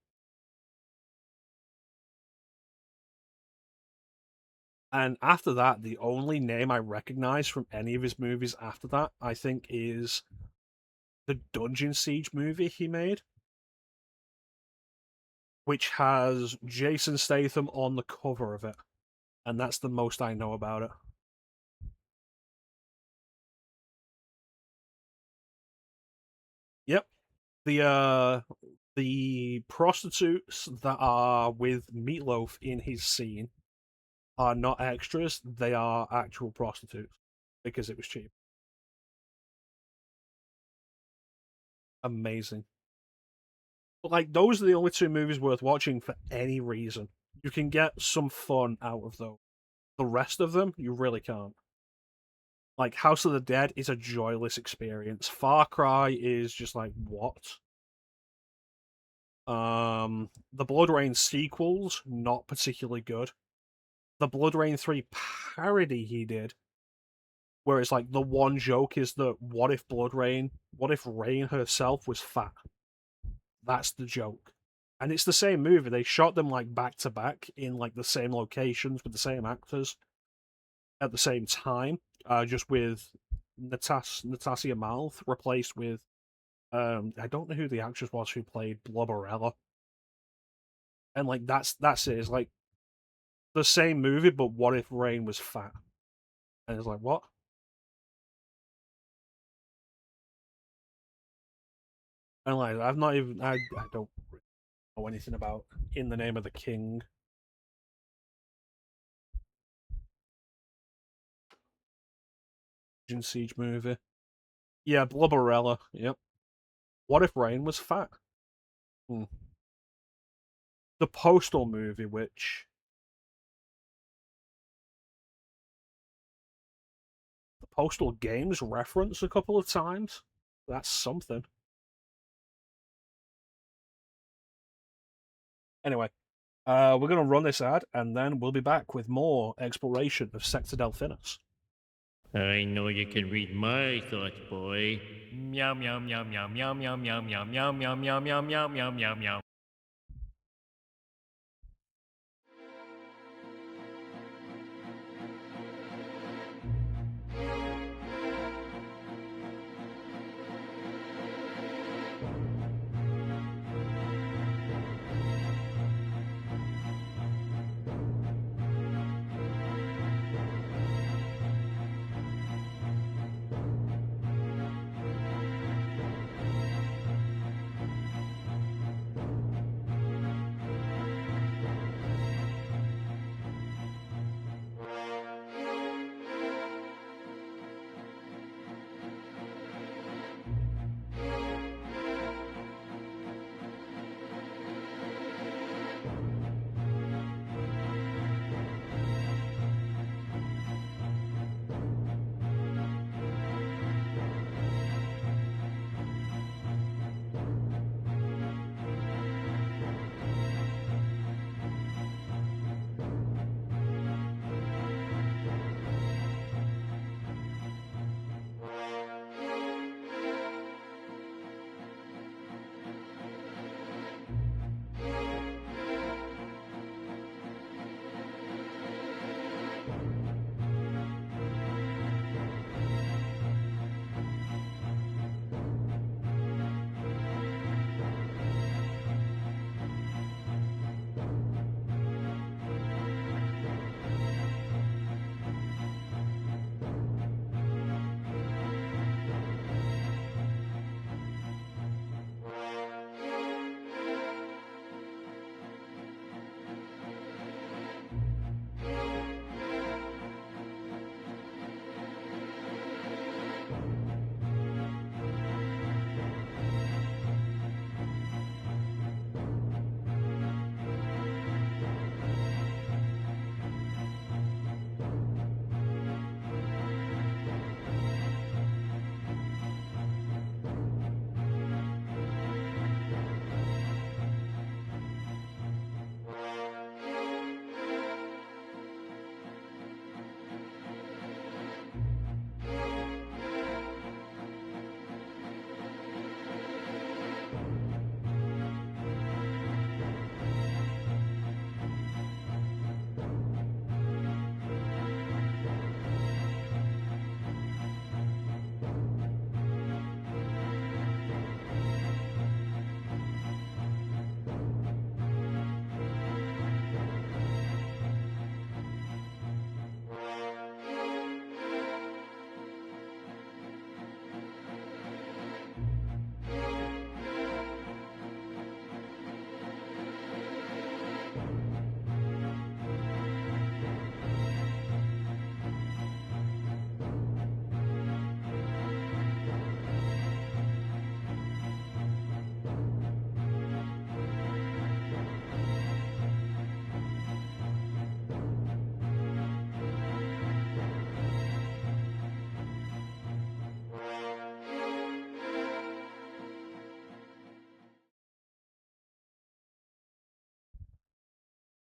And after that, the only name I recognize from any of his movies after that, I think, is the Dungeon Siege movie he made. which has Jason Statham on the cover of it, and that's the most I know about it. Yep, the prostitutes that are with Meatloaf in his scene are not extras; they are actual prostitutes because it was cheap. Amazing. But like, those are the only two movies worth watching for any reason. You can get some fun out of those. The rest of them, you really can't. Like, House of the Dead is a joyless experience. Far Cry is just like, what? The Blood Rain sequels, not particularly good. The Blood Rain 3 parody he did, where it's like the one joke is that what if Rain herself was fat? That's the joke. And it's the same movie. They shot them like back to back in like the same locations with the same actors at the same time, just with Natasha Malth replaced with I don't know who the actress was who played Blubberella. And like that's it. It's like the same movie, but what if Rain was fat? And it's like, what? And like I've not even I don't know anything about In the Name of the King. Siege movie. Yeah, Blubberella. Yep. What if Rain was fat? Hmm. The Postal movie, which the Postal Games reference a couple of times. That's something. Anyway, we're gonna run this ad, and then we'll be back with more exploration of Sector Delphinus. I know you can read my thoughts, boy. Meow meow meow meow meow meow meow meow meow meow meow meow meow meow meow meow.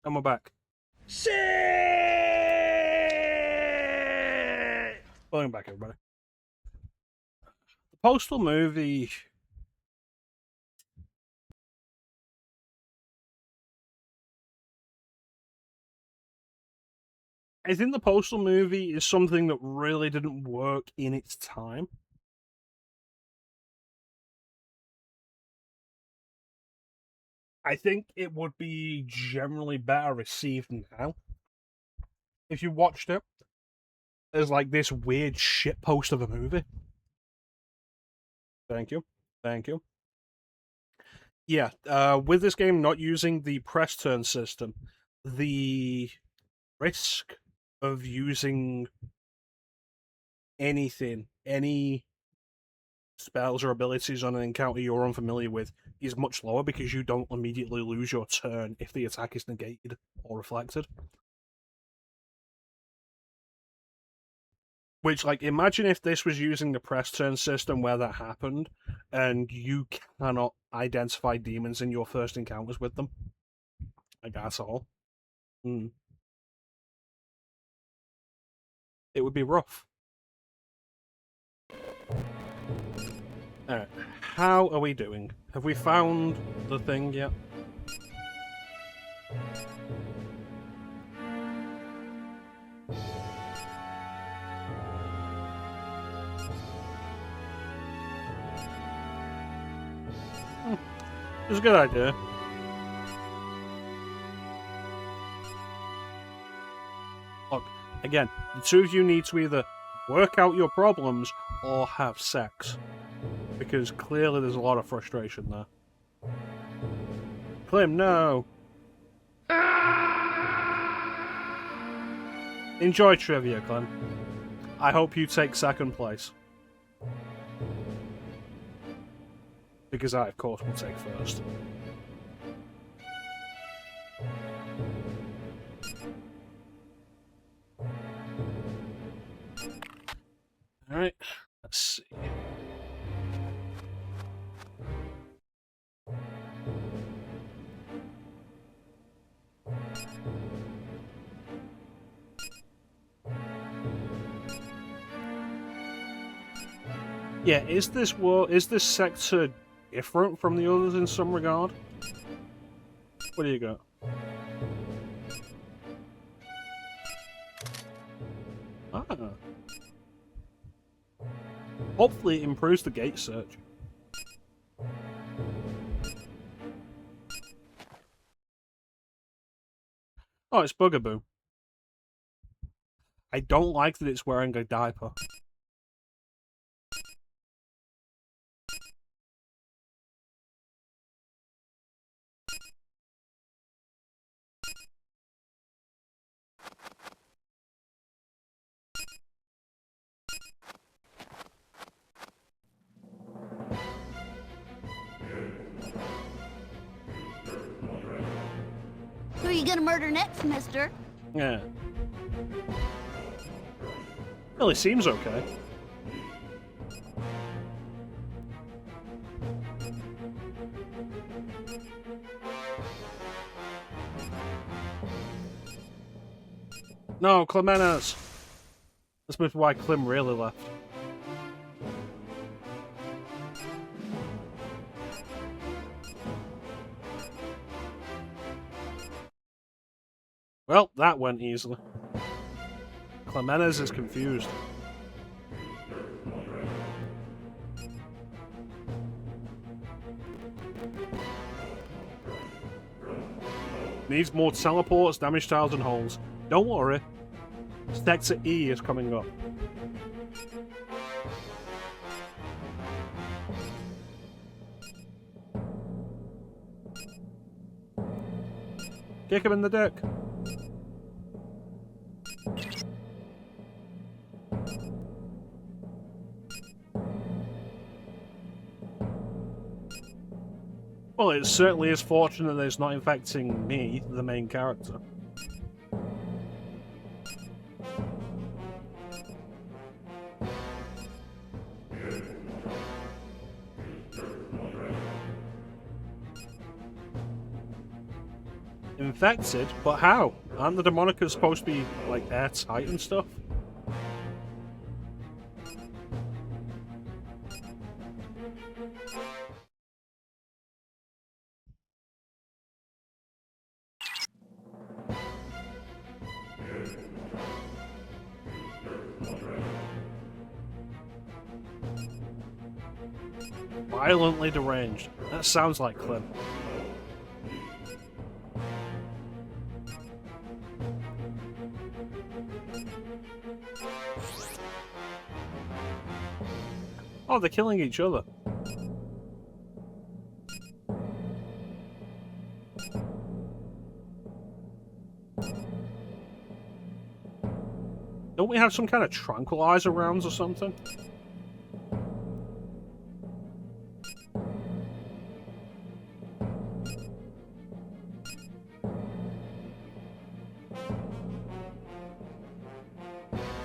And we're back. Shit! Welcome back, everybody. The Postal movie. I think the Postal movie is something that really didn't work in its time. I think it would be generally better received now. If you watched it as like this weird shitpost of a movie. Thank you. Thank you. Yeah, with this game not using the press turn system, the risk of using anything, any spells or abilities on an encounter you're unfamiliar with is much lower because you don't immediately lose your turn if the attack is negated or reflected. Which, like, imagine if this was using the press turn system where that happened, and you cannot identify demons in your first encounters with them. Like, that's all. It would be rough. Alright, how are we doing? Have we found the thing yet? It's a good idea. Look, again, the two of you need to either work out your problems or have sex. Because clearly there's a lot of frustration there. Clem, no! Enjoy trivia, Clem. I hope you take second place. Because I, of course, will take first. Alright, let's see. Yeah, is this sector different from the others in some regard? What do you got? Ah. Hopefully it improves the gate search. Oh, it's Bugaboo. I don't like that it's wearing a diaper. Who are you gonna murder next, mister? Yeah. Well, it seems okay. No, Clemenas! This must be why Clem really left. Well, that went easily. Clemenas is confused. Needs more teleports, damage tiles, and holes. Don't worry. Sector E is coming up. Kick him in the dick. Well, it certainly is fortunate that it's not infecting me, the main character. Infected? But how? Aren't the Demonicas supposed to be, like, airtight and stuff? Violently deranged. That sounds like Clem. Oh, they're killing each other. Don't we have some kind of tranquilizer rounds or something?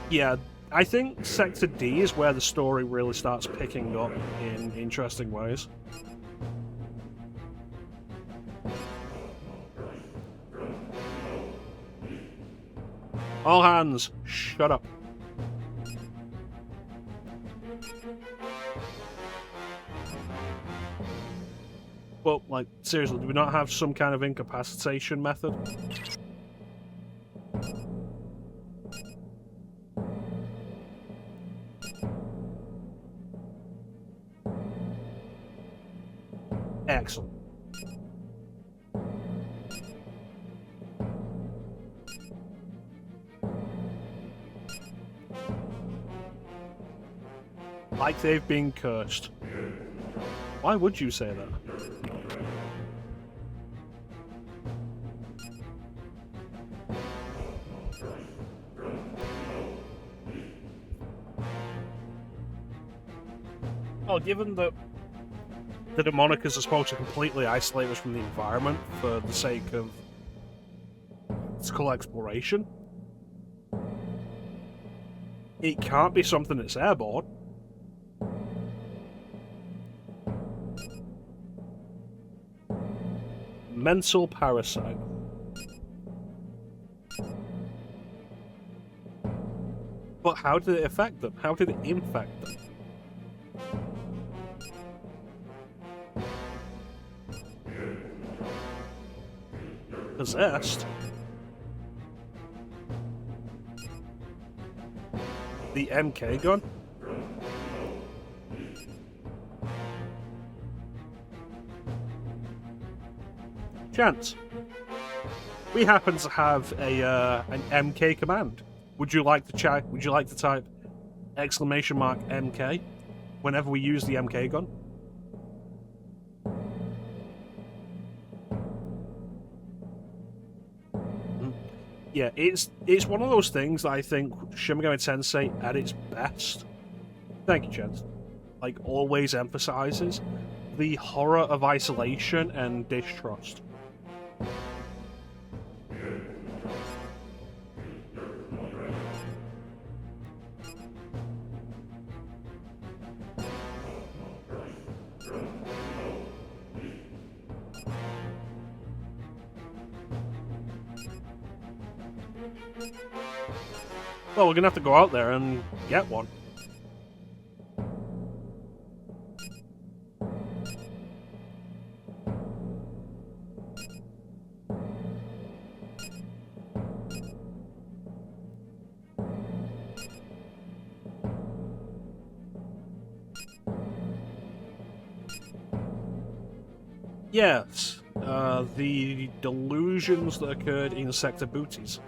Yeah, I think Sector D is where the story really starts picking up in interesting ways. All hands, shut up. But, like, seriously, do we not have some kind of incapacitation method? Excellent. Like they've been cursed. Why would you say that? Well, given that the Demonicas are supposed to completely isolate us from the environment for the sake of physical exploration, it can't be something that's airborne. Mental parasite. But how did it affect them? How did it infect them? Possessed? The MK gun? Chance. We happen to have a an MK command. Would you like to check? Would you like to type !MK whenever we use the MK gun? Yeah, it's one of those things that I think Shin Megami Tensei at its best. Thank you, Chance. Like always emphasizes the horror of isolation and distrust. Well, we're gonna have to go out there and get one. Yes, the delusions that occurred in Sector Booties.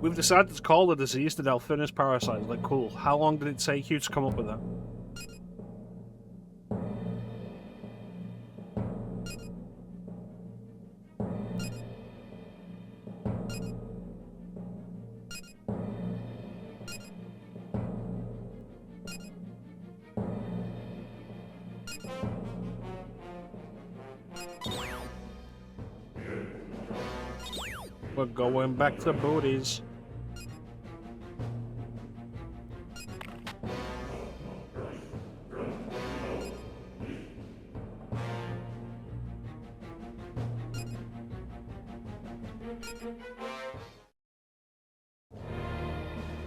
We've decided to call the disease the Delphinus parasite. Like, cool. How long did it take you to come up with that? We're going back to booties.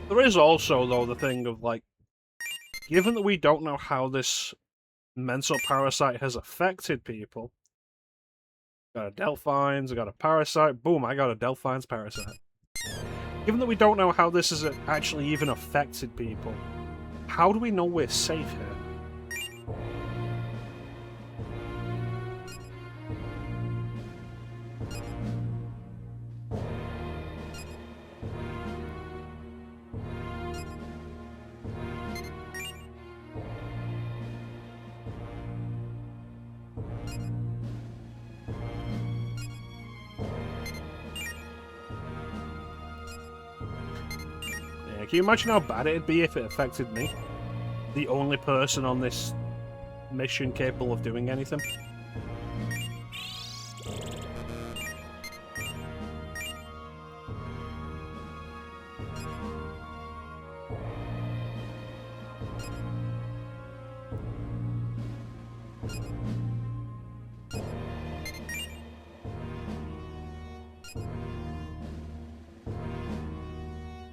There is also, though, the thing of, like, given that we don't know how this mental parasite has affected people. Got a Delphines, I got a parasite. Boom, I got a Delphine's parasite. Given that we don't know how this has actually even affected people, how do we know we're safe here? Can you imagine how bad it'd be if it affected me? The only person on this mission capable of doing anything?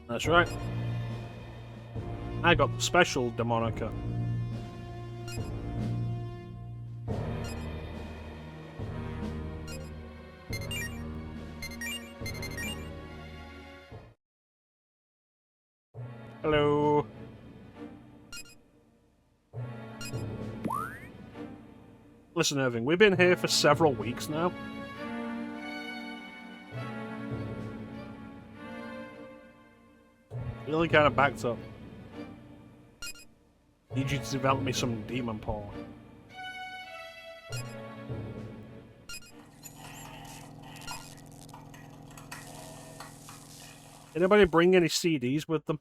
That's right. I got the special demonica. Hello. Listen, Irving, we've been here for several weeks now. Really kind of backed up. Need you to develop me some demon porn. Anybody bring any CDs with them?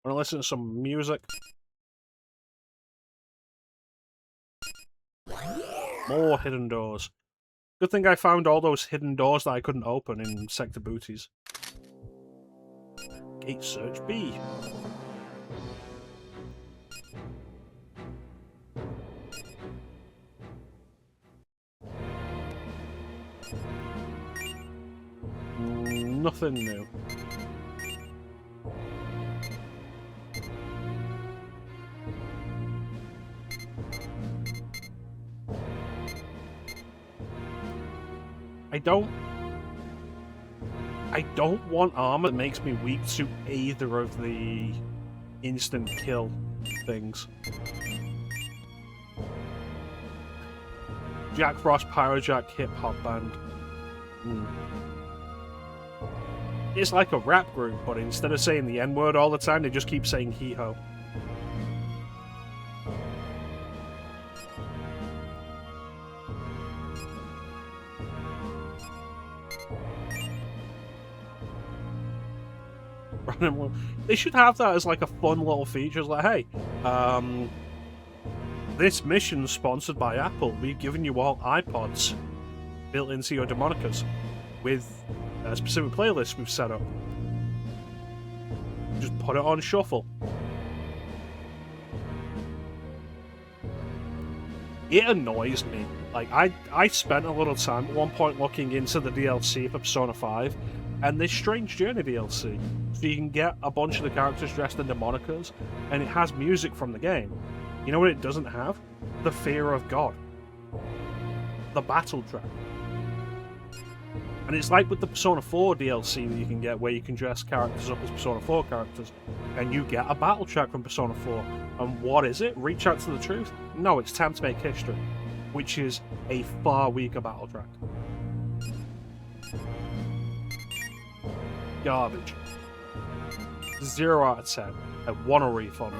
Wanna listen to some music? More hidden doors. Good thing I found all those hidden doors that I couldn't open in Sector Booties. Gate search B. Nothing new. I don't want armor that makes me weak to either of the instant kill things. Jack Frost, Pyrojack, Hip Hop Band. It's like a rap group, but instead of saying the N-word all the time, they just keep saying hee-ho. They should have that as like a fun little feature. It's like, hey, this mission's sponsored by Apple. We've given you all iPods built into your demonicas with a specific playlist we've set up. Just put it on shuffle. It annoys me. Like, I spent a little time at one point looking into the DLC for Persona 5, and this Strange Journey DLC. So you can get a bunch of the characters dressed in demonicas, and it has music from the game. You know what it doesn't have? The Fear of God. The battle track. And it's like with the Persona 4 DLC that you can get, where you can dress characters up as Persona 4 characters, and you get a battle track from Persona 4. And what is it? Reach Out to the Truth? No, it's Time to Make History, which is a far weaker battle track. Garbage. 0 out of 10. I want a refund.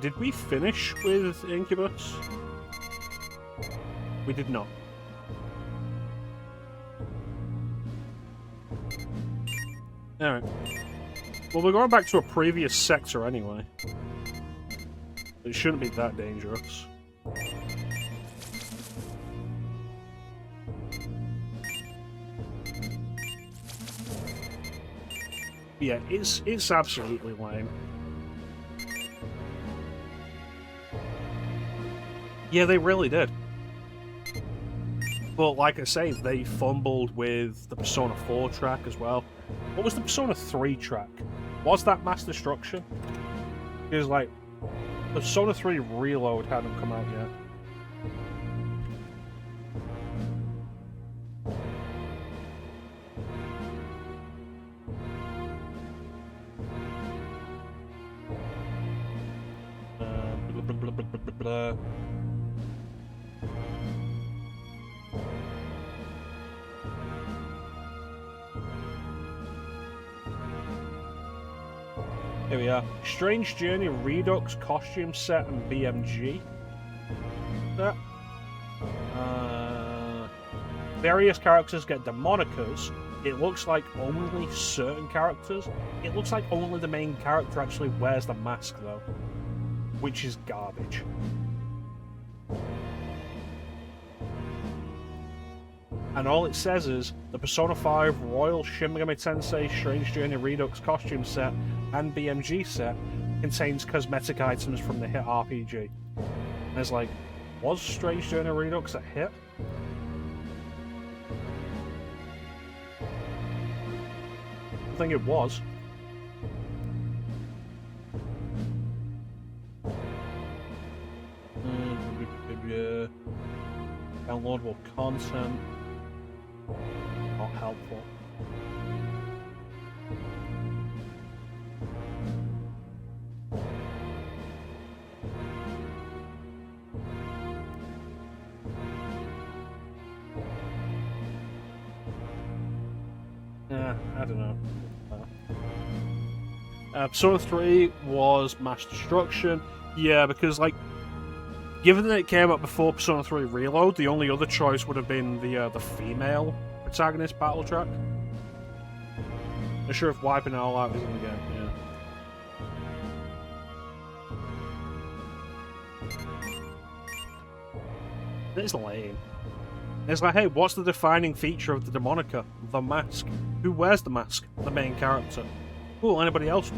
Did we finish with Incubus? We did not. Alright. Well, we're going back to a previous sector anyway. It shouldn't be that dangerous. Yeah, it's absolutely lame. Yeah, they really did. But like I say, they fumbled with the Persona 4 track as well. What was the Persona 3 track? Was that Mass Destruction? Because, like, Persona 3 Reload hadn't come out yet. Blah, blah, blah, blah, blah, blah. Here we are. Strange Journey Redux costume set and BMG. Set. Various characters get demonicas. It looks like only certain characters. It looks like only the main character actually wears the mask though, which is garbage. And all it says is the Persona 5 Royal Shin Megami Tensei Strange Journey Redux costume set and BMG set contains cosmetic items from the hit RPG. And it's like, was Strange Journey Redux a hit? I think it was. Downloadable content. Not helpful. I don't know. Persona 3 was Mass Destruction. Yeah, because, like, given that it came up before Persona 3 Reload, the only other choice would have been the female protagonist battle track. Not sure if wiping it all out is in the game, yeah. It's lame. It's like, hey, what's the defining feature of the Demonica? The mask. Who wears the mask? The main character. Cool, anybody else?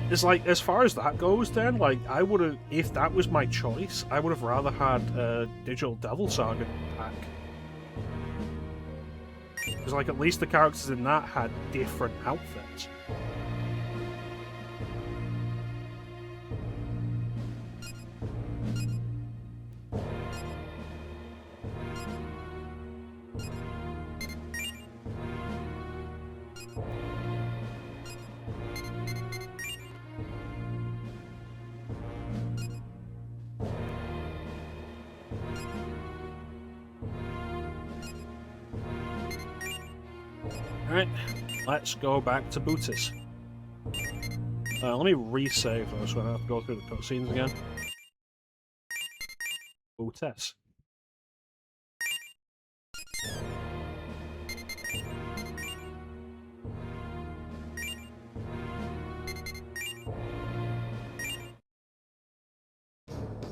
It's like, as far as that goes then, like, I would have, if that was my choice, I would have rather had a Digital Devil Saga pack. Because, like, at least the characters in that had different outfits. Alright, let's go back to Bootis. Let me resave though, so I don't have to go through the cutscenes again. Bootis.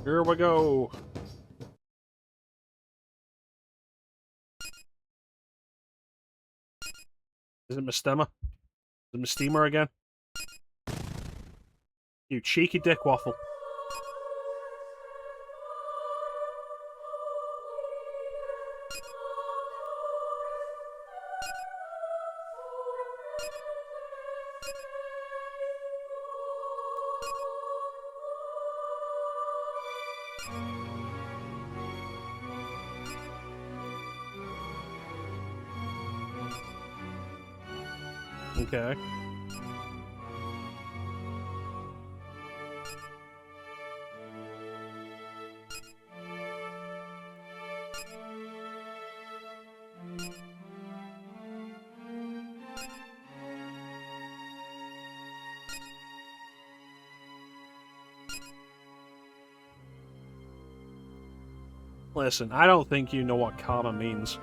Here we go. Is it Mistema? Is it Mistema again? You cheeky dick waffle. Okay. Listen, I don't think you know what karma means.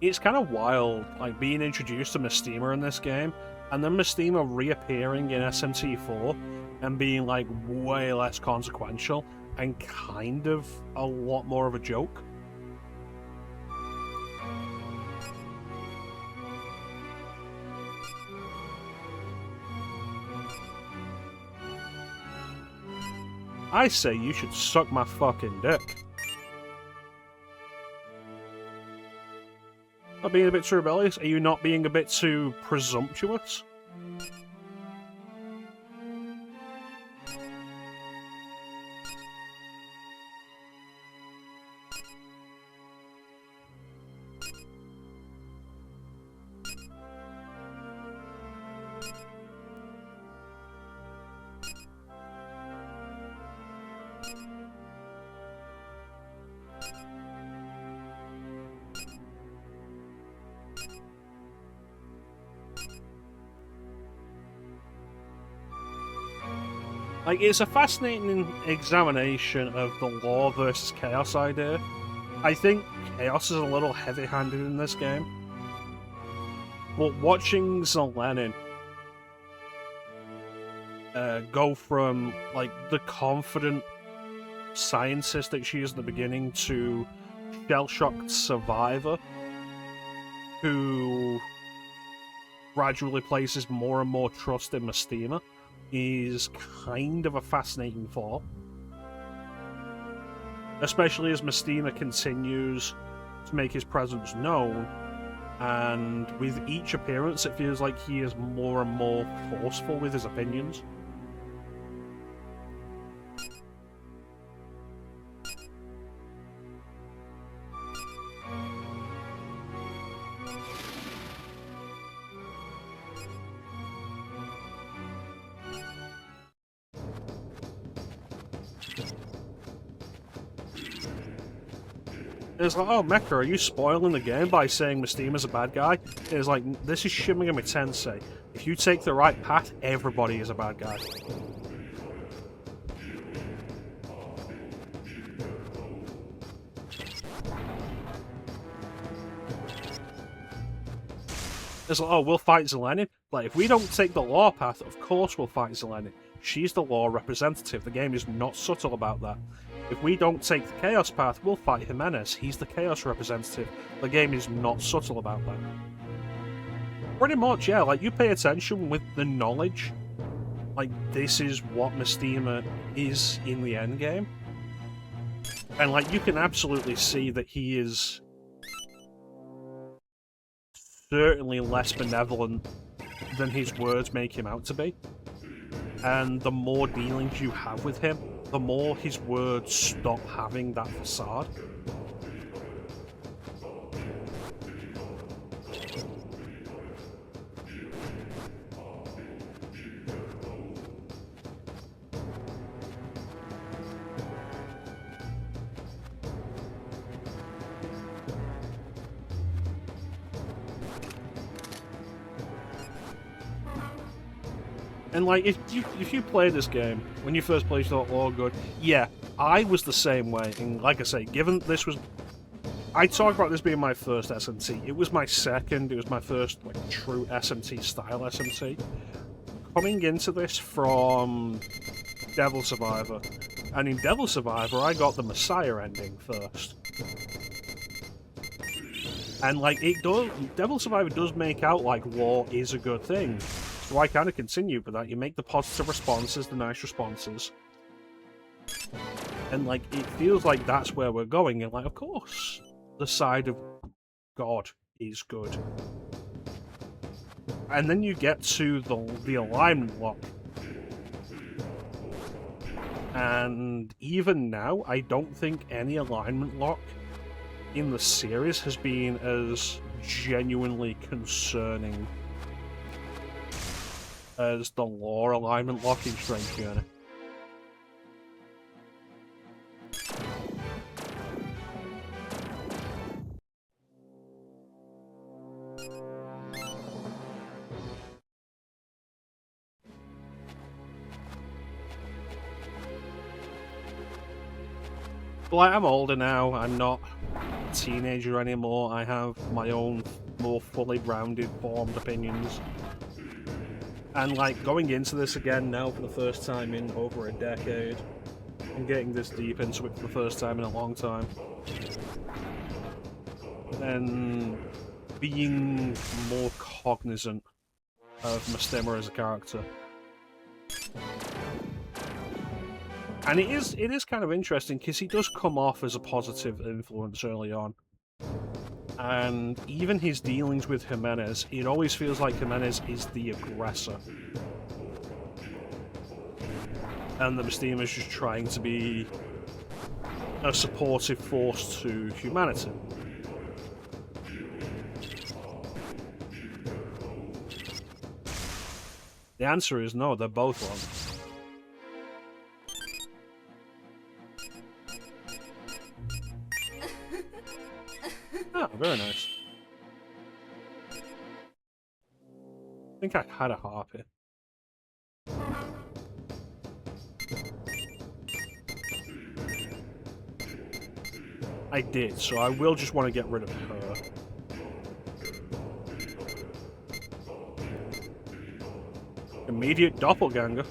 It's kind of wild, like, being introduced to Mystima in this game, and then Mystima reappearing in SMT4 and being, like, way less consequential and kind of a lot more of a joke. I say you should suck my fucking dick. Not being a bit too rebellious? Are you not being a bit too presumptuous? Like, it's a fascinating examination of the law versus chaos idea. I think chaos is a little heavy-handed in this game. But watching Zelenin go from, like, the confident scientist that she is in the beginning to shell-shocked survivor who gradually places more and more trust in Mystima is kind of a fascinating thought. Especially as Mystima continues to make his presence known, and with each appearance it feels like he is more and more forceful with his opinions. It's like, oh, Mecha, are you spoiling the game by saying Mystima's a bad guy? It's like, this is Shin Megami Tensei. If you take the right path, everybody is a bad guy. It's like, oh, we'll fight Zelenin. Like, if we don't take the law path, of course we'll fight Zelenin. She's the law representative. The game is not subtle about that. If we don't take the Chaos path, we'll fight Jimenez. He's the Chaos representative. The game is not subtle about that. Pretty much, yeah. Like, you pay attention with the knowledge. Like, this is what Mystima is in the endgame. And, like, you can absolutely see that he is certainly less benevolent than his words make him out to be. And the more dealings you have with him, the more his words stop having that facade. And like, if you play this game, when you first played, you thought, oh, good. Yeah, I was the same way. And like I say, given this was... I talk about this being my first SMT. It was my second. It was my first, like, true SMT-style SMT. Coming into this from Devil Survivor. And in Devil Survivor, I got the Messiah ending first. And, like, it does... Devil Survivor does make out, like, war is a good thing. So I kind of continue with that. You make the positive responses, the nice responses. And, like, it feels like that's where we're going. And, like, of course, the side of God is good. And then you get to the alignment lock. And even now, I don't think any alignment lock in the series has been as genuinely concerning as the lore alignment lock in Strange Journey. But like, I'm older now, I'm not a teenager anymore, I have my own more fully rounded, formed opinions. And like, going into this again now for the first time in over a decade, and getting this deep into it for the first time in a long time, and being more cognizant of Mastema as a character. And it is kind of interesting, because he does come off as a positive influence early on. And even his dealings with Jimenez, it always feels like Jimenez is the aggressor. And that Mastema is just trying to be a supportive force to humanity. The answer is no, they're both wrong. Ah, very nice. I think I had a harp here. I did, so I will just want to get rid of her. Immediate doppelganger.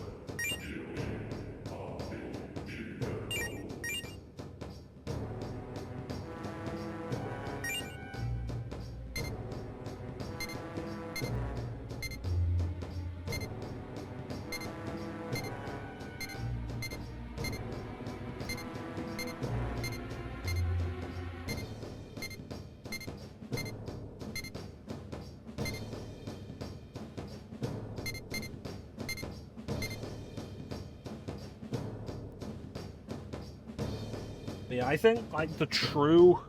Yeah, I think, like, the true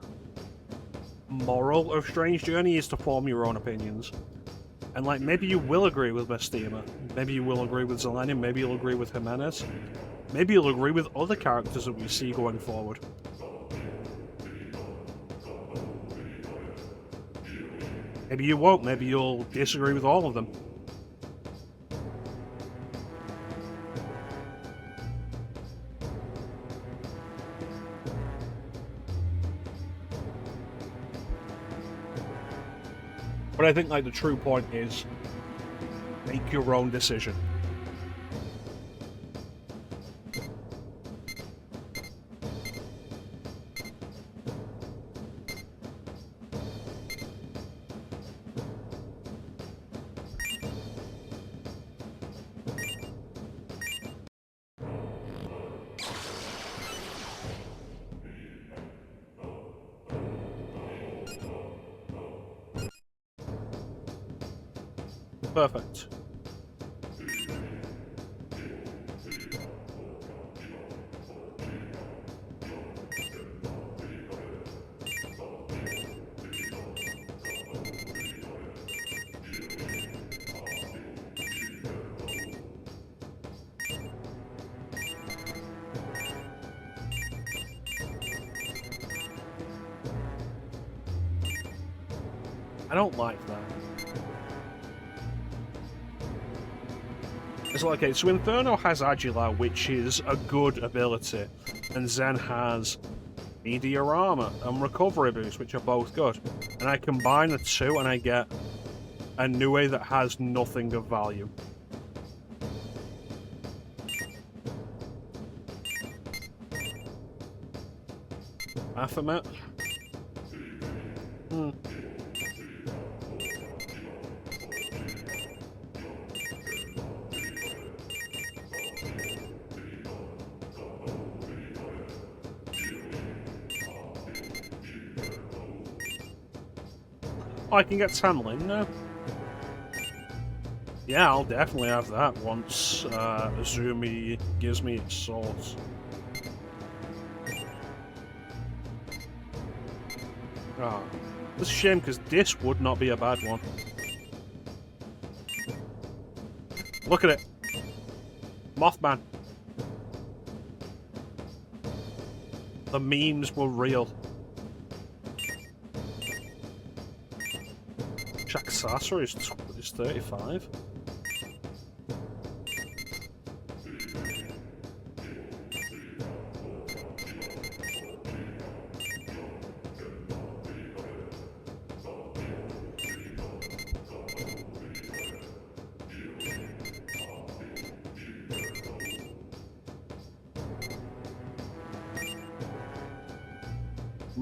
moral of Strange Journey is to form your own opinions. And, like, maybe you will agree with Mastema, maybe you will agree with Zelenin, maybe you'll agree with Jimenez, maybe you'll agree with other characters that we see going forward. Maybe you won't, maybe you'll disagree with all of them. But I think, like, the true point is, make your own decision. Perfect. I don't like that. It's like, okay, so Inferno has Agila, which is a good ability, and Zen has Media Armor and Recovery Boost, which are both good. And I combine the two and I get a Nue that has nothing of value. Baphomet? Oh, I can get Tamlin now. Yeah, I'll definitely have that once Azumi gives me its source. Ah, it's a shame because this would not be a bad one. Look at it, Mothman. The memes were real. Jack Sasser is 35.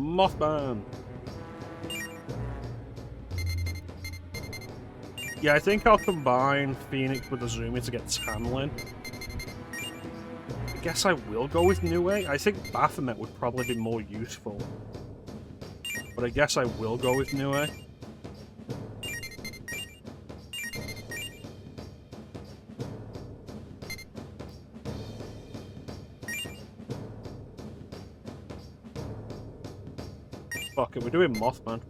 Mothman. Yeah, I think I'll combine Phoenix with Azumi to get Tanlin. I guess I will go with Nue. I think Baphomet would probably be more useful. But I guess I will go with Nue. Fuck it, we're doing Mothman.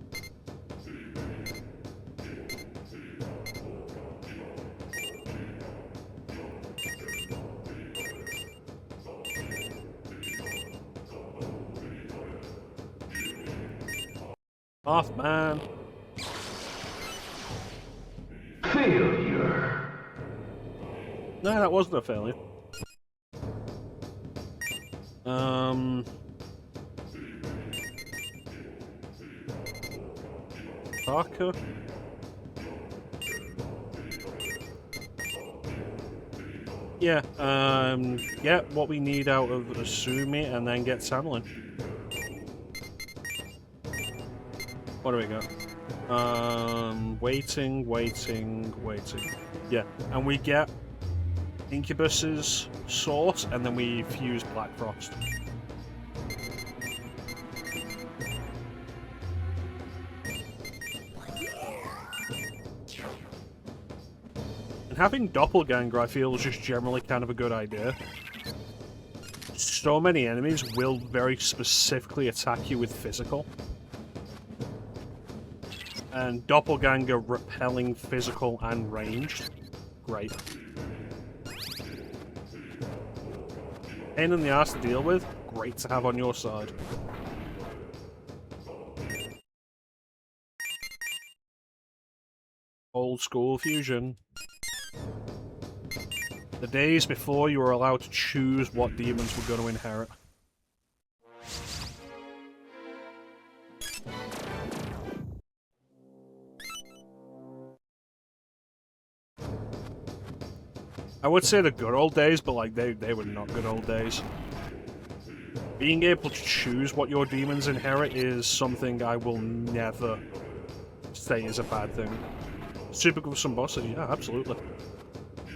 Mothman. Failure. No, that wasn't a failure. Parker. Yeah, get what we need out of Asumi and then get Samlin. What do we got? Waiting. Yeah, and we get Incubus's source and then we fuse Black Frost. And having Doppelganger, I feel, is just generally kind of a good idea. So many enemies will very specifically attack you with physical. And Doppelganger repelling physical and ranged. Great. Pain in the ass to deal with. Great to have on your side. Old school fusion. The days before you were allowed to choose what demons were going to inherit. I would say the good old days, but like they were not good old days. Being able to choose what your demons inherit is something I will never say is a bad thing. Super good for some bosses, yeah, absolutely.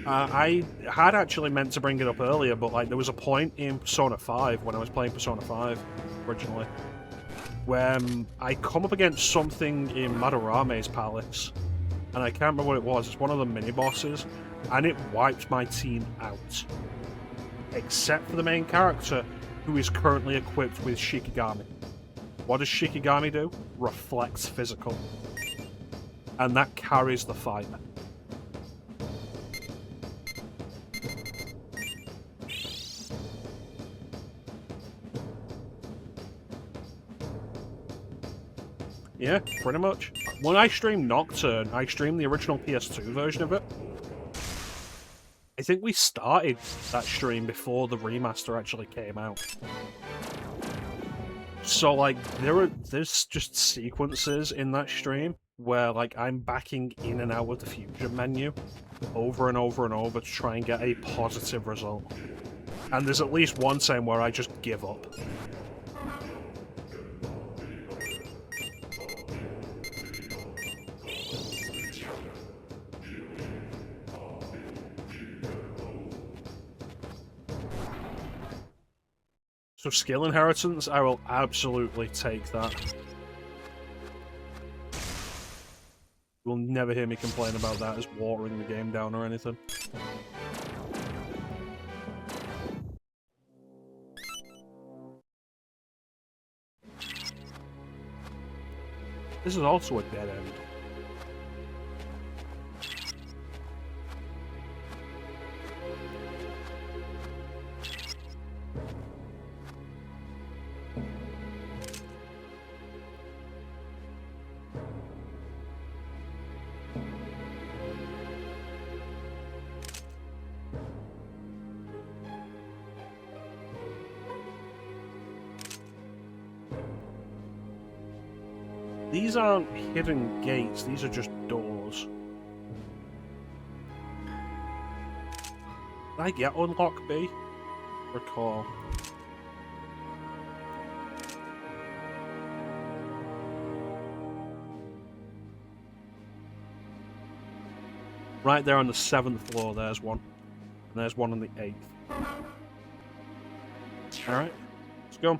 I had actually meant to bring it up earlier, but like there was a point in Persona 5 when I was playing Persona 5 originally, where I come up against something in Madarame's palace, and I can't remember what it was. It's one of the mini bosses, and it wiped my team out, except for the main character, who is currently equipped with Shikigami. What does Shikigami do? Reflects physical, and that carries the fight. Yeah, pretty much. When I streamed Nocturne, I streamed the original PS2 version of it. I think we started that stream before the remaster actually came out. So, like, there's just sequences in that stream where, like, I'm backing in and out of the fusion menu over and over and over to try and get a positive result. And there's at least one time where I just give up. So skill inheritance, I will absolutely take that. You'll never hear me complain about that as watering the game down or anything. This is also a dead end. These aren't hidden gates, these are just doors. Did I get unlock B? Recall. Right there on the 7th floor, there's one. And there's one on the 8th. Alright, let's go.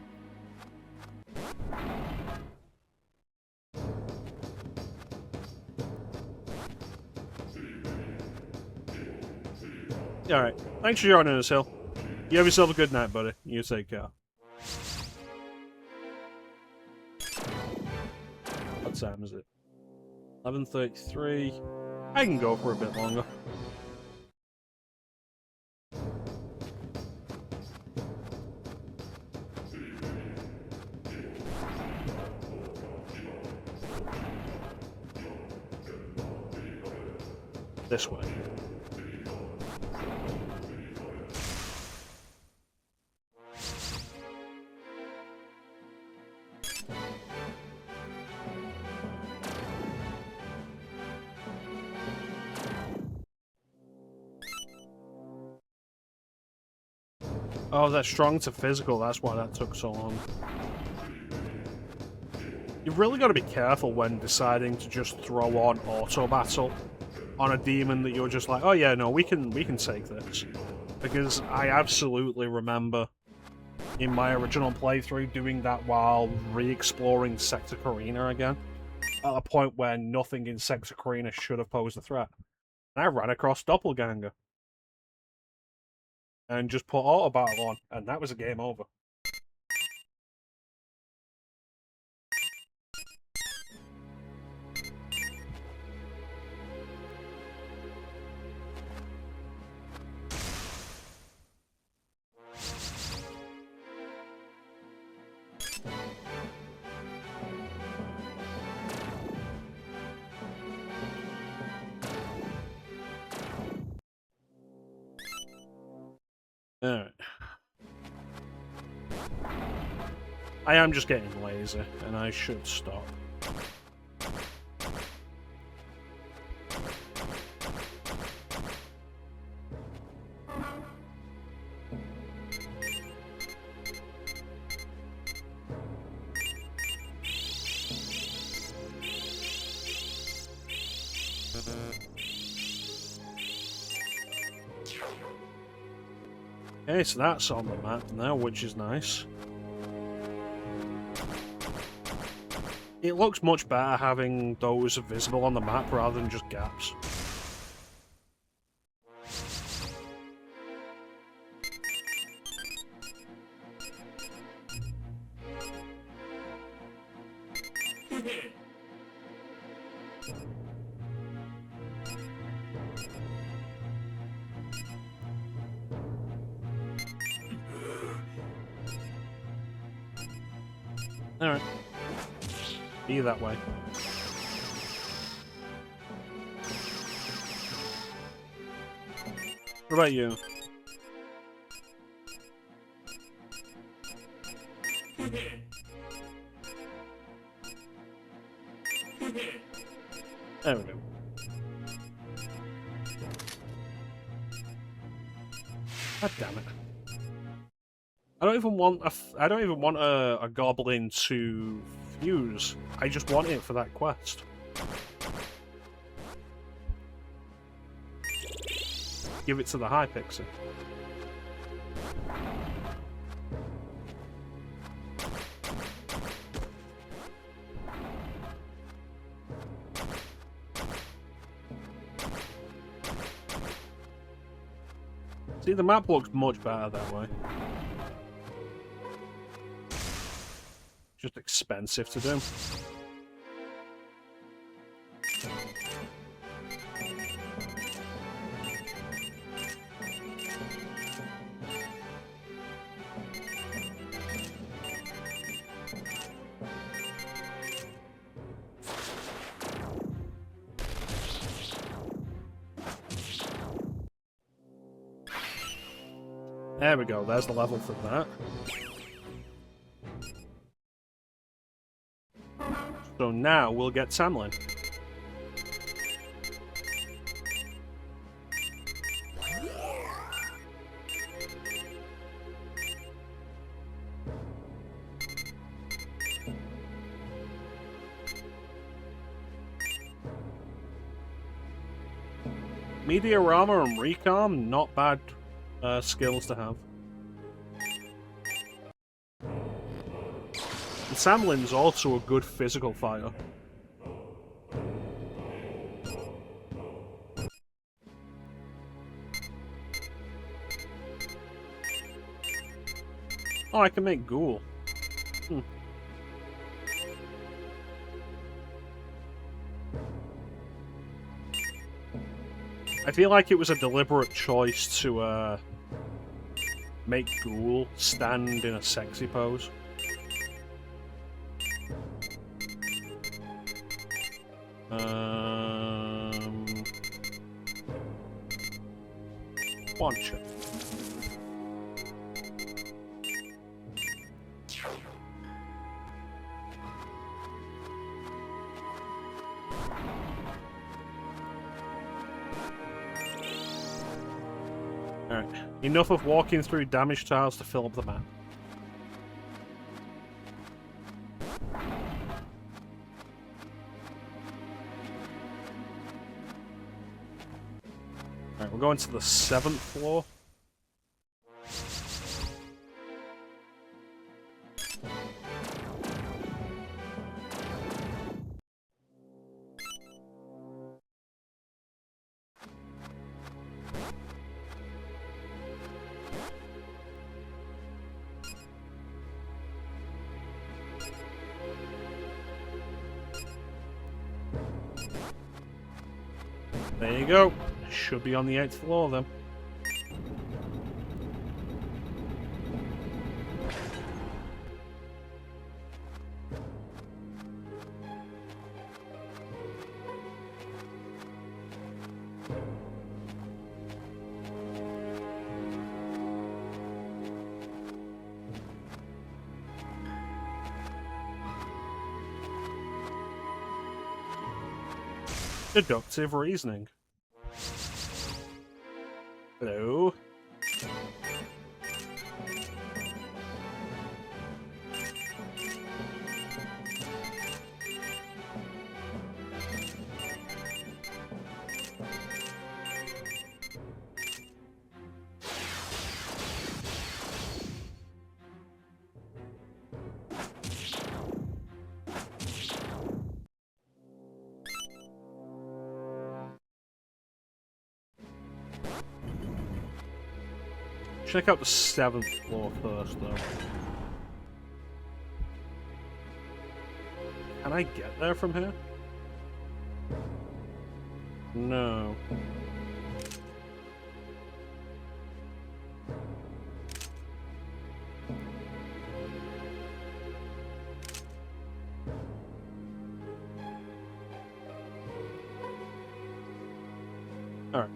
Alright, thanks for joining us, Hill. You have yourself a good night, buddy. You take care. What time is it? 11:33. I can go for a bit longer. This way. Oh, they're strong to physical, that's why that took so long. You've really got to be careful when deciding to just throw on auto battle on a demon that you're just like, oh yeah, no, we can take this. Because I absolutely remember in my original playthrough doing that while re-exploring Sector Delphinus again, at a point where nothing in Sector Delphinus should have posed a threat. And I ran across Doppelganger. And just put auto battle on, and that was a game over. Alright. I am just getting lazy, and I should stop. Okay, so that's on the map now, which is nice. It looks much better having those visible on the map rather than just gaps. Alright. Be that way. What about you? There we go. God damn it. I don't even want a goblin to fuse. I just want it for that quest. Give it to the high pixie. See, the map looks much better that way. Just expensive to do. There we go, there's the level for that. So now we'll get Samlin. Meteorama and Recon, not bad skills to have. And Samlin's also a good physical fighter. Oh, I can make Ghoul. I feel like it was a deliberate choice to make Ghoul stand in a sexy pose. Launcher. Alright, enough of walking through damaged tiles to fill up the map. Alright, we're going to the 7th floor. There you go. Should be on the 8th floor then. Deductive reasoning. Hello? Check out the 7th floor first, though. Can I get there from here? No. Alright.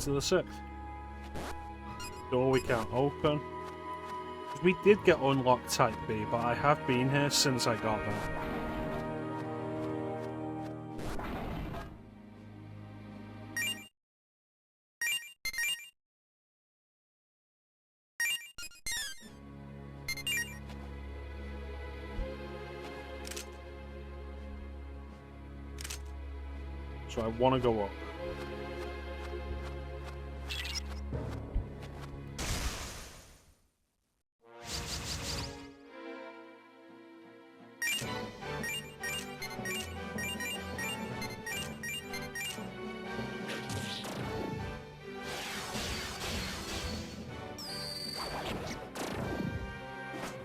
To the 6th. Door we can't open. We did get unlocked Type B, but I have been here since I got there. So I want to go up.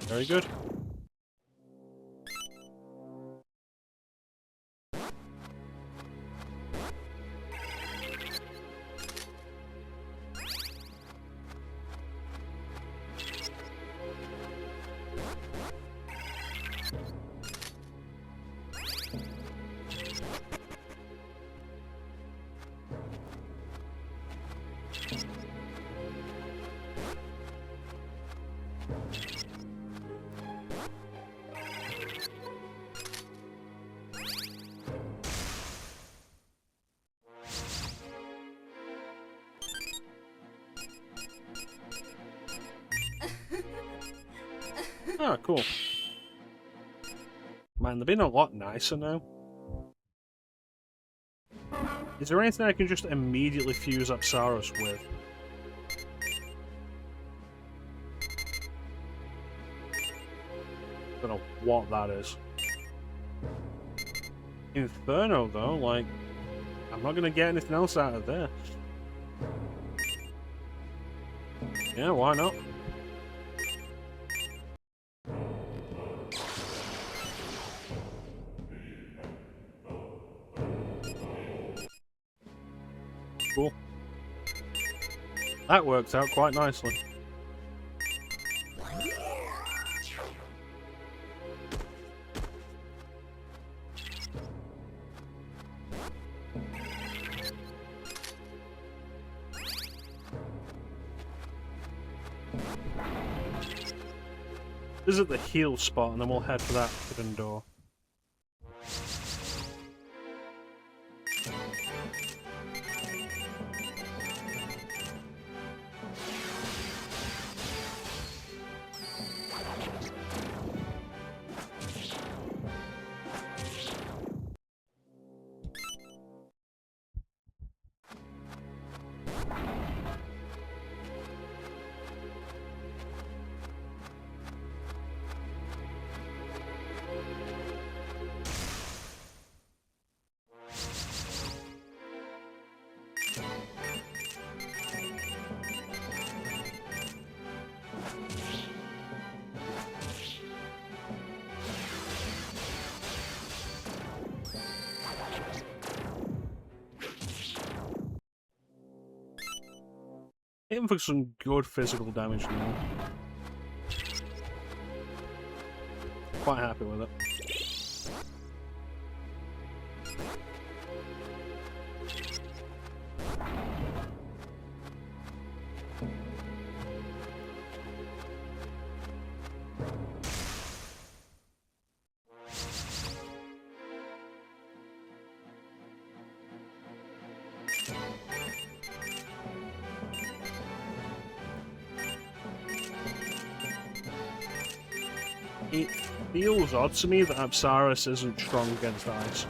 Very good. Ah, cool. Man, they've been a lot nicer now. Is there anything I can just immediately fuse Apsaros with? Don't know what that is. Inferno, though, like, I'm not gonna get anything else out of this. Yeah, why not? Cool. That worked out quite nicely. Visit the heal spot and then we'll head for that hidden door. Aim for some good physical damage now. Quite happy with it. It feels odd to me that Apsaros isn't strong against ice.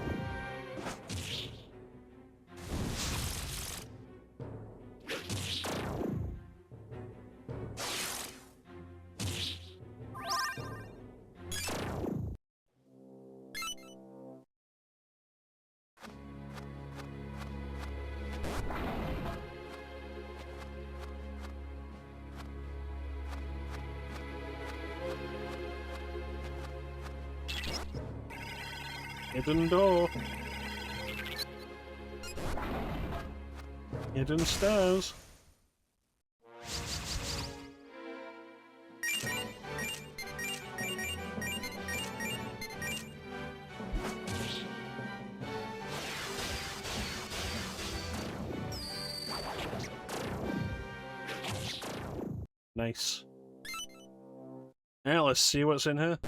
Hidden door. Hidden stairs. Nice. Now let's see what's in here.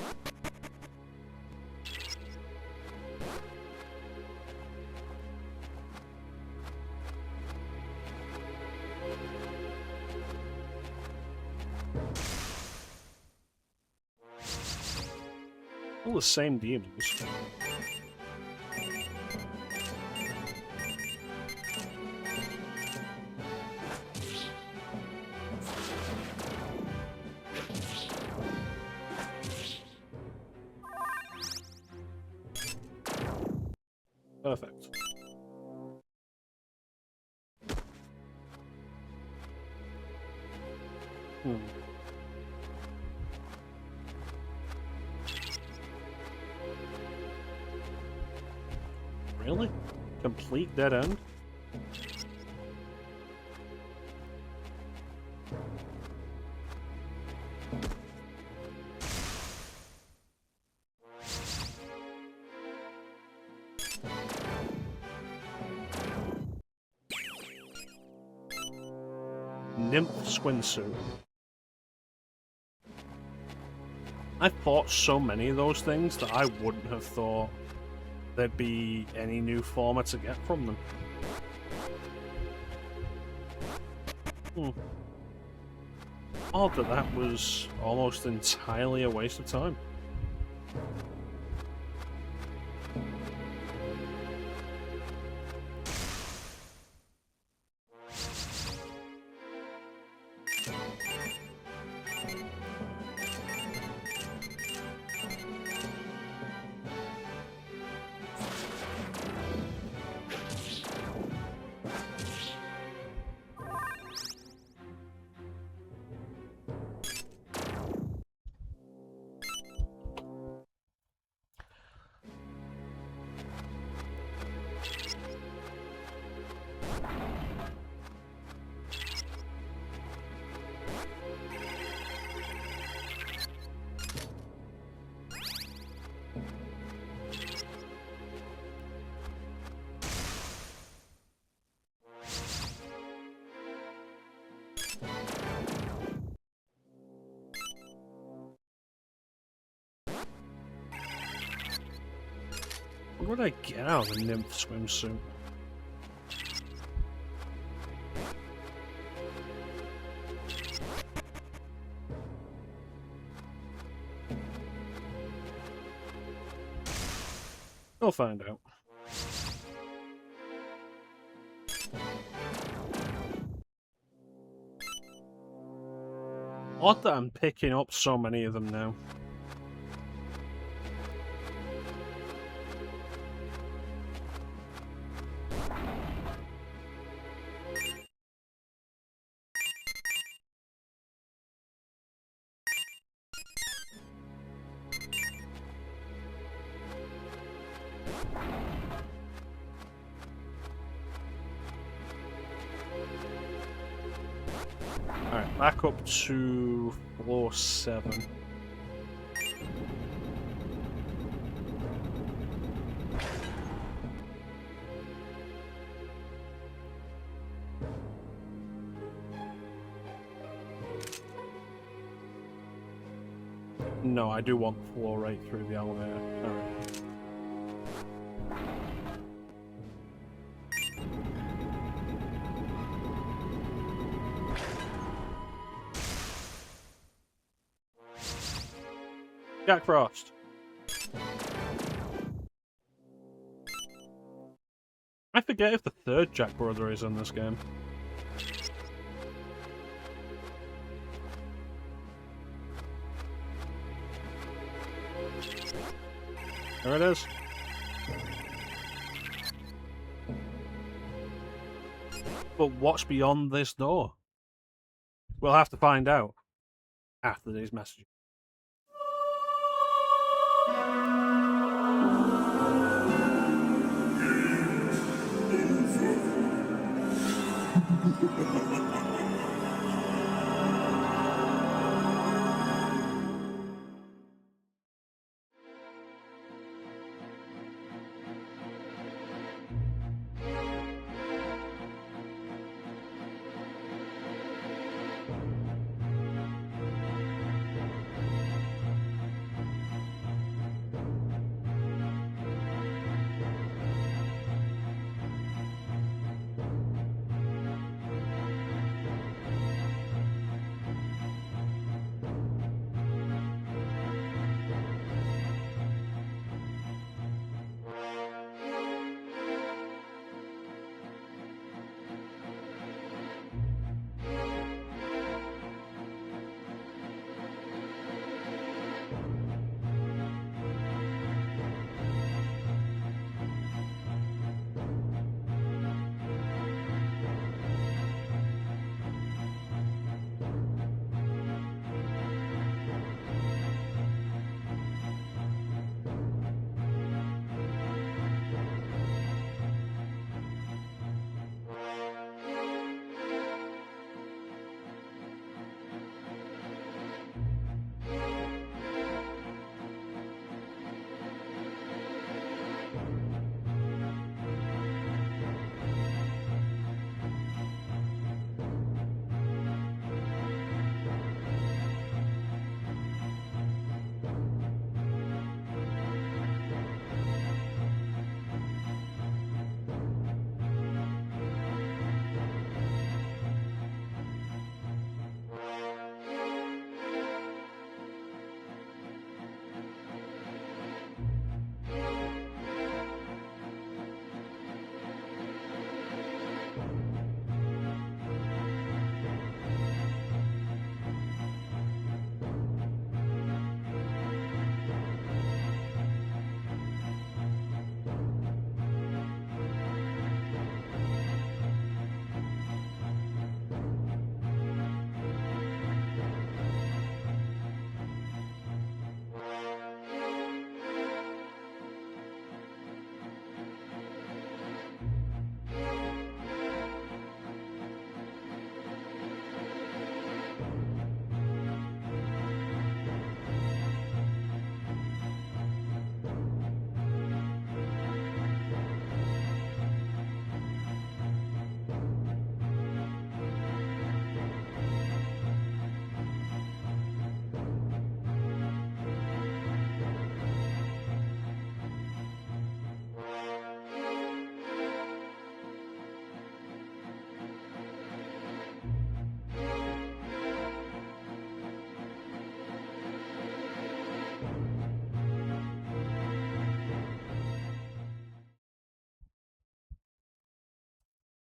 All the same demons. Perfect. Really? Complete dead end? Nymph swimsuit. I fought so many of those things that I wouldn't have thought there'd be any new former to get from them. Odd that that was almost entirely a waste of time. What did I get out of a nymph swimsuit? We'll find out. Odd that I'm picking up so many of them now. Alright, back up to floor 7. No, I do want floor right through the elevator. Alright. Jack Frost. I forget if the third Jack brother is in this game. There it is. But what's beyond this door? We'll have to find out after these messages.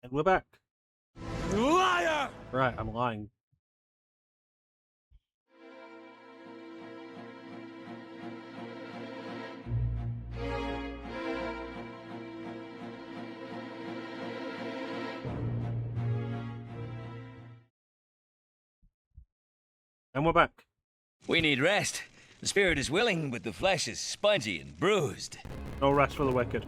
And we're back. Liar! Right, I'm lying. And we're back. We need rest. The spirit is willing, but the flesh is spongy and bruised. No rest for the wicked.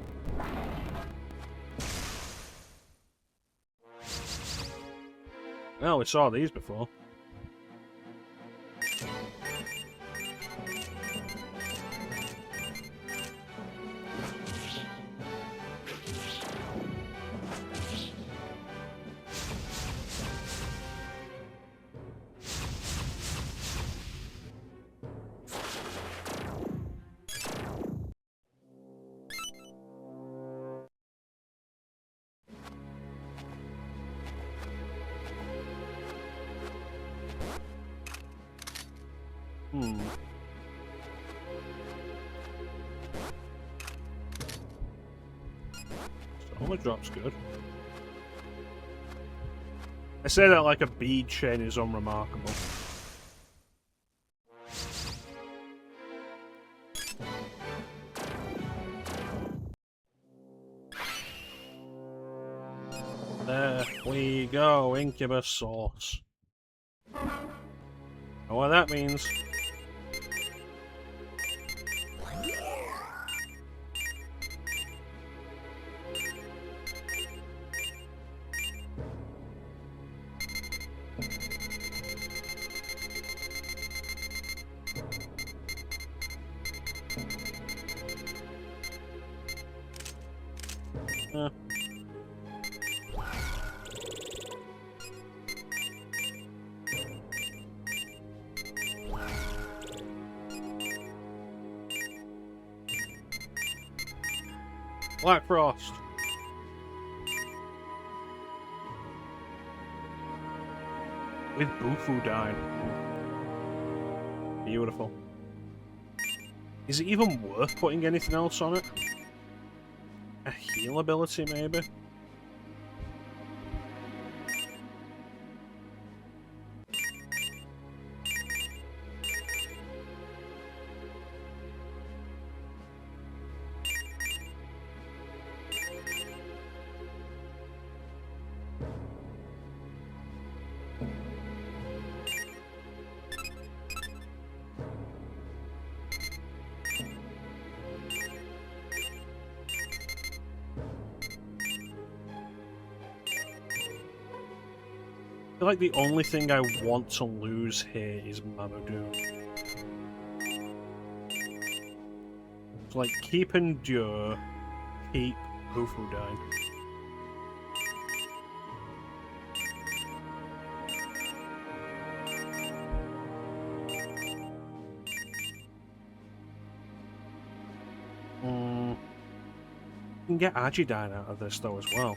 Well, we saw these before. Soma drop's good. I say that like a bead chain is unremarkable. There we go, incubus sauce. Know what that means. Black Frost. With Bufu dying. Beautiful. Is it even worth putting anything else on it? A heal ability, maybe? I feel like the only thing I want to lose here is Mamadou. So like, keep Endure, keep Bufu dying. You can get Agidine out of this though as well.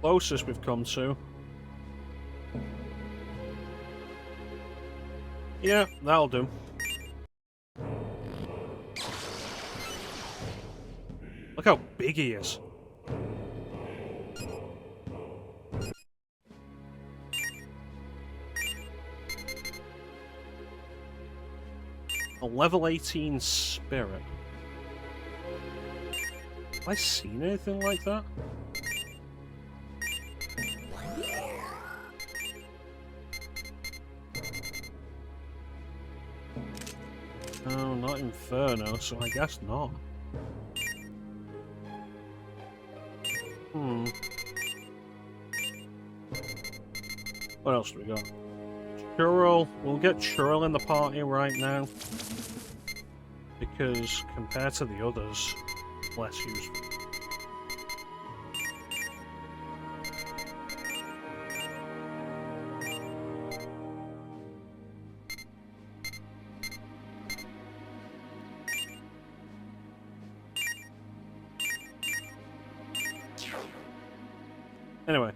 Closest we've come to. Yeah, that'll do. Look how big he is. A level 18 spirit. Have I seen anything like that? No, not Inferno, so I guess not. What else do we got? Churl. We'll get Churl in the party right now. Because compared to the others, less useful. Anyway.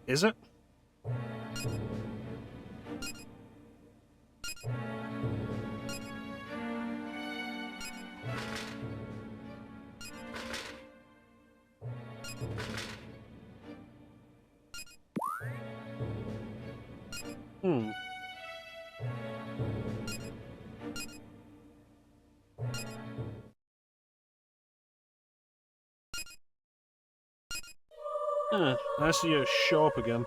Is it? Hmm. I see you show up again.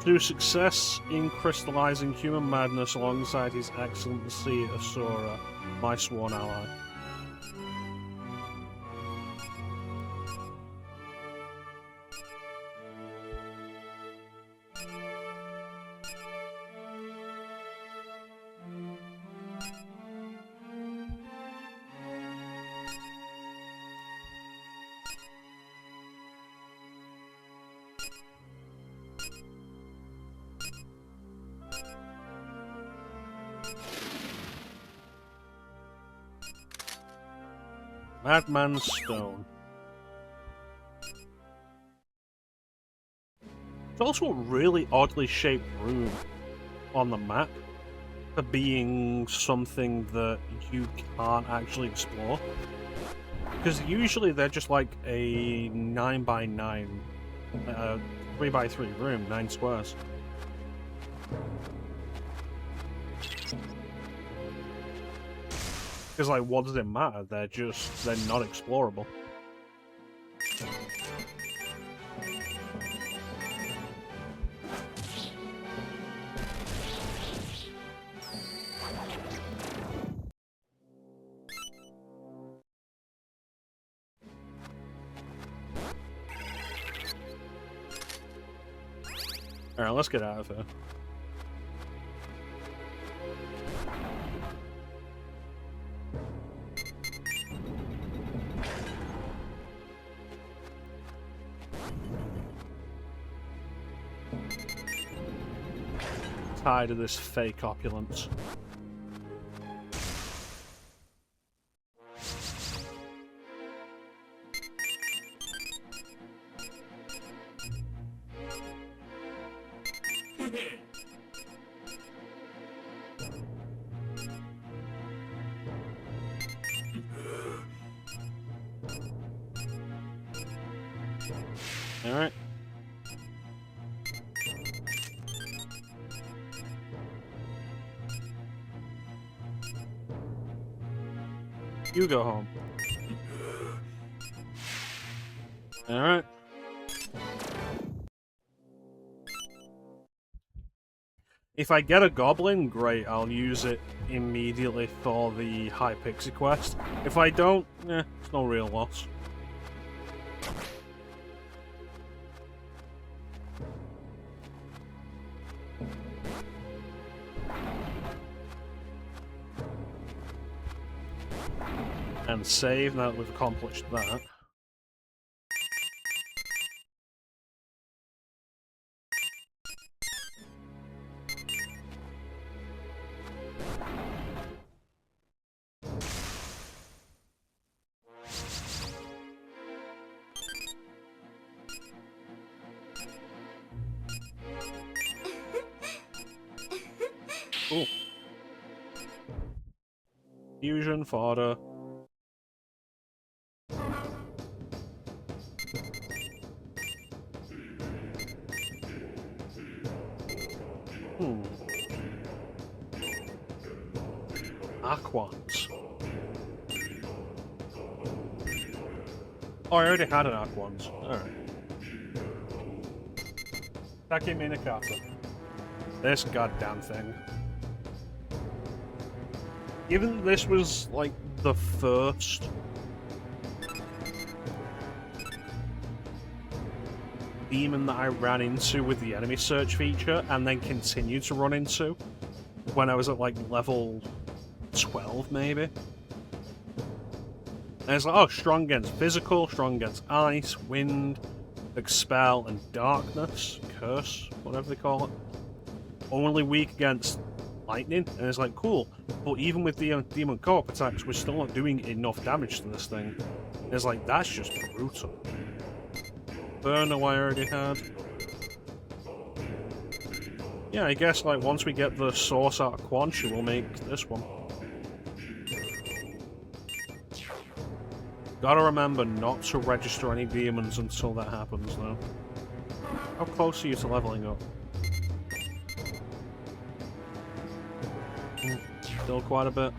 Through success in crystallizing human madness alongside His Excellency Asura, my sworn ally. Madman's Stone. It's also a really oddly shaped room on the map for being something that you can't actually explore. Because usually they're just like a 9x9, 3x3 room, 9 squares. Because, like, what does it matter? They're not explorable. Alright, let's get out of here. Tired of this fake opulence. All right. You go home. Alright. If I get a goblin, great, I'll use it immediately for the High Pixie quest. If I don't, it's no real loss. And save now that we've accomplished that. Cool. Fusion fodder. Aquans. Oh, I already had an Aquans. Alright. Taki Minakata. This goddamn thing. Even this was, like, the first demon that I ran into with the enemy search feature and then continued to run into when I was at like level 12 maybe. And it's like, oh, strong against physical, strong against ice, wind, expel, and darkness, curse, whatever they call it. Only weak against lightning, and it's like, cool, but even with the demon co-op attacks, we're still not doing enough damage to this thing. And it's like, that's just brutal. Burner I already had. Yeah, I guess like once we get the source out of Quantia, we'll make this one. Gotta remember not to register any demons until that happens, though. How close are you to leveling up? Still quite a bit.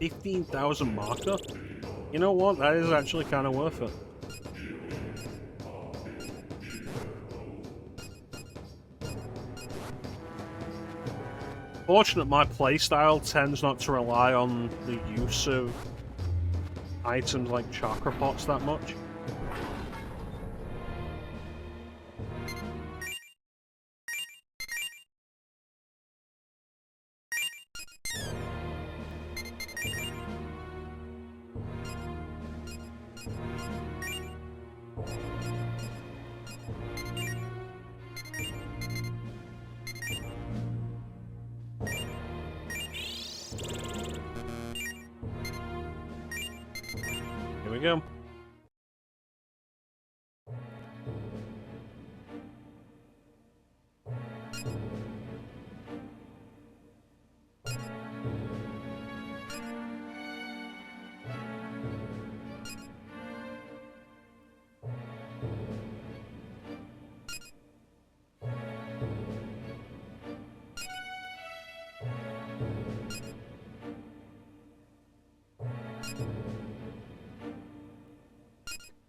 $15,000 marker? You know what? That is actually kind of worth it. Fortunate my playstyle tends not to rely on the use of items like chakra pots that much. Here we go.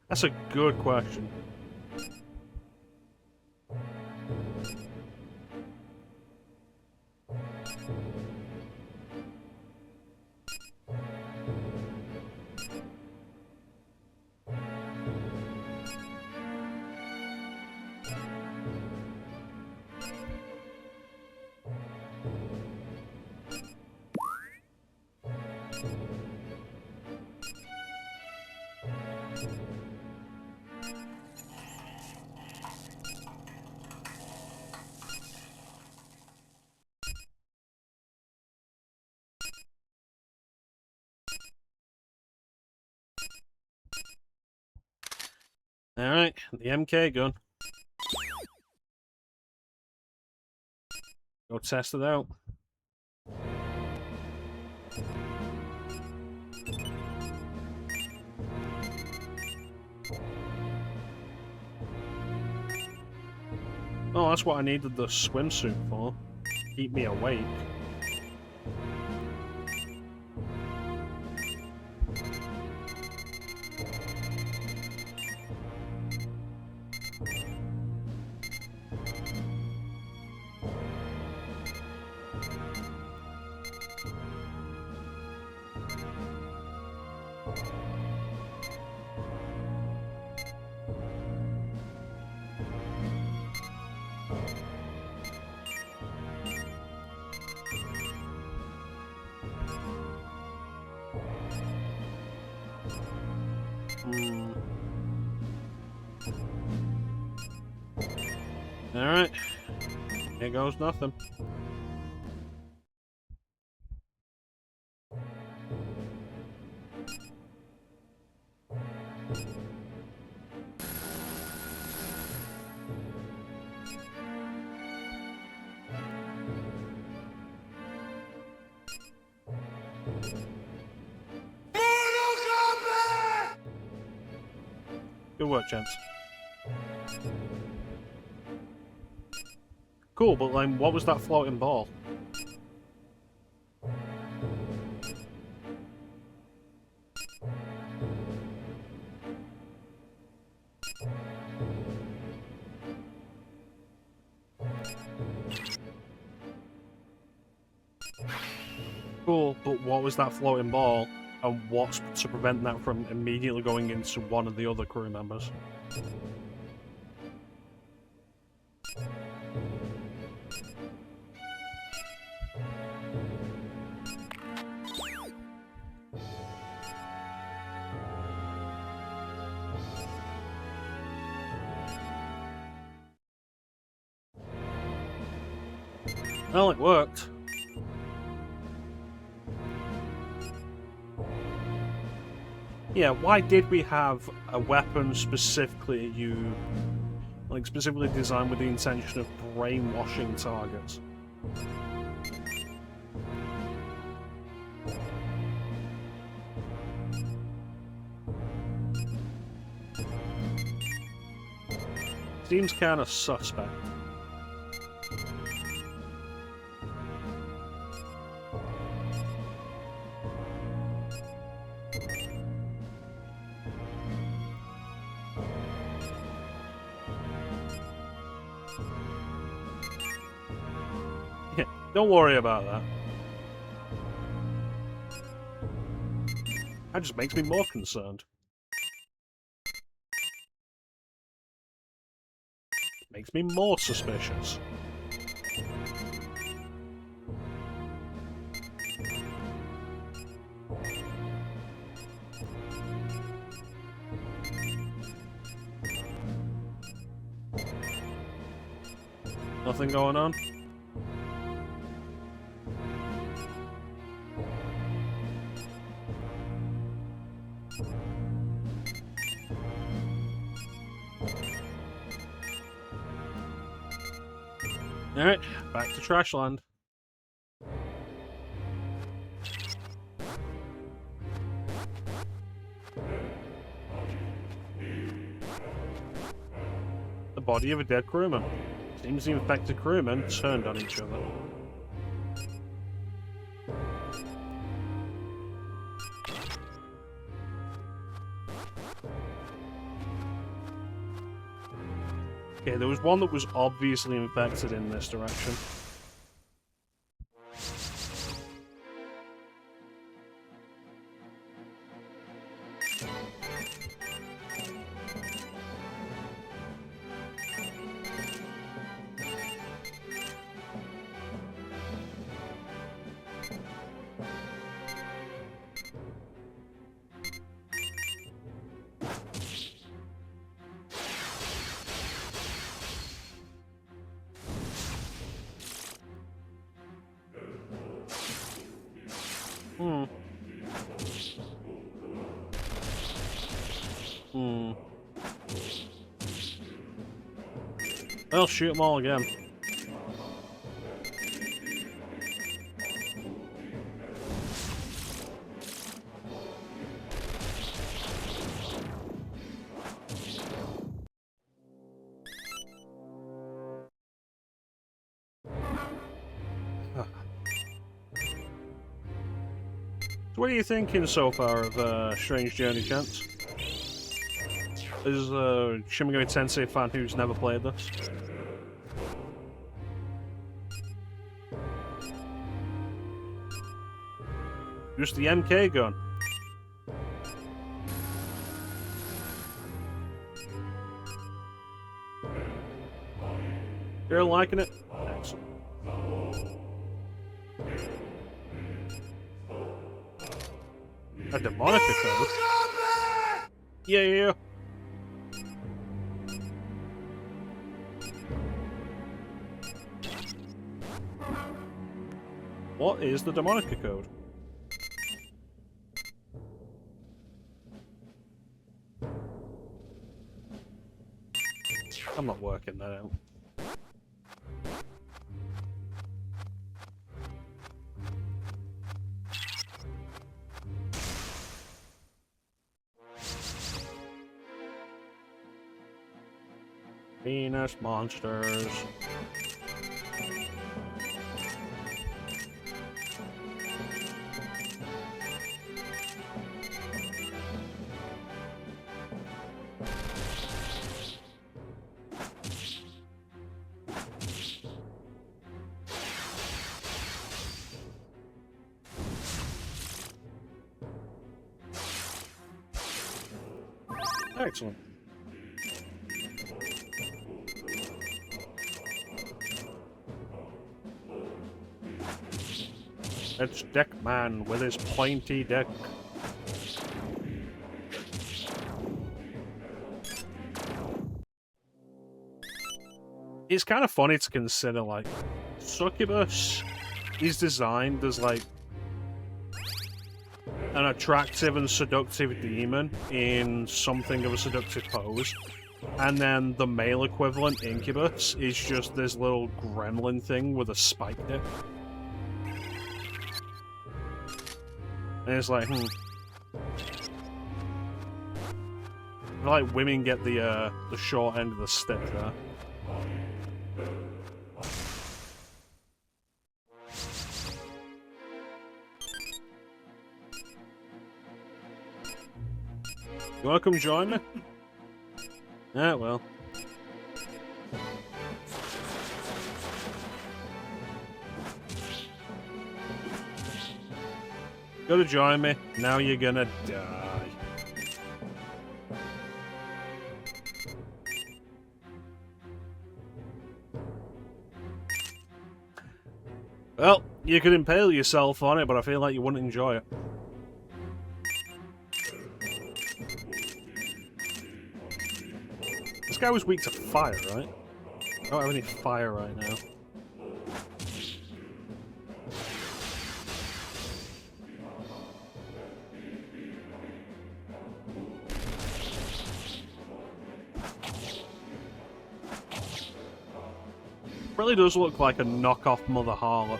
That's a good question. Alright, the MK gun. Go test it out. Oh, that's what I needed the swimsuit for. Keep me awake. Alright. Here goes nothing. Good work, gents. Cool, but then what was that floating ball? Cool, but what was that floating ball? And what's to prevent that from immediately going into one of the other crew members? Well, it worked. Yeah, why did we have a weapon specifically specifically designed with the intention of brainwashing targets? Seems kind of suspect. Don't worry about that. That just makes me more concerned. Makes me more suspicious. Nothing going on? Alright, back to Trashland. The body of a dead crewman. Seems the infected crewmen turned on each other. Okay, there was one that was obviously infected in this direction. I'll shoot them all again. So what are you thinking so far of Strange Journey, gents? As a Shin Megami Tensei fan who's never played this. Just the MK gun. You're liking it? Excellent. A demonica code? Yeah. What is the demonica code? I'm not working that out. Venus monsters. Excellent. It's Deckman with his pointy deck. It's kind of funny to consider, like, Succubus is designed as, like, an attractive and seductive demon in something of a seductive pose. And then the male equivalent, Incubus, is just this little gremlin thing with a spike dick. And it's like, I feel like women get the short end of the stick there. You wanna come join me? Ah, well. Gotta join me. Now you're gonna die. Well, you could impale yourself on it, but I feel like you wouldn't enjoy it. This guy was weak to fire, right? I don't have any fire right now. Really does look like a knockoff Mother Harlot.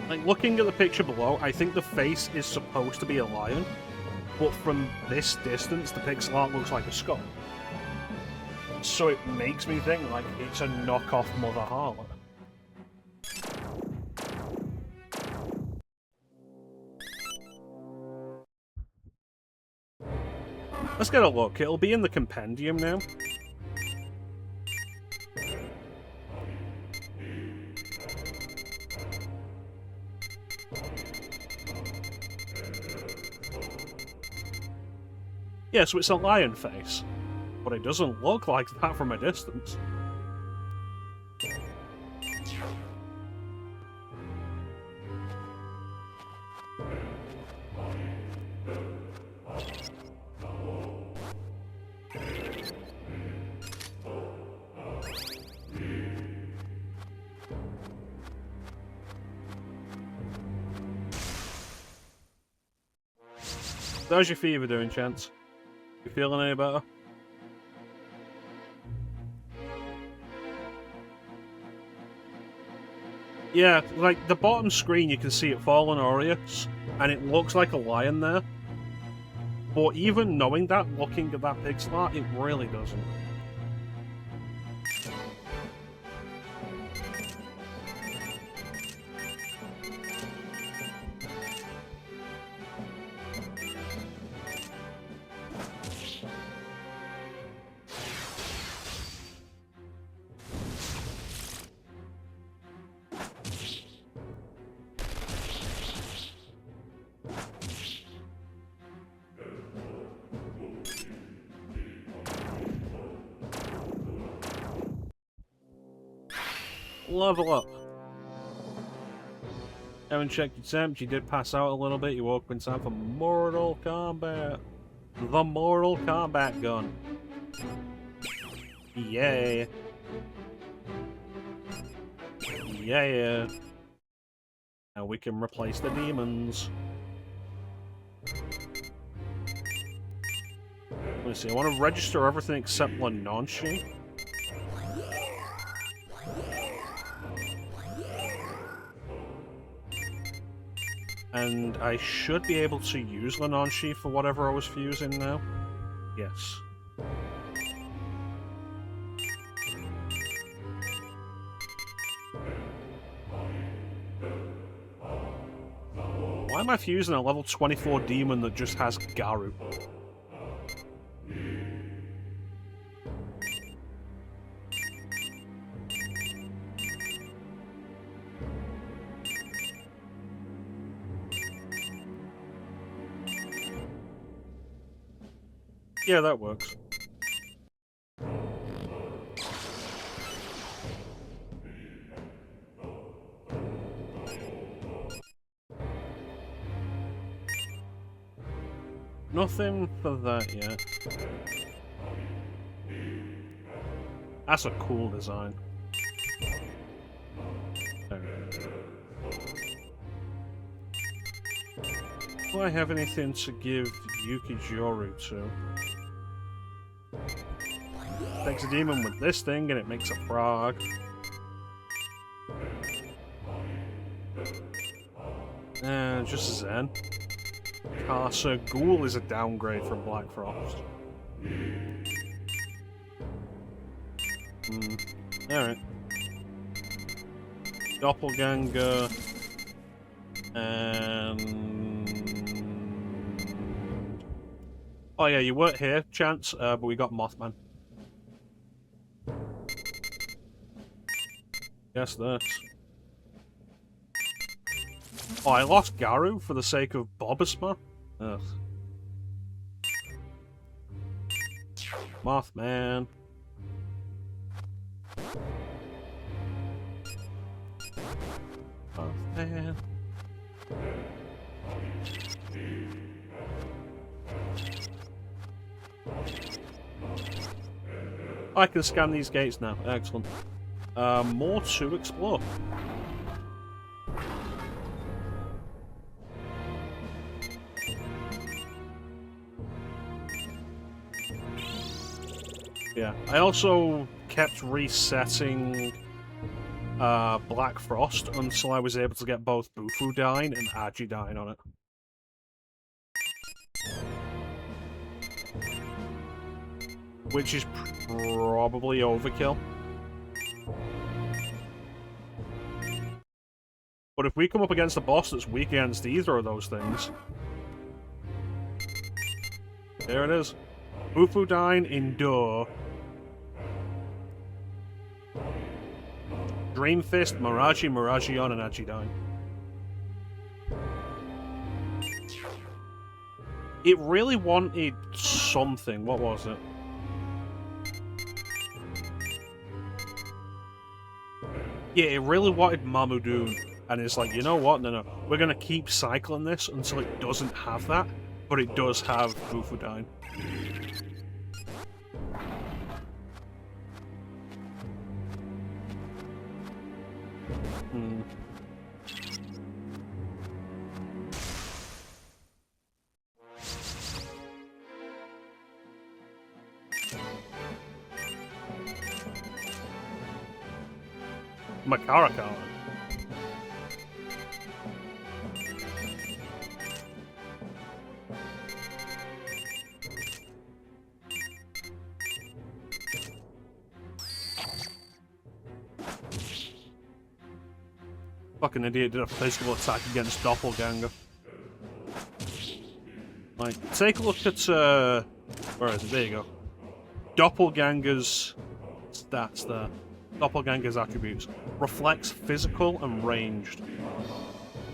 Like, looking at the picture below, I think the face is supposed to be a lion, but from this distance, the pixel art looks like a skull. So it makes me think, like, it's a knockoff Mother Harlot. Let's get a look. It'll be in the compendium now. Yeah, so it's a lion face. But it doesn't look like that from a distance. How's your fever doing, Chance? You feeling any better? Yeah, like, the bottom screen you can see it fallen Aureus, and it looks like a lion there. But even knowing that, looking at that pixel art, it really doesn't. Level up. Haven't checked your temp, you did pass out a little bit, you woke up in time for Mortal Kombat. The Mortal Kombat gun. Yay. Yeah. Now we can replace the demons. Let me see, I want to register everything except Lanonchi. And I should be able to use Lenonshi for whatever I was fusing now. Yes. Why am I fusing a level 24 demon that just has Garu? Yeah, that works. Nothing for that yet. That's a cool design. There. Do I have anything to give Yukijoru to? Takes a demon with this thing and it makes a frog. And just Zen. Casa Ghoul is a downgrade from Black Frost. Alright. Doppelganger. And... oh yeah, you weren't here, Chance, but we got Mothman. Guess that. Oh, I lost Garu for the sake of Bobasma? Ugh. Mothman. Mothman. I can scan these gates now. Excellent. More to explore. Yeah, I also kept resetting Black Frost until I was able to get both Bufudine and Agidine on it. Which is probably overkill. But if we come up against a boss that's weak against either of those things... there it is. Bufudine, Endure. Dream Fist, Miraji, Miragion, and Agidine. It really wanted something. What was it? Yeah, it really wanted Mamudoon. And it's like, you know what? No, we're going to keep cycling this until it doesn't have that. But it does have Bufudine. Mecha-chrono. Fucking idiot did a physical attack against Doppelganger. Like, take a look at, where is it? There you go. Doppelganger's stats there. Doppelganger's attributes. Reflects physical and ranged.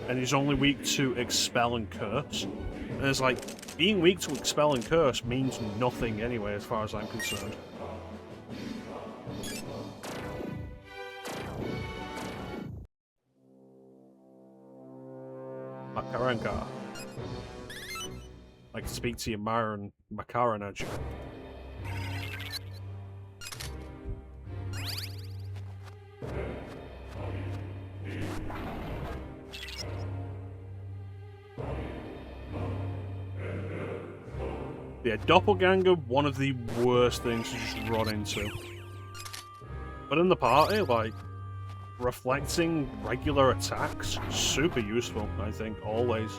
And he's only weak to Expel and Curse. And it's like, being weak to Expel and Curse means nothing anyway, as far as I'm concerned. Makarenka. I can speak to your Mara and Makaran edge. Yeah, Doppelganger, one of the worst things to just run into. But in the party, like, reflecting regular attacks, super useful, I think, always.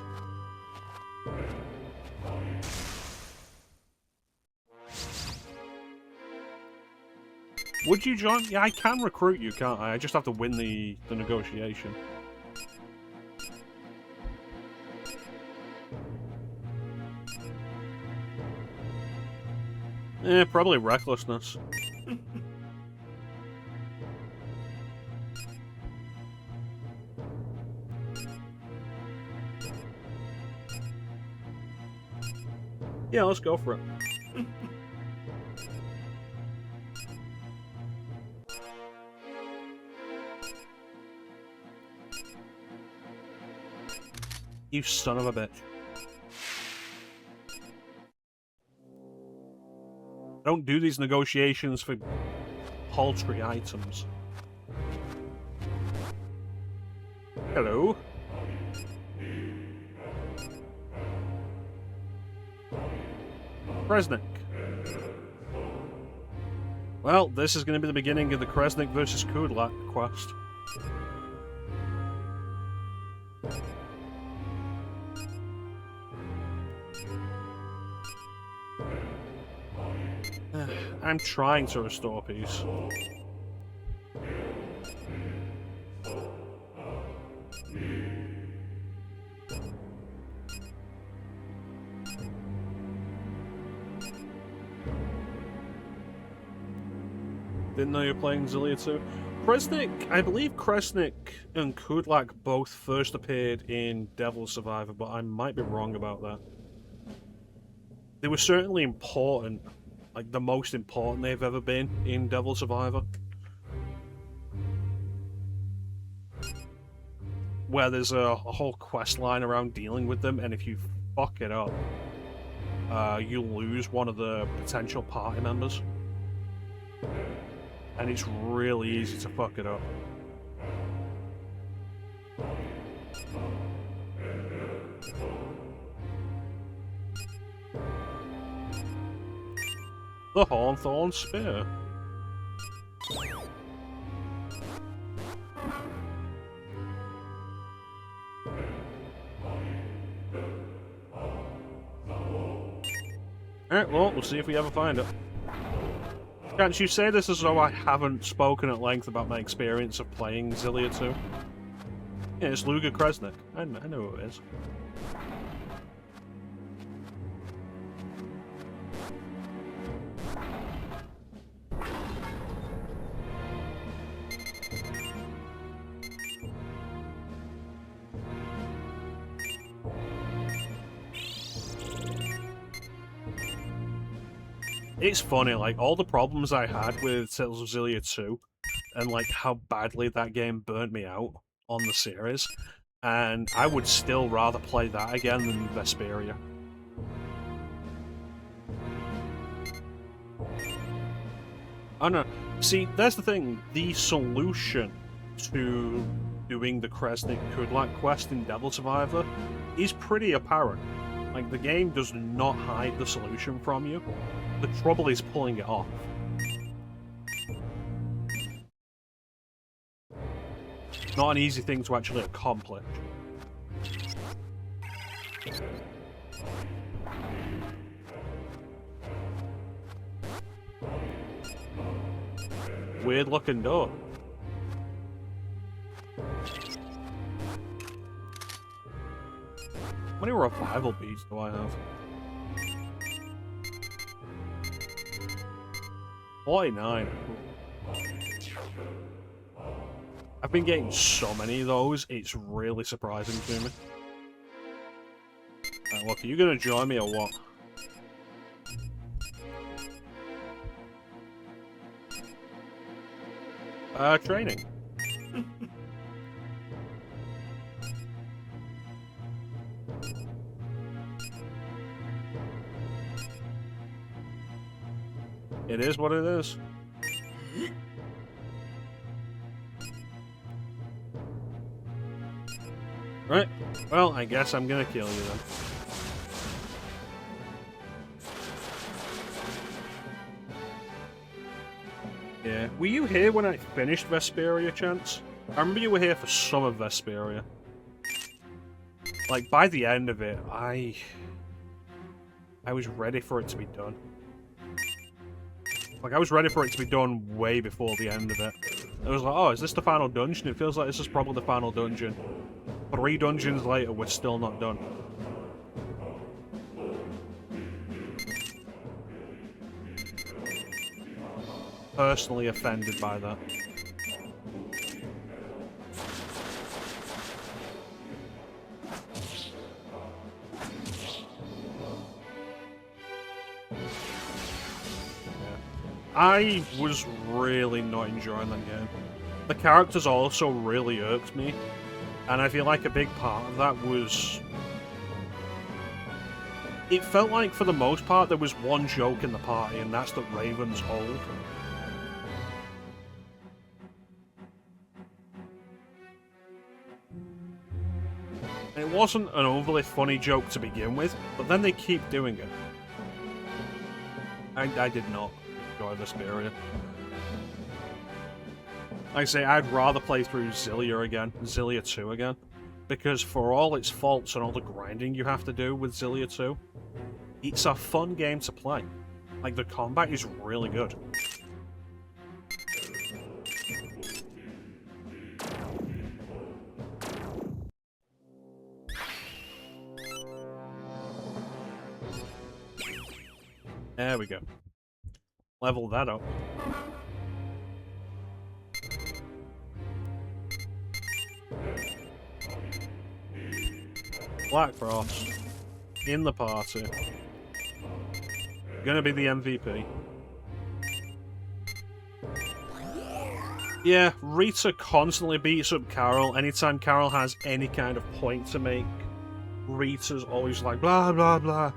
Would you join? Yeah, I can recruit you, can't I? I just have to win the negotiation. Probably recklessness. Yeah, let's go for it. You son of a bitch. Don't do these negotiations for paltry items. Hello? Kresnik. Well, this is going to be the beginning of the Kresnik versus Kudlak quest. I'm trying to restore peace. Didn't know you were playing Xillia 2. Kresnik, I believe Kresnik and Kudlak both first appeared in Devil Survivor, but I might be wrong about that. They were certainly important. Like, the most important they've ever been in Devil Survivor. Where there's a whole quest line around dealing with them, and if you fuck it up, you lose one of the potential party members. And it's really easy to fuck it up. The Hawthorne Spear. Alright, well, we'll see if we ever find it. Can't you say this as though I haven't spoken at length about my experience of playing Xillia 2? Yeah, it's Luger Kresnik. I know who it is. It's funny, like, all the problems I had with Tales of Xillia 2, and, like, how badly that game burnt me out on the series, and I would still rather play that again than Vesperia. Oh no, see, that's the thing, the solution to doing the Kresnik Kudlak quest in Devil Survivor is pretty apparent. Like, the game does not hide the solution from you. The trouble is pulling it off. Not an easy thing to actually accomplish. Weird looking door. How many revival beads do I have? 49. I've been getting so many of those, it's really surprising to me. Right, look, are you gonna join me or what? Training. It is what it is. Right. Well, I guess I'm gonna kill you then. Yeah. Were you here when I finished Vesperia, Chance? I remember you were here for some of Vesperia. Like, by the end of it, I was ready for it to be done. Like, I was ready for it to be done way before the end of it. I was like, oh, is this the final dungeon? It feels like this is probably the final dungeon. 3 dungeons later, we're still not done. Personally offended by that. I was really not enjoying that game. The characters also really irked me, and I feel like a big part of that was... It felt like, for the most part, there was one joke in the party, and that's that Raven's old. It wasn't an overly funny joke to begin with, but then they keep doing it. I did not enjoy this area. Like I say, I'd rather play through Xillia 2 again, because for all its faults and all the grinding you have to do with Xillia 2, it's a fun game to play. Like, the combat is really good. There we go. Level that up. Black Frost. In the party. Gonna be the MVP. Yeah, Rita constantly beats up Carol. Anytime Carol has any kind of point to make, Rita's always like, blah, blah, blah.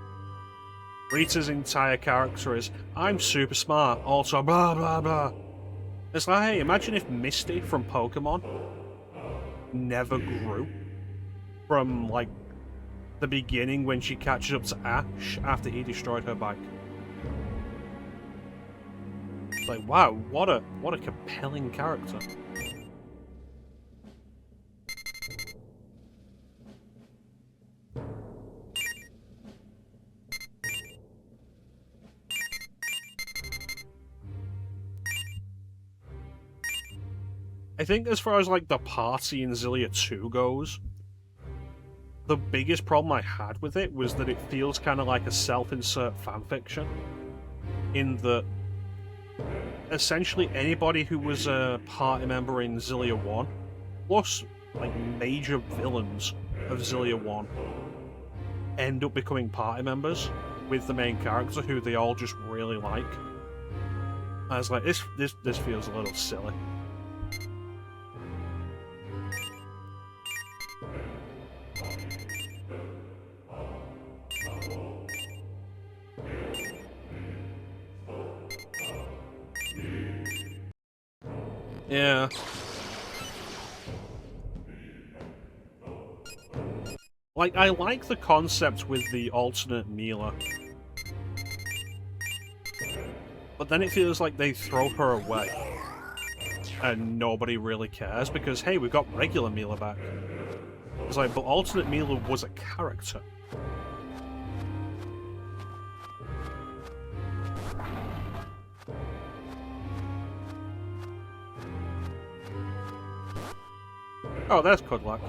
Rita's entire character is, I'm super smart, also blah blah blah. It's like, hey, imagine if Misty from Pokemon never grew from, like, the beginning when she catches up to Ash after he destroyed her bike. It's like, wow, what a compelling character. I think as far as, like, the party in Xillia 2 goes, the biggest problem I had with it was that it feels kind of like a self-insert fanfiction, in that essentially anybody who was a party member in Xillia 1, plus, like, major villains of Xillia 1, end up becoming party members with the main character who they all just really like. I was like, this feels a little silly. Yeah. Like, I like the concept with the alternate Mila. But then it feels like they throw her away. And nobody really cares, because, hey, we've got regular Mila back. It's like, but alternate Mila was a character. Oh, there's Cudlack.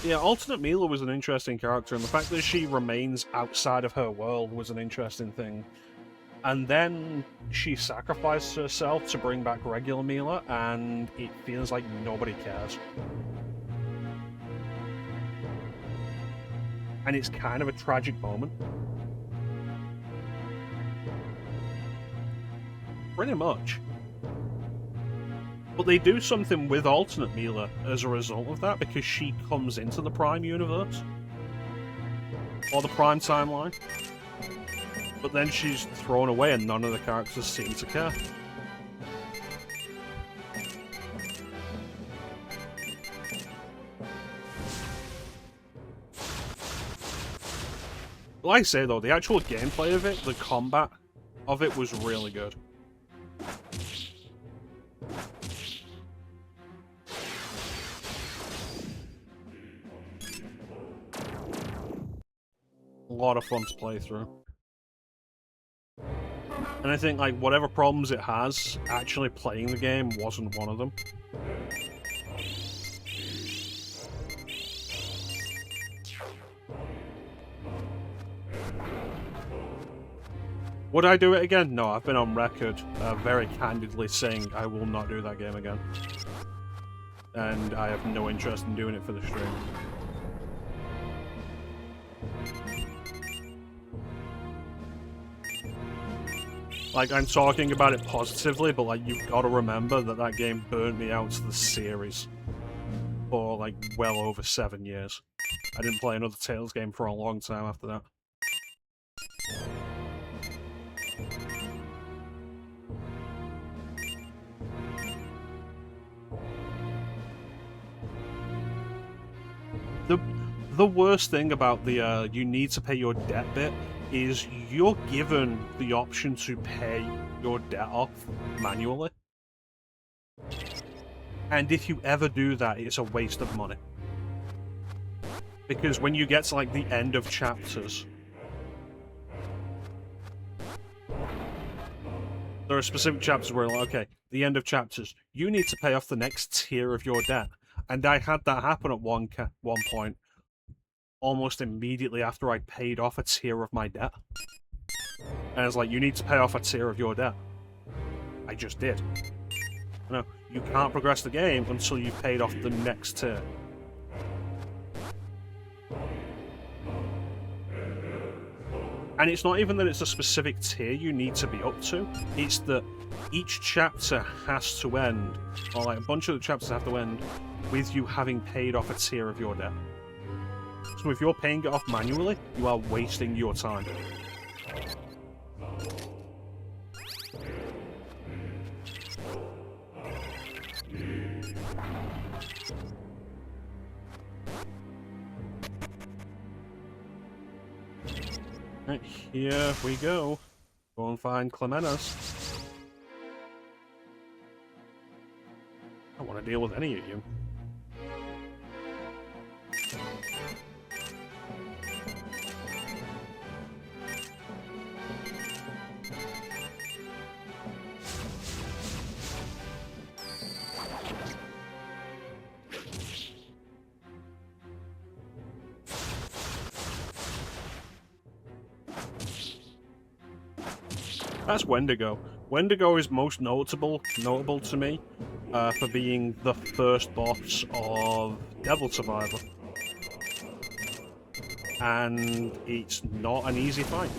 Yeah, alternate Mila was an interesting character, and the fact that she remains outside of her world was an interesting thing. And then she sacrificed herself to bring back regular Mila, and it feels like nobody cares. And it's kind of a tragic moment. Pretty much. But they do something with alternate Mila as a result of that, because she comes into the Prime universe. Or the Prime timeline. But then she's thrown away and none of the characters seem to care. Like I say though, the actual gameplay of it, the combat of it was really good. A lot of fun to play through. And I think, like, whatever problems it has, actually playing the game wasn't one of them. Would I do it again? No, I've been on record very candidly saying I will not do that game again. And I have no interest in doing it for the stream. Like, I'm talking about it positively, but, like, you've got to remember that that game burnt me out to the series for, like, well over 7 years. I didn't play another Tales game for a long time after that. The worst thing about the you need to pay your debt bit is you're given the option to pay your debt off manually. And if you ever do that, it's a waste of money. Because when you get to, like, the end of chapters, there are specific chapters where, like, okay, the end of chapters, you need to pay off the next tier of your debt. And I had that happen at one point, almost immediately after I paid off a tier of my debt. And I was like, you need to pay off a tier of your debt. I just did. No, you can't progress the game until you've paid off the next tier. And it's not even that it's a specific tier you need to be up to, it's that each chapter has to end, or like a bunch of the chapters have to end, with you having paid off a tier of your debt. So if you're paying it off manually, you are wasting your time. Right, here we go. Go and find Clemenas. I don't want to deal with any of you. That's Wendigo. Wendigo is most notable to me for being the first boss of Devil Survivor. And it's not an easy fight.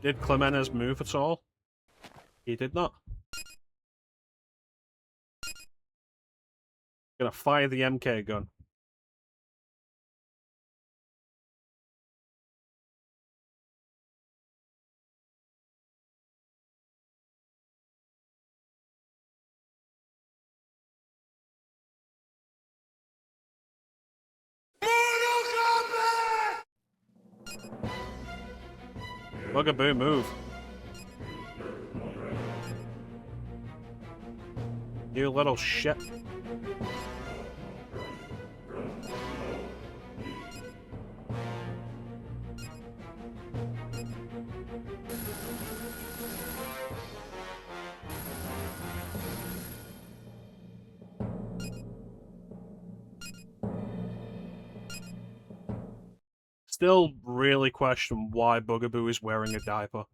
Did Clemenas move at all? He did not. Gonna fire the MK gun. Bugaboo, move. You little shit. Still really question why Bugaboo is wearing a diaper.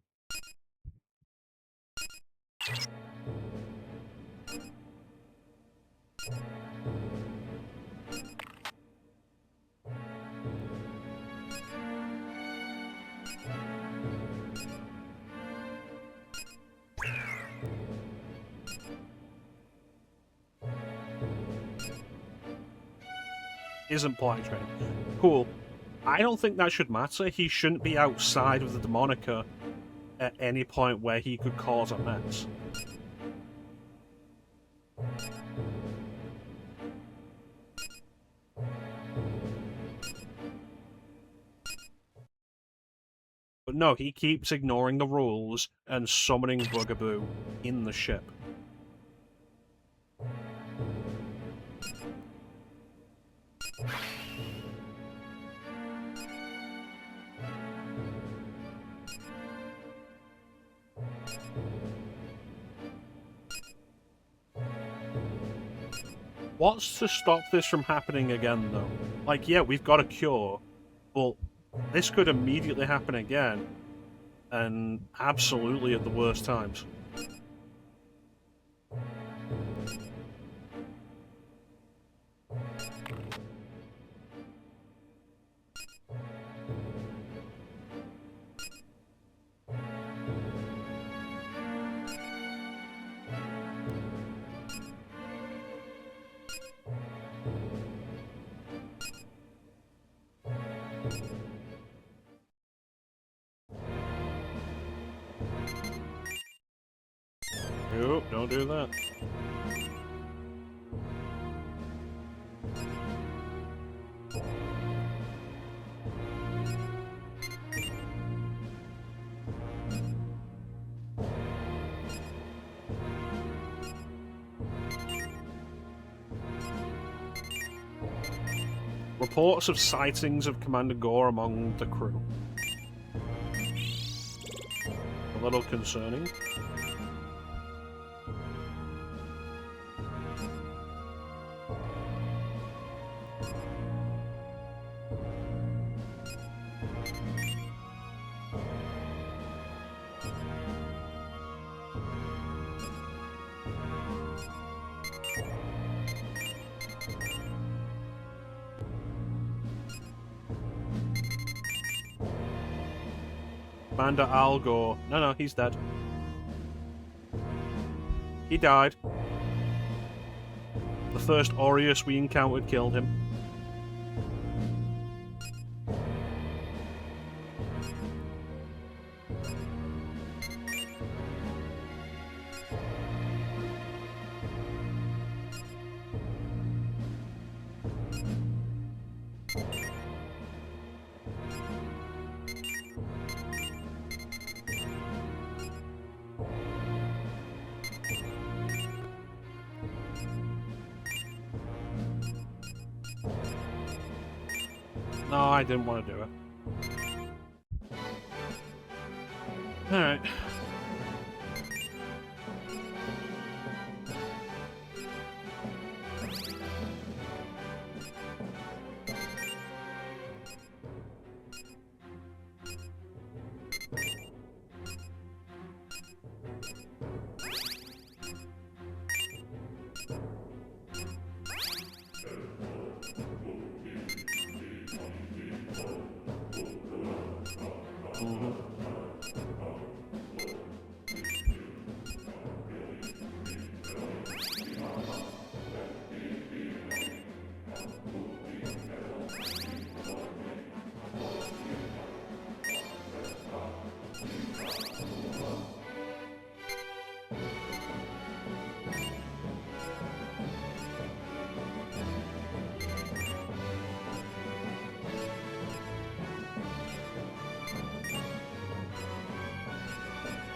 Isn't potty training. Cool. I don't think that should matter. He shouldn't be outside of the Demonica at any point where he could cause a mess. But no, he keeps ignoring the rules and summoning Bugaboo in the ship. What's to stop this from happening again, though? Like, yeah, we've got a cure, but this could immediately happen again, and absolutely at the worst times. Nope, don't do that. Reports of sightings of Commander Gore among the crew. A little concerning. Commander Al Gore. No, he's dead. He died. The first Aureus we encountered killed him. No, I didn't want to do it. Alright.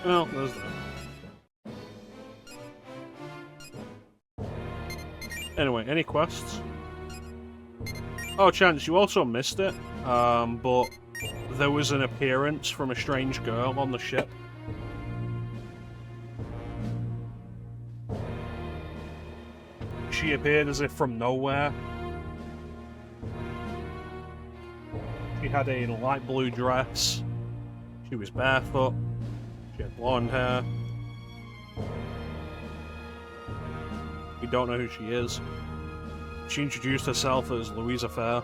Well, there's that. Anyway, any quests? Oh, Chance, you also missed it, but there was an appearance from a strange girl on the ship. She appeared as if from nowhere. She had a light blue dress. She was barefoot. She had blonde hair. We don't know who she is. She introduced herself as Louisa Fair.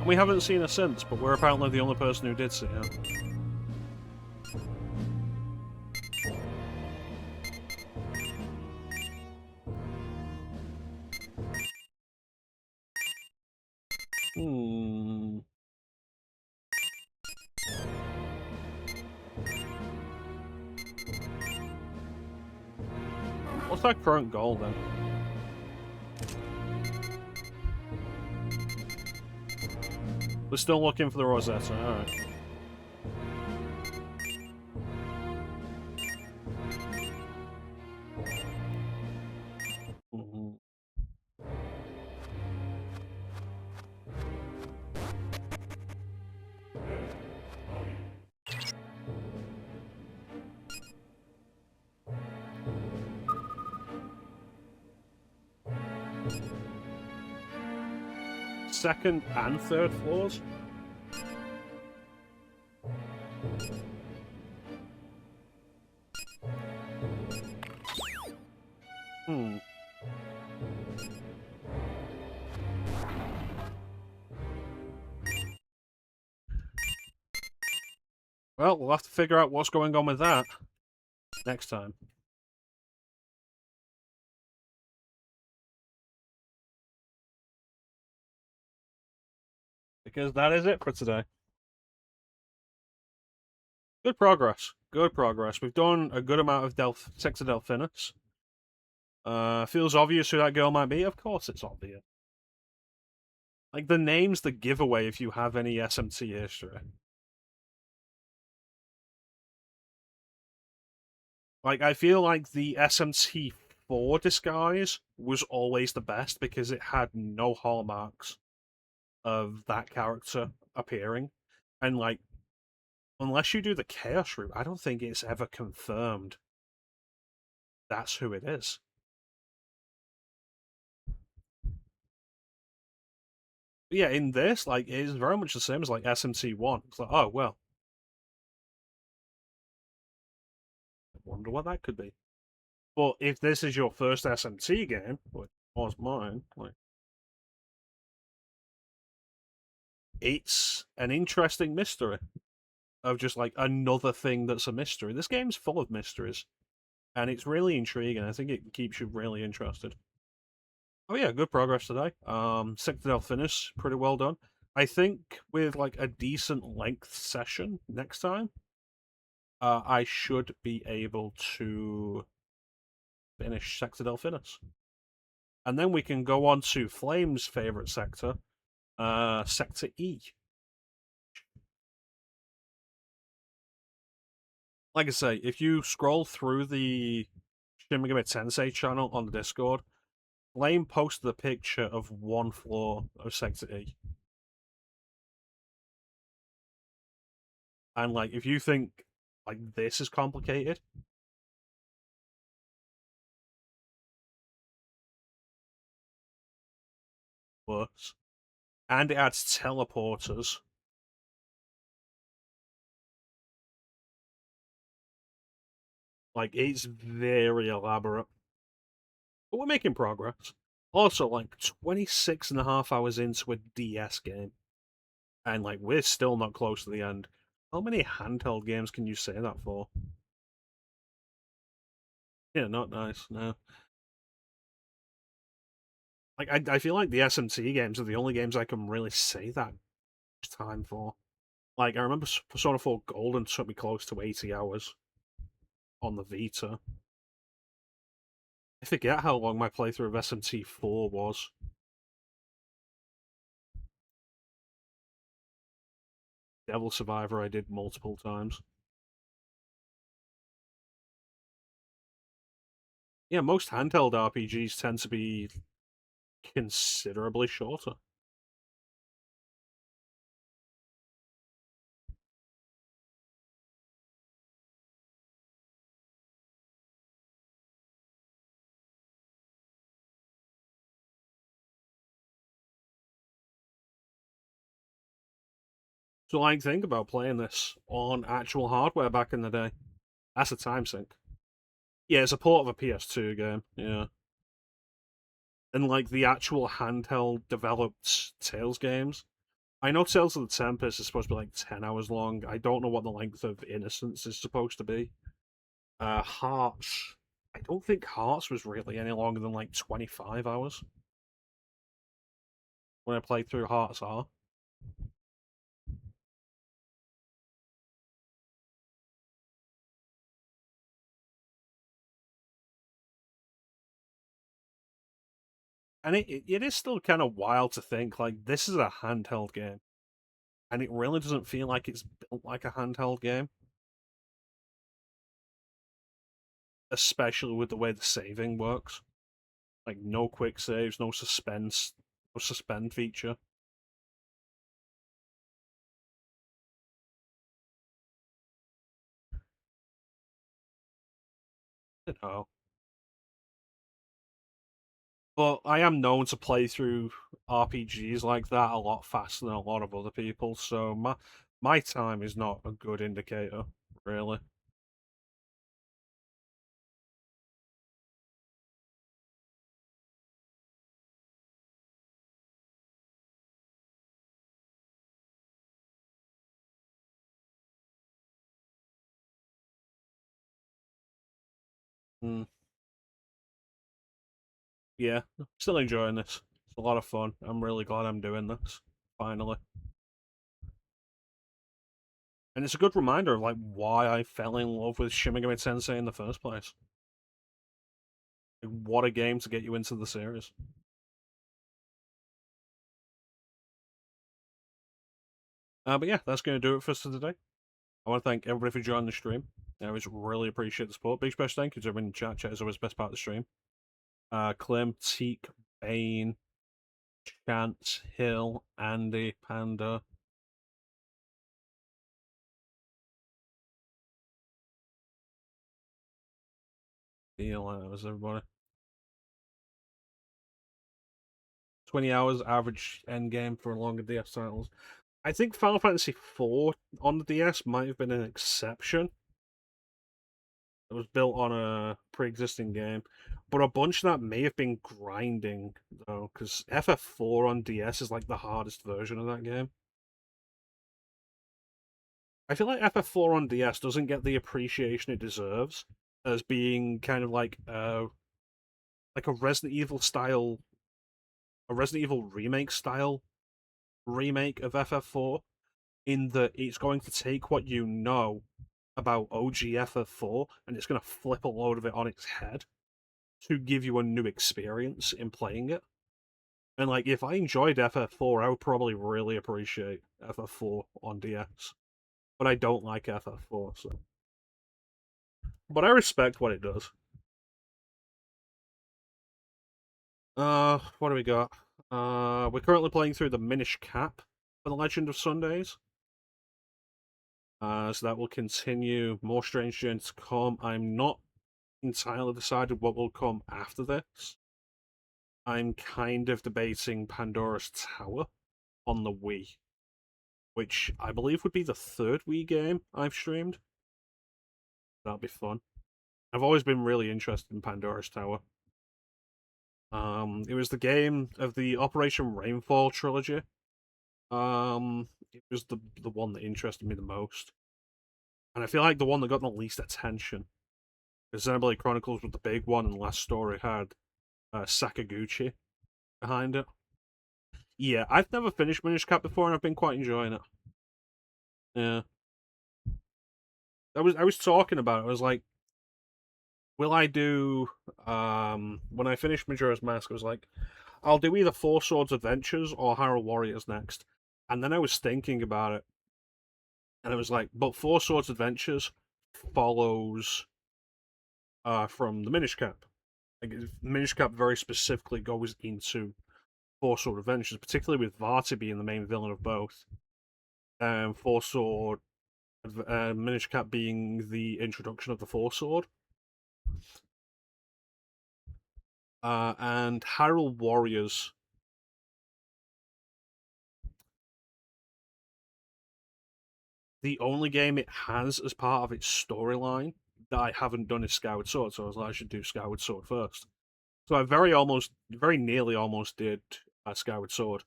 We haven't seen her since, but we're apparently the only person who did see her. What's our current goal then? We're still looking for the Rosetta, alright. Second and third floors? Well, we'll have to figure out what's going on with that next time. Because that is it for today. Good progress. Good progress. We've done a good amount of Sector Delphinus. Feels obvious who that girl might be. Of course it's obvious. Like, the name's the giveaway if you have any SMT history. Like, I feel like the SMT4 disguise was always the best because it had no hallmarks of that character appearing. And, like, unless you do the Chaos route, I don't think it's ever confirmed that's who it is. But yeah, in this, like, it is very much the same as, like, SMT1. It's like, oh, well. I wonder what that could be. But if this is your first SMT game, which was mine, like, it's an interesting mystery of just, like, another thing that's a mystery. This game's full of mysteries, and it's really intriguing. I think it keeps you really interested. Oh yeah, good progress today. Sector Delphinus, pretty well done. I think with, like, a decent length session next time, I should be able to finish Sector Delphinus. And then we can go on to Flame's favourite sector, Sector E. Like I say, if you scroll through the Shin Megami Tensei channel on the Discord, Flame posted a picture of one floor of Sector E. And, like, if you think, like, this is complicated, worse. And it adds teleporters. Like, it's very elaborate. But we're making progress. Also, like, 26 and a half hours into a DS game. And, like, we're still not close to the end. How many handheld games can you say that for? Yeah, not nice, no. Like, I feel like the SMT games are the only games I can really say that time for. Like, I remember Persona 4 Golden took me close to 80 hours on the Vita. I forget how long my playthrough of SMT4 was. Devil Survivor I did multiple times. Yeah, most handheld RPGs tend to be considerably shorter. So, like, think about playing this on actual hardware back in the day. That's a time sink. Yeah, it's a port of a PS2 game. Yeah, and like the actual handheld developed Tales games. I know Tales of the Tempest is supposed to be like 10 hours long. I don't know what the length of Innocence is supposed to be. Hearts. I don't think Hearts was really any longer than like 25 hours when I played through Hearts R. And it is still kind of wild to think like this is a handheld game, and it really doesn't feel like it's built like a handheld game, especially with the way the saving works. Like no quick saves, no suspense, no suspend feature. You know. But I am known to play through RPGs like that a lot faster than a lot of other people, so my time is not a good indicator, really. Mm, yeah, still enjoying this. It's a lot of fun. I'm really glad I'm doing this finally, and it's a good reminder of like why I fell in love with Shin Megami Tensei in the first place. Like, what a game to get you into the series. But yeah, that's going to do it for us today. I want to thank everybody for joining the stream. I always really appreciate the support. Big special thank you to everyone in the chat. Chat is always the best part of the stream. Clem, Teak, Bane, Chance, Hill, Andy, Panda. Deal, that was everybody. 20 hours average end game for longer DS titles. I think Final Fantasy IV on the DS might have been an exception. It was built on a pre-existing game, but a bunch of that may have been grinding though, because FF4 on DS is like the hardest version of that game. I feel like FF4 on DS doesn't get the appreciation it deserves as being kind of like a Resident Evil style, a Resident Evil remake style remake of FF4, in that it's going to take what you know about OG FF4 and it's going to flip a load of it on its head to give you a new experience in playing it. And like, if I enjoyed FF4, I would probably really appreciate FF4 on DS. But I don't like FF4, so. But I respect what it does. What do we got? We're currently playing through the Minish Cap for the Legend of Sundays. So that will continue. More Strange Journeys to come. I'm not entirely decided what will come after this. I'm kind of debating Pandora's Tower on the Wii, which I believe would be the third Wii game I've streamed. That'll be fun. I've always been really interested in Pandora's Tower. It was the game of the Operation Rainfall trilogy. It was the one that interested me the most, and I feel like the one that got the least attention. Because Xenoblade Chronicles was the big one, and Last Story had Sakaguchi behind it. Yeah, I've never finished Minish Cap before, and I've been quite enjoying it. Yeah, I was talking about it. I was like, will I do when I finish Majora's Mask? I was like, I'll do either Four Swords Adventures or Hyrule Warriors next. And then I was thinking about it, and I was like, but Four Swords Adventures follows from the Minish Cap. Like, Minish Cap very specifically goes into Four Sword Adventures, particularly with Vati being the main villain of both. Four Sword Minish Cap being the introduction of the Four Sword. And Hyrule Warriors the only game it has as part of its storyline that I haven't done is Skyward Sword, so I was like, I should do Skyward Sword first. So I very nearly almost did Skyward Sword,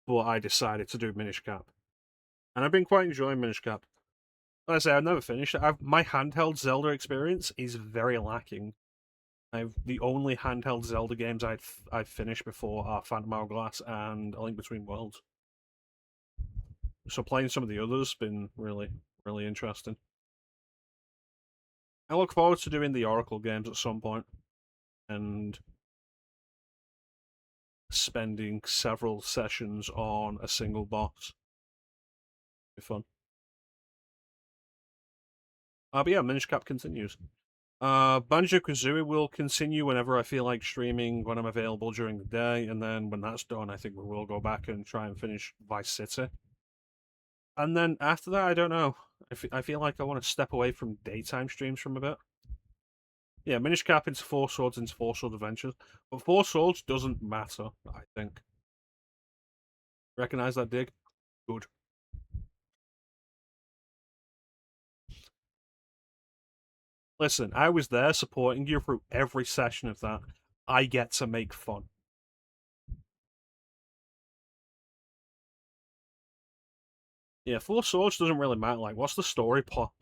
but I decided to do Minish Cap. And I've been quite enjoying Minish Cap. Like I say, I've never finished it. My handheld Zelda experience is very lacking. The only handheld Zelda games I've finished before are Phantom Hourglass and A Link Between Worlds. So playing some of the others has been really, really interesting. I look forward to doing the Oracle games at some point and spending several sessions on a single boss. Be fun. But yeah, Minish Cap continues. Banjo-Kazooie will continue whenever I feel like streaming, when I'm available during the day, and then when that's done, I think we will go back and try and finish Vice City. And then after that, I don't know. I feel like I want to step away from daytime streams from a bit. Yeah, Minish Cap into Four Swords into Four Sword Adventures. But Four Swords doesn't matter, I think. Recognize that dig? Good. Listen, I was there supporting you through every session of that. I get to make fun. Yeah, Four Swords doesn't really matter. Like, what's the story plot?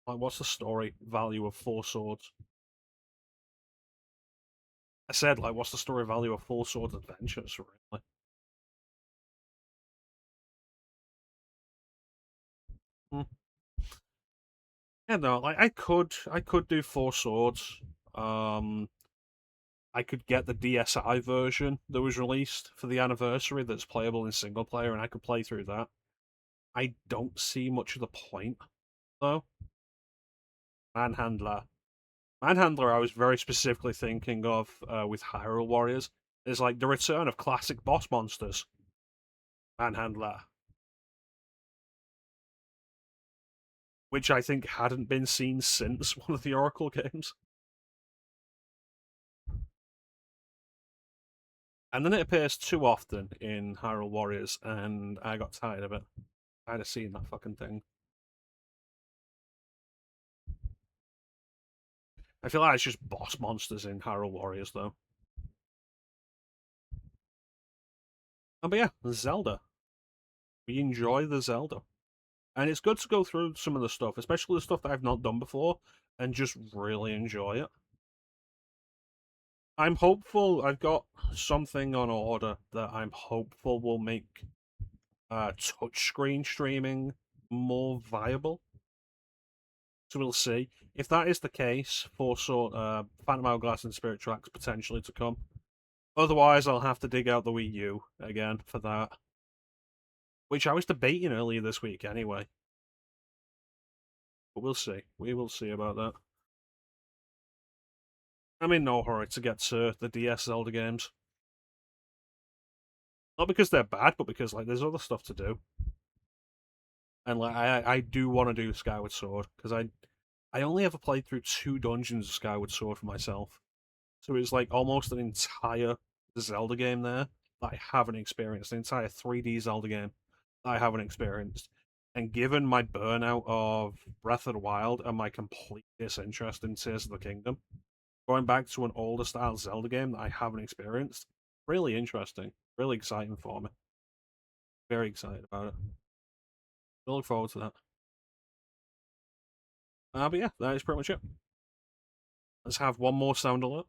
Like, what's the story value of Four Swords? I said, like, what's the story value of Four Swords Adventures, really? Hmm. Yeah, no, like, I could do Four Swords. I could get the DSi version that was released for the anniversary that's playable in single player, and I could play through that. I don't see much of the point, though. Manhandler. Manhandler, I was very specifically thinking of with Hyrule Warriors. Is like the return of classic boss monsters. Manhandler. Which I think hadn't been seen since one of the Oracle games. And then it appears too often in Hyrule Warriors, and I got tired of it. Tired of seeing that fucking thing. I feel like it's just boss monsters in Hyrule Warriors, though. Oh, but yeah, Zelda. We enjoy the Zelda. And it's good to go through some of the stuff, especially the stuff that I've not done before, and just really enjoy it. I'm hopeful. I've got something on order that I'm hopeful will make touchscreen streaming more viable. So we'll see. If that is the case, for Phantom Hourglass and Spirit Tracks potentially to come. Otherwise, I'll have to dig out the Wii U again for that. Which I was debating earlier this week anyway. But we'll see. We will see about that. I'm in no hurry to get to the DS Zelda games. Not because they're bad, but because like there's other stuff to do. And like I do want to do Skyward Sword, because I only ever played through 2 dungeons of Skyward Sword for myself. So it's like almost an entire Zelda game there that I haven't experienced. An entire 3D Zelda game that I haven't experienced. And given my burnout of Breath of the Wild and my complete disinterest in Tears of the Kingdom, going back to an older style Zelda game that I haven't experienced, really interesting. Really exciting for me. Very excited about it. I look forward to that. But yeah, that is pretty much it. Let's have one more sound alert.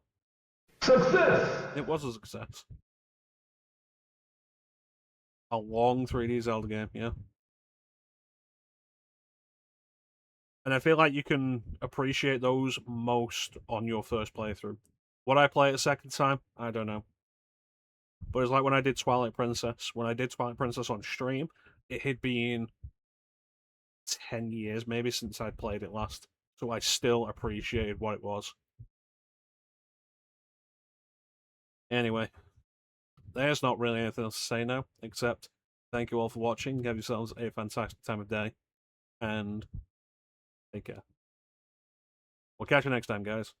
Success! It was a success. A long 3D Zelda game, yeah. And I feel like you can appreciate those most on your first playthrough. Would I play it a second time? I don't know. But it's like when I did Twilight Princess. When I did Twilight Princess on stream, it had been 10 years maybe since I'd played it last. So I still appreciated what it was. Anyway, there's not really anything else to say now, except thank you all for watching. Have yourselves a fantastic time of day, and take care. We'll catch you next time, guys.